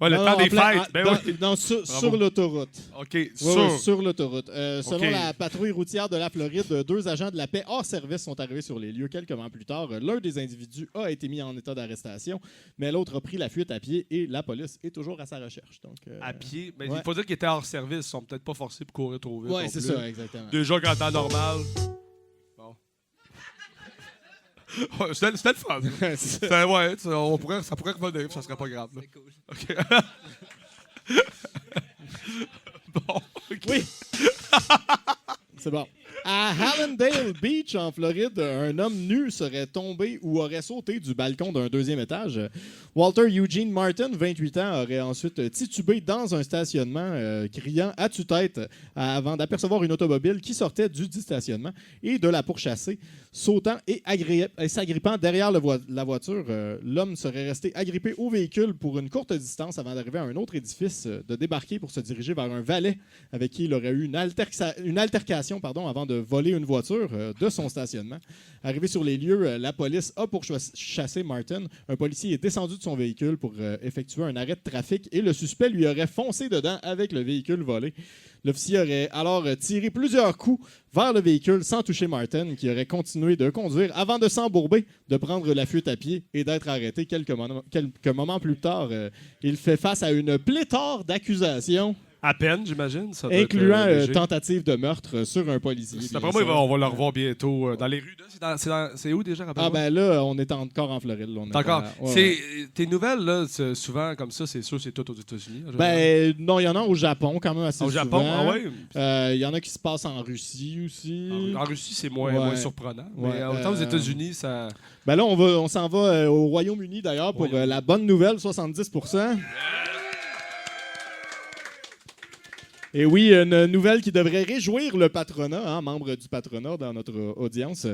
Ouais, le Non, temps non, des en plein- fêtes. Ben dans- oui. non, sur l'autoroute. OK, Oui, sûr. oui, sur l'autoroute. Selon OK. la patrouille routière de la Floride, 2 agents de la paix hors service sont arrivés sur les lieux quelques mois plus tard. L'un des individus a été mis en état d'arrestation, mais l'autre a pris la fuite à pied et la police est toujours à sa recherche. Donc, À pied. Ben, ouais. il faut dire qu'il était hors service. Ils sont peut-être pas forcés pour courir trop vite. Oui, non c'est plus. ça, exactement. Déjà qu'en temps normal. Bon. Ouais, c'était le fun. Ouais, ça pourrait revenir, ça serait pas grave. Là. OK. Bon, OK. Oui. C'est bon. À Hallandale Beach, en Floride, un homme nu serait tombé ou aurait sauté du balcon d'un 2e étage. Walter Eugene Martin, 28 ans, aurait ensuite titubé dans un stationnement, criant à tue-tête avant d'apercevoir une automobile qui sortait du dit stationnement et de la pourchasser. Sautant et s'agrippant derrière la voiture, l'homme serait resté agrippé au véhicule pour une courte distance avant d'arriver à un autre édifice, de débarquer pour se diriger vers un valet avec qui il aurait eu une altercation avant de voler une voiture de son stationnement. Arrivé sur les lieux, la police a pourchassé Martin. Un policier est descendu de son véhicule pour effectuer un arrêt de trafic et le suspect lui aurait foncé dedans avec le véhicule volé. L'officier aurait alors tiré plusieurs coups vers le véhicule sans toucher Martin, qui aurait continué de conduire avant de s'embourber, de prendre la fuite à pied et d'être arrêté quelques moments plus tard. Il fait face à une pléthore d'accusations. À peine, j'imagine. Ça doit être, incluant léger. tentative de meurtre sur un policier. D'après moi, on va le revoir bientôt dans les rues. C'est où déjà, rappelle-moi? Ah ben là, on est encore en Floride. Là, on est D'accord. ouais. Tes nouvelles, là, souvent comme ça, c'est sûr, c'est tout aux États-Unis. en général. Ben non, il y en a au Japon quand même assez Au souvent. Japon, ah ouais? Il y en a qui se passent en Russie aussi. En Russie, c'est moins, Ouais. moins surprenant. Mais Ouais, autant aux États-Unis, ça. Ben là, on s'en va au Royaume-Uni d'ailleurs pour la bonne nouvelle, 70%. Et oui, une nouvelle qui devrait réjouir le patronat, membre du patronat dans notre audience.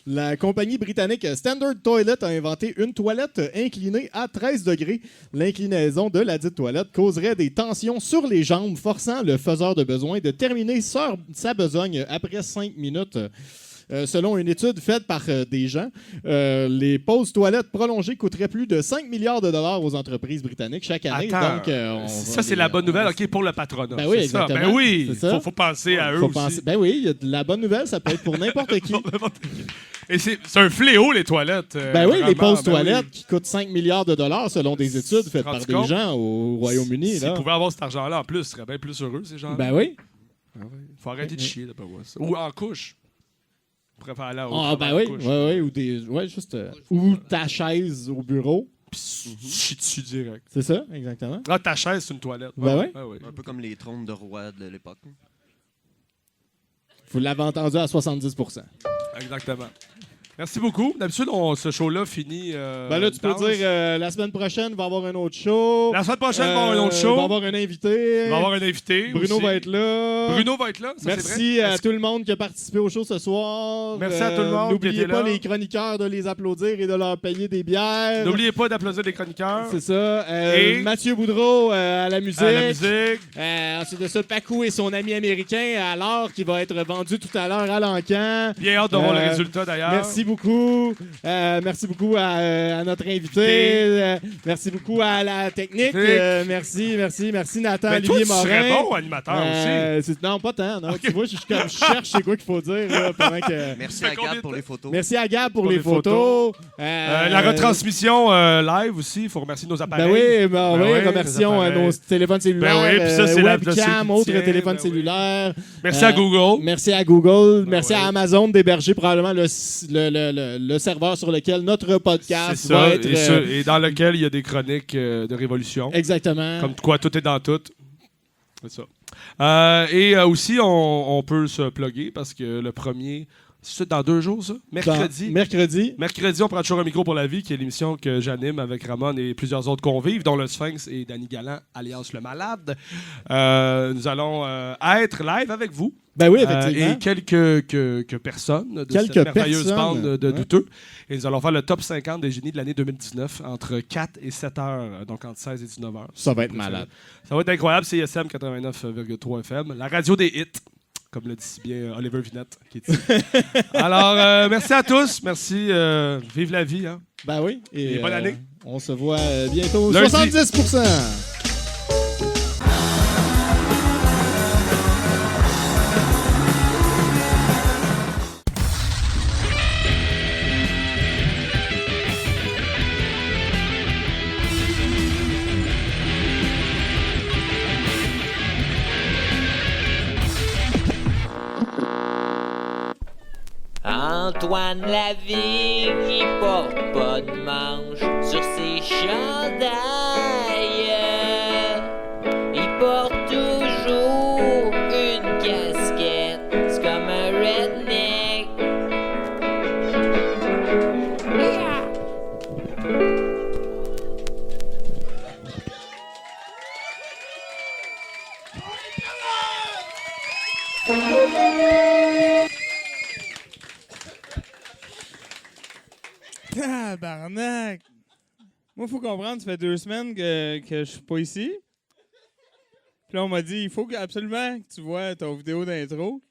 La compagnie britannique Standard Toilet a inventé une toilette inclinée à 13 degrés. L'inclinaison de la dite toilette causerait des tensions sur les jambes, forçant le faiseur de besoin de terminer sa besogne après 5 minutes. Selon une étude faite par des gens, les pauses toilettes prolongées coûteraient plus de 5 milliards de dollars aux entreprises britanniques chaque année. Attends, Donc, ça, c'est la bonne nouvelle, OK, pour le patronat. Ben oui, c'est ça. exactement. Ben oui, C'est ça. faut penser à eux faut aussi. penser- Ben oui, il y a de la bonne nouvelle, ça peut être pour n'importe qui. Et c'est un fléau, les toilettes. Ben oui, les vraiment. pauses Ben toilettes oui. qui coûtent 5 milliards de dollars selon des études faites par rendu des compte? gens au Royaume-Uni. S'ils là. pouvaient avoir cet argent-là en plus, ils seraient bien plus heureux, ces gens-là. Ben oui. Faut arrêter de chier, d'après moi. Ça. Ou en couche. On préfère aller au Ah, ben travail oui, en couche. ouais, ou des, ouais, juste, ou ta chaise au bureau. Puis chie dessus direct. C'est ça, exactement. Ah, ta chaise, c'est une toilette. Ben oui. oui. Un peu comme les trônes de roi de l'époque. Vous l'avez entendu à 70%. Exactement. Merci beaucoup. D'habitude, ce show-là finit. Ben là, tu peux danse. dire la semaine prochaine, il va y avoir un autre show. La semaine prochaine, il va y avoir un autre show. Il va y avoir un invité. Il va y avoir un invité. Bruno aussi. va être là. Bruno va être là. Ça, c'est Merci vrai. à tout le monde qui a participé au show ce soir. Merci à tout le monde qui N'oubliez était pas là. les chroniqueurs de les applaudir et de leur payer des bières. N'oubliez pas d'applaudir les chroniqueurs. C'est ça. Et- Mathieu Boudreau à la musique. À la musique. Ensuite de ça, Pacou et son ami américain à l'or qui va être vendu tout à l'heure à l'Encan. Bien hâte de voir le résultat, d'ailleurs. Merci beaucoup. Merci beaucoup à notre invité. Merci beaucoup à la technique. Merci Nathan Mais toi, Olivier tu Morin. serais bon animateur aussi. Non, pas tant. Non. Tu vois, je cherche c'est quoi qu'il faut dire là, pendant que... Merci à Gab pour les photos. Merci à Gab pour les photos. La retransmission live aussi, il faut remercier nos appareils. Ben oui, oui, remercions les appareils. nos téléphones cellulaires, Ben oui, puis ça, c'est la- webcam, ceux qui autres tiennent, téléphones ben oui. cellulaires. Merci à Google. Merci à Google. Ben merci oui. à Amazon d'héberger probablement le serveur sur lequel notre podcast C'est va ça, être... et dans lequel il y a des chroniques de révolution. Exactement. Comme quoi, tout est dans tout. C'est ça. Aussi, on peut se plugger parce que le premier... C'est dans 2 jours, ça? Mercredi. Mercredi, on prend toujours un micro pour la vie, qui est l'émission que j'anime avec Ramon et plusieurs autres convives, dont le Sphinx et Danny Galland, alias Le Malade. Nous allons être live avec vous. Ben oui, effectivement. Et quelques personnes de cette merveilleuse bande de douteux. Et nous allons faire le top 50 des génies de l'année 2019 entre 4 et 7 heures, donc entre 16 et 19 heures. Ça va être malade. Ça va être incroyable. C'est ISM 89,3 FM, la radio des hits. Comme le dit si bien Oliver Vinette. Qui est ici. Alors, merci à tous. Merci. Vive la vie. Hein. Ben oui. Et bonne année. On se voit bientôt. Lundi. 70%. Antoine Lavigne, il porte pas de manche sur ses chandails. Il porte toujours une casquette, c'est comme un redneck. Tabarnak! Moi, il faut comprendre, ça fait 2 semaines que je suis pas ici. Puis là, on m'a dit, il faut absolument que tu vois ton vidéo d'intro.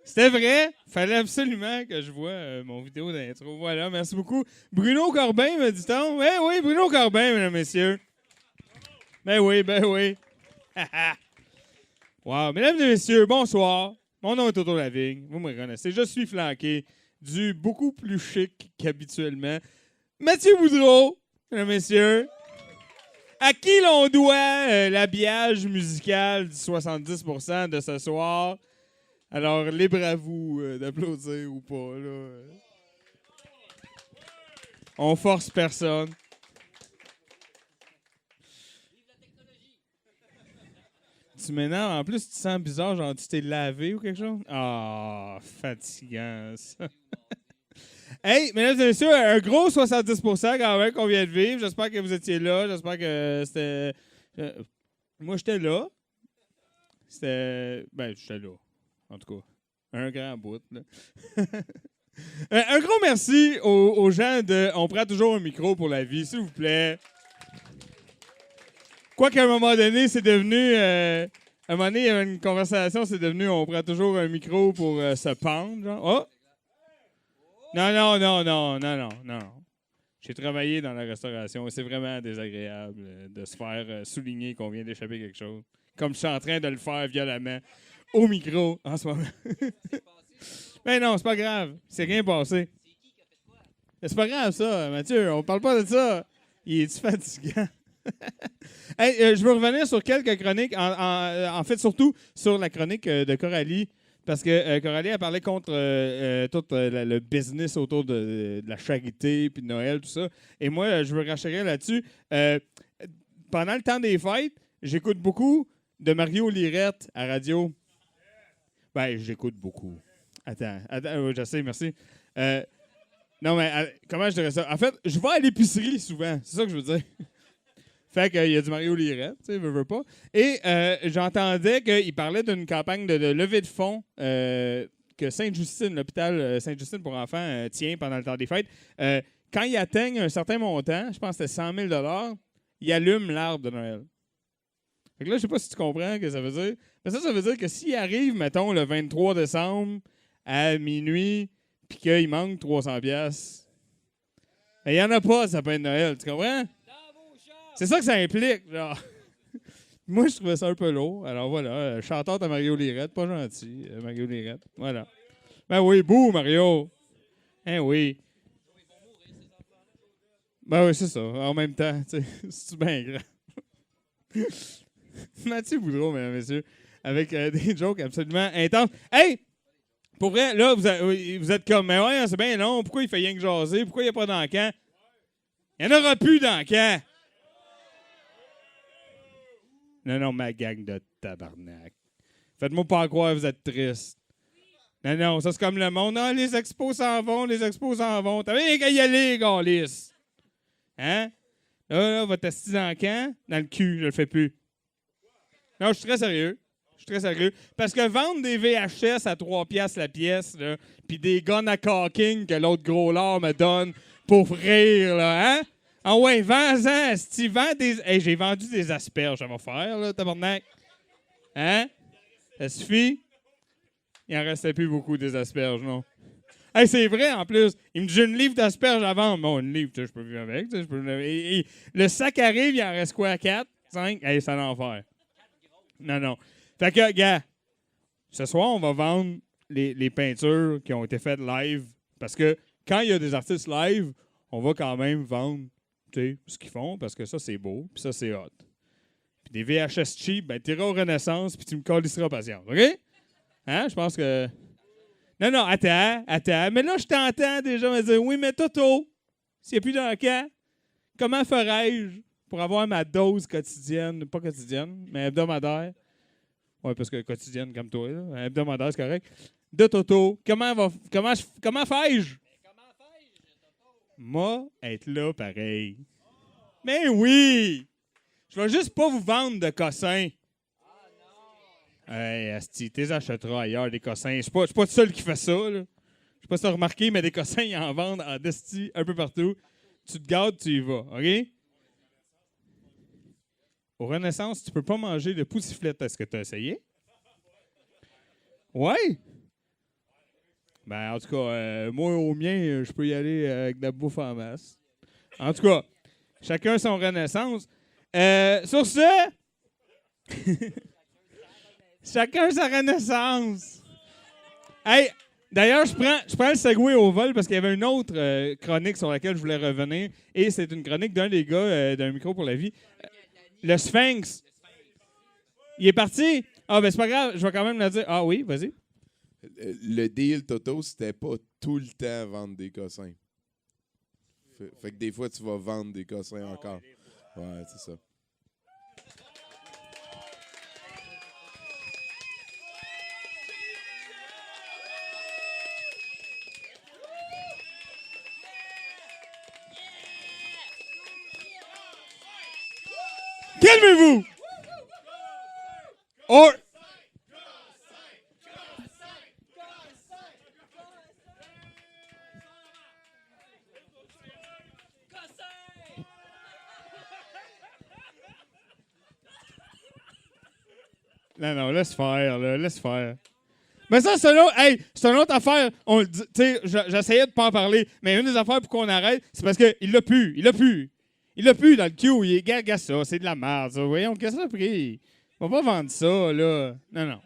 C'était vrai. Fallait absolument que je vois mon vidéo d'intro. Voilà, merci beaucoup. Bruno Corbin, me dit-on. Eh oui, Bruno Corbin, mesdames, messieurs. Ben oui, ben oui. Wow, mesdames et messieurs, bonsoir. Mon nom est Toto Lavigne. Vous me reconnaissez. Je suis flanqué du beaucoup plus chic qu'habituellement. Mathieu Boudreau, mesdames et messieurs. À qui l'on doit l'habillage musical du 70% de ce soir? Alors, libre à vous d'applaudir ou pas. Là. On force personne. Tu m'énerves. En plus, tu te sens bizarre, genre tu t'es lavé ou quelque chose? Ah, fatigant, ça. Hey, mesdames et messieurs, un gros 70% quand même qu'on vient de vivre. J'espère que vous étiez là. J'espère que c'était... moi, j'étais là. J'étais là. En tout cas, un grand bout. Là. Un gros merci aux gens de On prend toujours un micro pour la vie, s'il vous plaît. Quoi qu'à un moment donné, c'est devenu... à un moment donné, il y avait une conversation, c'est devenu On prend toujours un micro pour se pendre. Genre. Oh! Non. J'ai travaillé dans la restauration et c'est vraiment désagréable de se faire souligner qu'on vient d'échapper quelque chose. Comme je suis en train de le faire violemment au micro en ce moment. Mais non, c'est pas grave. C'est rien passé. C'est pas grave, ça, Mathieu. On parle pas de ça. Il est-tu fatigant? Hey, je veux revenir sur quelques chroniques. En fait, surtout sur la chronique de Coralie. Parce que Coralie a parlé contre tout le business autour de la charité puis de Noël, tout ça. Et moi, je veux racheter là-dessus. Pendant le temps des fêtes, j'écoute beaucoup de Mario Lirette à radio. Ben, j'écoute beaucoup. Attends, je sais, merci. Non, mais comment je dirais ça? En fait, je vais à l'épicerie souvent. C'est ça que je veux dire. Fait qu'il y a du Mario Lirette, tu sais, veux pas. Et j'entendais qu'il parlait d'une campagne de levée de fonds que Sainte-Justine, l'hôpital Sainte-Justine pour enfants, tient pendant le temps des fêtes. Quand ils atteignent un certain montant, je pense que c'était 100 000 ils allument l'arbre de Noël. Fait que là, je sais pas si tu comprends ce que ça veut dire. Mais ça veut dire que s'il arrive, mettons, le 23 décembre à minuit, puis qu'il manque 300$, il n'y en a pas de sapin de Noël, tu comprends? C'est ça que ça implique, genre. Moi, je trouvais ça un peu lourd. Alors voilà, chanteur de Mario Lirette, pas gentil, Mario Lirette. Voilà. Ben oui, bouh, Mario! Hein, oui. Ben oui, c'est ça. En même temps, tu sais, c'est bien grand. Mathieu Boudreau, mesdames et messieurs, avec des jokes absolument intenses. Hey! Pour vrai, là, vous êtes comme, mais ouais, c'est bien long. Pourquoi il fait rien que jaser? Pourquoi il n'y a pas d'encan? Il n'y en aura plus d'encan. Non, ma gang de tabarnak. Faites-moi pas croire que vous êtes triste. Non, ça c'est comme le monde. Ah, les expos s'en vont. T'avais rien qu'à y aller, gars, hein? Là, votre asti d'encan, dans le cul, je le fais plus. Non, je suis très sérieux. Parce que vendre des VHS à 3$ la pièce, puis des guns à caulking que l'autre gros lard me donne pour rire, là, hein? Ah ouais, vends-en, asti, vends des... Hey, j'ai vendu des asperges, ça va faire, là, tabarnak. Hein? Ça suffit? Il en restait plus beaucoup des asperges, non? Hey, c'est vrai, en plus. Il me dit, j'ai une livre d'asperges à vendre. Bon, une livre, je peux vivre avec. Et le sac arrive, il en reste quoi, 4, 5? Hey, c'est l'enfer. Non. Fait que, gars, ce soir, on va vendre les peintures qui ont été faites live. Parce que quand il y a des artistes live, on va quand même vendre ce qu'ils font, parce que ça, c'est beau, puis ça, c'est hot. Puis des VHS cheap, ben, t'iras aux Renaissance, puis tu me calisseras patience, OK? Hein? Je pense que... Non, attends. Mais là, je t'entends déjà me dire, oui, mais Toto, s'il n'y a plus d'encan, comment ferais-je pour avoir ma dose quotidienne, pas quotidienne, mais hebdomadaire? Oui, parce que quotidienne comme toi, là, hebdomadaire, c'est correct. De Toto, comment fais-je? Moi, être là, pareil. Mais oui! Je vais juste pas vous vendre de cossins. Hey, asti, t'es achèteras ailleurs, des cossins. Je suis pas le seul qui fait ça, là. Je sais pas si t'as remarqué, mais des cossins, ils en vendent en desti un peu partout. Tu te gardes, tu y vas, OK? Au Renaissance, tu peux pas manger de poussiflette. Est-ce que tu as essayé? Ouais? Ben, en tout cas, moi, au mien, je peux y aller avec de la bouffe en masse. En tout cas, chacun son Renaissance. Sur ce, chacun sa Renaissance. Hey, d'ailleurs, je prends le segway au vol parce qu'il y avait une autre chronique sur laquelle je voulais revenir. Et c'est une chronique d'un des gars d'un Micro pour la vie. Le Sphinx. Il est parti? Ah, ben c'est pas grave, je vais quand même le dire. Ah oui, vas-y. Le deal, Toto, c'était pas tout le temps vendre des cossins. Fait que des fois, tu vas vendre des cossins encore. Ouais, c'est ça. Calmez-vous! Or... Non, laisse faire, là, laisse faire. Mais ça, c'est une autre affaire. J'essayais de pas en parler, mais une des affaires pour qu'on arrête, c'est parce qu'il l'a pu. Il l'a pu dans le queue. Il est gaga ça. C'est de la merde, ça. Voyons, qu'est-ce que ça a pris? On va pas vendre ça, là. Non.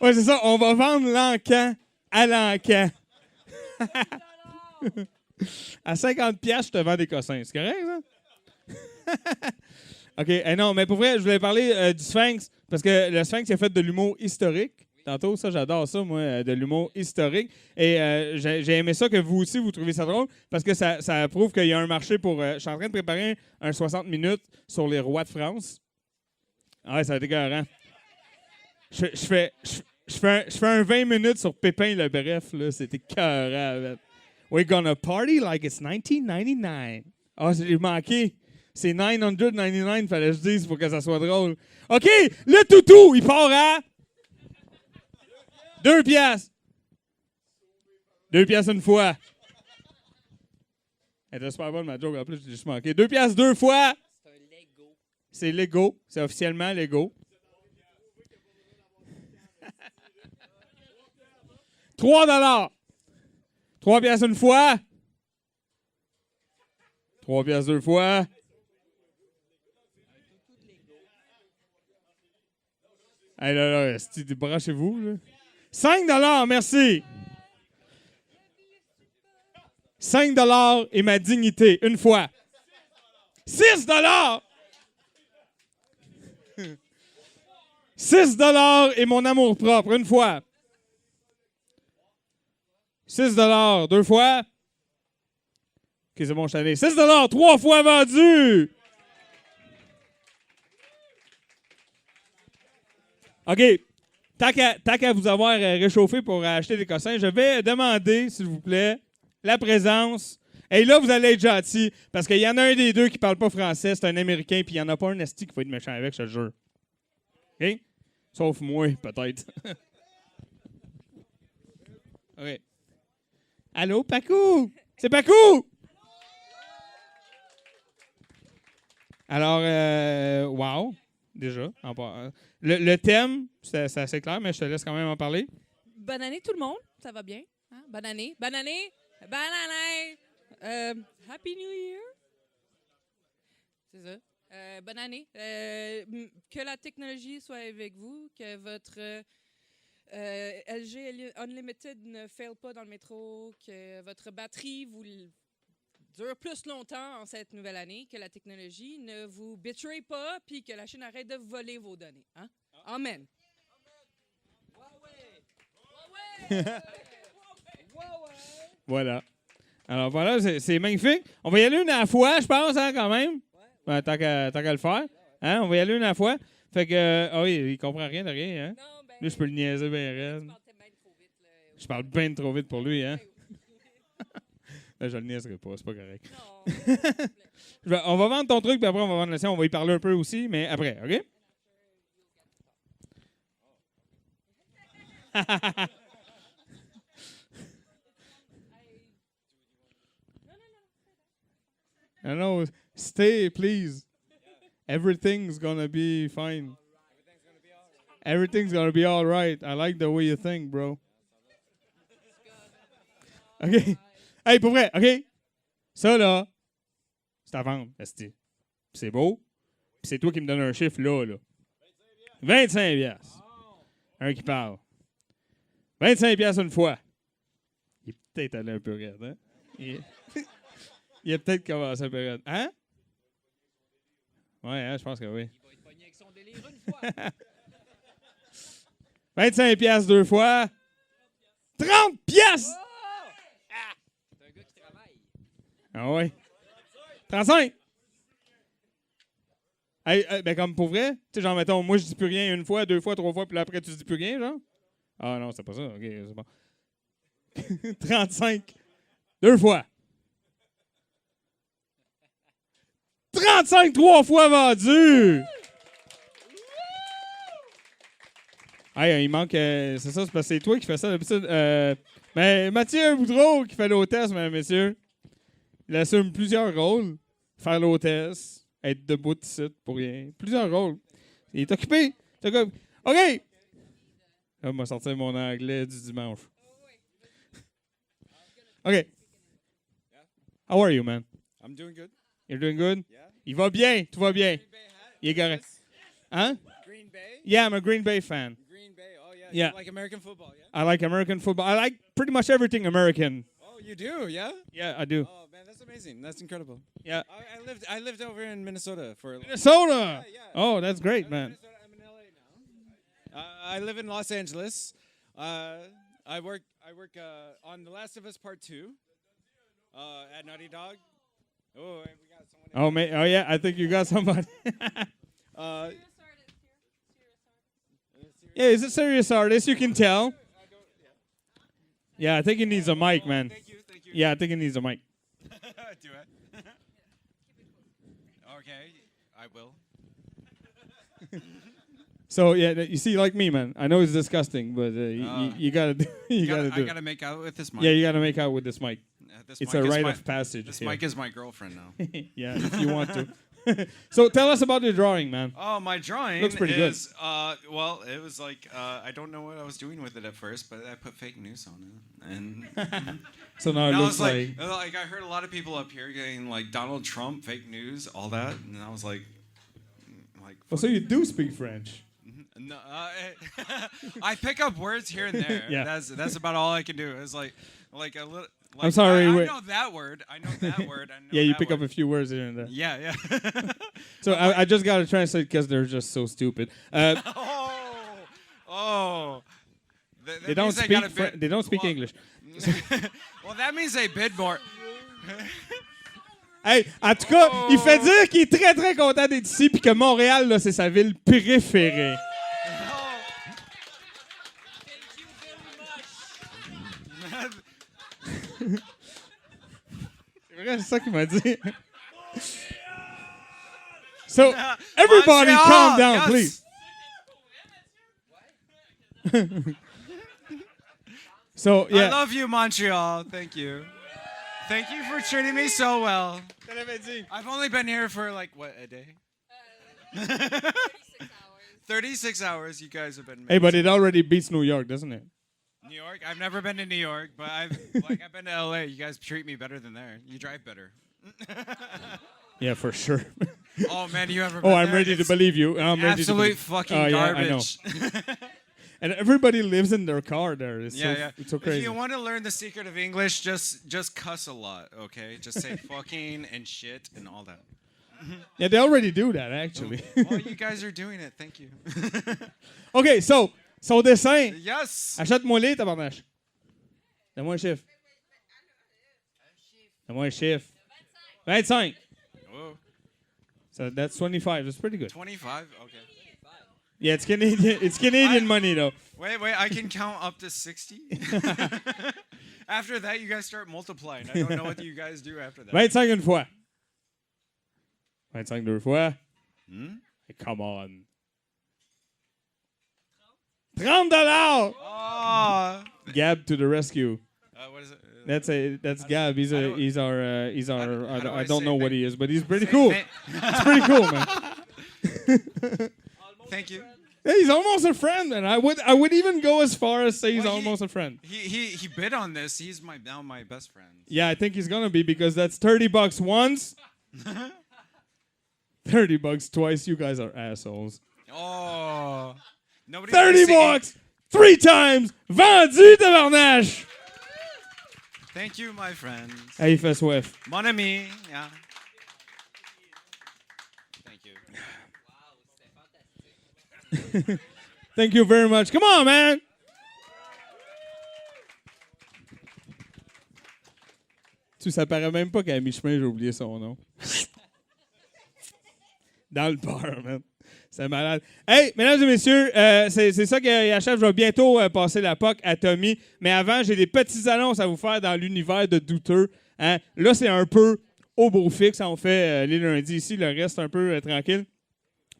Ouais, c'est ça. On va vendre l'encan à l'encan. À 50$, je te vends des cossins. C'est correct, ça? OK. Non, mais pour vrai, je voulais parler du Sphinx, parce que le Sphinx, il a fait de l'humour historique. Tantôt, ça, j'adore ça, moi, de l'humour historique. Et j'ai aimé ça que vous aussi, vous trouvez ça drôle, parce que ça prouve qu'il y a un marché pour... je suis en train de préparer un 60 minutes sur les rois de France. Ah ouais, ça va être écœurant. Je fais un 20 minutes sur Pépin le Bref, là. C'était écœurant. We're gonna party like it's 1999. Ah, j'ai manqué. C'est 999, fallait que je dise pour que ça soit drôle. OK, le toutou, il part à... 2 piastres. 2 piastres une fois. Elle était super bonne, ma joke. En plus, j'ai juste manqué. 2 piastres 2 fois. C'est un Lego. C'est Lego. C'est officiellement Lego. 3 $. 3 piastres une fois. 3 piastres 2 fois. Hey, là, branchez-vous, là. 5 $, merci. 5 $ et ma dignité, une fois. 6 $. 6 $ et mon amour-propre, une fois. 6 $ 2 fois. OK, c'est bon, je t'allais. 6 $ 3 fois vendu. OK. Tant qu'à vous avoir réchauffé pour acheter des cossins, je vais demander, s'il vous plaît, la présence. Et là, vous allez être gentil, parce qu'il y en a un des deux qui ne parle pas français, c'est un Américain, puis il n'y en a pas un esti qui va être méchant avec, je te jure. OK? Sauf moi, peut-être. OK. Allô, Pacou? C'est Pacou! Alors, wow, déjà. Le thème, c'est assez clair, mais je te laisse quand même en parler. Bonne année tout le monde, ça va bien? Hein? Bonne année, bonne année, bonne année! Happy New Year! C'est ça. Bonne année. Que la technologie soit avec vous, que votre LG Unlimited ne fail pas dans le métro, que votre batterie vous dure plus longtemps en cette nouvelle année, que la technologie ne vous betray pas, puis que la Chine arrête de voler vos données. Hein? Amen. Voilà. Alors voilà, c'est magnifique. On va y aller une à la fois, je pense, hein, quand même. Ouais, tant qu'à le faire. Hein? On va y aller une à la fois. Fait que, ah oui, il comprend rien de rien. Hein? Lui, je peux le niaiser bien raide. Je parle bien trop vite pour lui, hein? Là, je le niaiserai pas, c'est pas correct. On va vendre ton truc, puis après, on va vendre le sien. On va y parler un peu aussi, mais après, OK? No, stay, please. Everything's gonna be fine. Everything's gonna be all right. I like the way you think, bro. OK. Hey, pour vrai, OK? Ça, là, c'est à vendre, esti. C'est beau. Puis c'est toi qui me donnes un chiffre, là. 25$. Un qui parle. 25$ une fois. Il est peut-être allé un peu raide, hein? Il a peut-être commencé un peu raide. Hein? Ouais, hein, je pense que oui. Il va être pogné avec son délire une fois. 25 piastres 2 fois. 30 piastres! C'est un gars qui travaille. Ah ouais. 35! Hey, ben comme pour vrai, tu sais, genre, mettons, moi je dis plus rien une fois, 2 fois, 3 fois, puis là, après tu dis plus rien, genre? Ah non, c'est pas ça, ok, c'est bon. 35, 2 fois. 35, 3 fois vendu! Hey, il manque, c'est ça, c'est parce que c'est toi qui fais ça d'habitude. Mais Mathieu Boudreau qui fait l'hôtesse, mesdames et messieurs. Il assume plusieurs rôles. Faire l'hôtesse, être debout ici pour rien. Plusieurs rôles. Il est occupé. C'est comme, OK! Là, on m'a sorti mon anglais du dimanche. OK. How are you, man? I'm doing good. You're doing good? Yeah. Il va bien, tout va bien. Il est correct. Hein? Green Bay? Yeah, I'm a Green Bay fan. Green Bay, oh yeah. Yeah. You like American football, yeah? I like American football. I like pretty much everything American. Oh, you do, yeah? Yeah, I do. Oh man, that's amazing. That's incredible. Yeah. I lived over in Minnesota for Minnesota. Yeah. Oh, that's great, man. I'm in LA now. I live in Los Angeles. I work on The Last of Us Part 2 at Naughty Dog. Oh, and we got someone. Oh, man. Oh, yeah. I think you got somebody. Yeah, he's a serious artist. You can tell. Yeah, I think he needs a mic, man. Thank you. Yeah, I think he needs a mic. Do it. Okay, I will. So yeah, you see, like me, man. I know it's disgusting, but you gotta do. I gotta make out with this mic. Yeah, you gotta make out with this mic. This It's mic a is rite my- of passage. This here. mic is my girlfriend now. Yeah, if you want to. So tell us about your drawing, man. Oh, my drawing Looks pretty good. is, well, it was like, I don't know what I was doing with it at first, but I put fake news on it. And So now it and I looks was like. I heard a lot of people up here getting like Donald Trump, fake news, all that. And I was like, Oh, so you do speak French? no, I pick up words here and there. Yeah. That's about all I can do. It's like a little. Like, I'm sorry, I wait. know that word. I know that word. I know Yeah, you that pick word. up a few words here and there. Yeah. So I just gotta translate because they're just so stupid. Oh. That They don't means speak. gotta bid- They don't speak well, English. Well, that means they bid more. Hey, en tout cas, il fait dire qu'il est très très content d'être ici puis que Montréal là, c'est sa ville préférée. C'est vrai, c'est ça qu'il m'a dit. So, everybody Montreal, calm down, yes. please. So, I yeah. love you, Montreal. Thank you. Thank you for treating me so well. I've only been here for like, what, a day? 36 hours you guys have been Hey, but it already beats New York, doesn't it? New York? I've never been to New York, but I've been to LA. You guys treat me better than there. You drive better. Yeah, for sure. Oh man, you ever Oh, been I'm there? ready to It's believe you. I'm ready to absolute believe. fucking Oh, yeah, I know. garbage. And everybody lives in their car there. It's Yeah. It's so If crazy. you want to learn the secret of English, just cuss a lot, okay? Just say fucking and shit and all that. Yeah, they already do that, actually. Well, you guys are doing it. Thank you. OK, so, son dessin. Yes. Achète-moi les, tabarnache. Donne-moi un chiffre. Donne-moi un chiffre. 25. Whoa. So that's 25. That's pretty good. 25? Okay. Yeah, it's Canadian. It's Canadian money, though. Wait, I can count up to 60? After that, you guys start multiplying. I don't know what you guys do after that. 25 une fois. 25 deux fois. Hmm? Hey, come on. $30. Oh. Gab to the rescue. What is it? That's Gab. He's our I don't know what he is, but he's pretty Say cool. thank- It's pretty cool, man. Thank you. Yeah, he's almost a friend, man. I would even go as far as say he's Well, almost a friend. He bid on this. He's now my best friend. Yeah, I think he's gonna be because that's $30 once, $30 twice. You guys are assholes. Oh. Nobody. $30 3 times. Vendu, tabarnache. Thank you, my friends. Hey, il fait soif. Mon ami. Yeah. Thank you. Thank you very much. Come on, man! Ça paraît même pas qu'à mi-chemin, j'ai oublié son nom. Dans le bar, man. C'est malade. Hey, mesdames et messieurs, c'est ça qui achève. Je vais bientôt passer la POC à Tommy. Mais avant, j'ai des petites annonces à vous faire dans l'univers de Douteux. Hein? Là, c'est un peu au beau fixe. On fait les lundis ici. Le reste, un peu tranquille.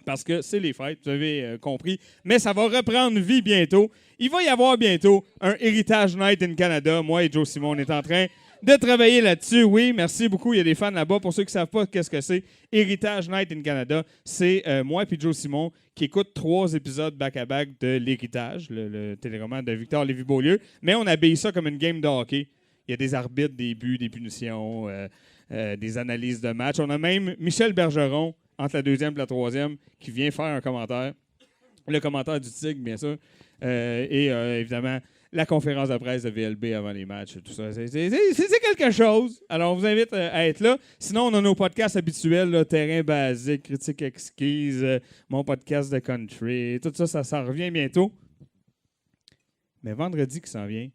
Parce que c'est les fêtes, vous avez compris. Mais ça va reprendre vie bientôt. Il va y avoir bientôt un Héritage Night in Canada. Moi et Joe Simon, on est en train de travailler là-dessus. Oui, merci beaucoup. Il y a des fans là-bas. Pour ceux qui ne savent pas qu'est-ce que c'est, Héritage Night in Canada, c'est moi et Joe Simon qui écoutent 3 épisodes back-à-back de L'Héritage, le téléroman de Victor Lévy-Beaulieu. Mais on habille ça comme une game de hockey. Il y a des arbitres, des buts, des punitions, des analyses de match. On a même Michel Bergeron, entre la 2e et la 3e, qui vient faire un commentaire. Le commentaire du Tigre, bien sûr. Évidemment, la conférence de presse de VLB avant les matchs, tout ça. C'est quelque chose. Alors, on vous invite à être là. Sinon, on a nos podcasts habituels, là, Terrain basique, Critique exquise, mon podcast de country. Tout ça, ça revient bientôt. Mais vendredi qui s'en vient,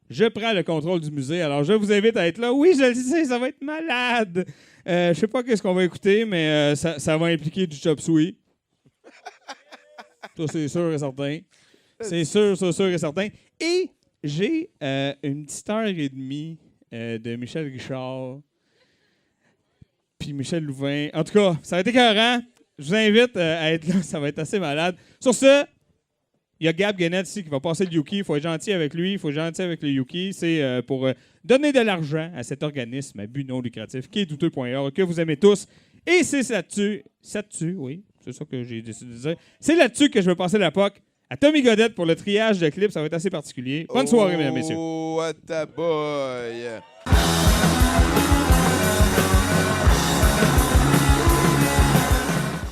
je prends le contrôle du musée. Alors, je vous invite à être là. Oui, je le sais, ça va être malade. Je sais pas qu'est-ce qu'on va écouter, mais ça va impliquer du chop suey. Ça, c'est sûr et certain. C'est sûr et certain. Et j'ai une petite heure et demie de Michel Richard puis Michel Louvain. En tout cas, ça va être écœurant. Je vous invite à être là. Ça va être assez malade. Sur ce, il y a Gab Guenette ici qui va passer le Yuki. Il faut être gentil avec lui. Il faut être gentil avec le Yuki. C'est pour donner de l'argent à cet organisme à but non lucratif qui est douteux.org, que vous aimez tous. Et c'est là-dessus, oui, c'est ça que j'ai décidé de dire. C'est là-dessus que je vais passer la POC à Tommy Godette pour le triage de clips. Ça va être assez particulier. Bonne soirée, mesdames et messieurs. Oh, what a boy!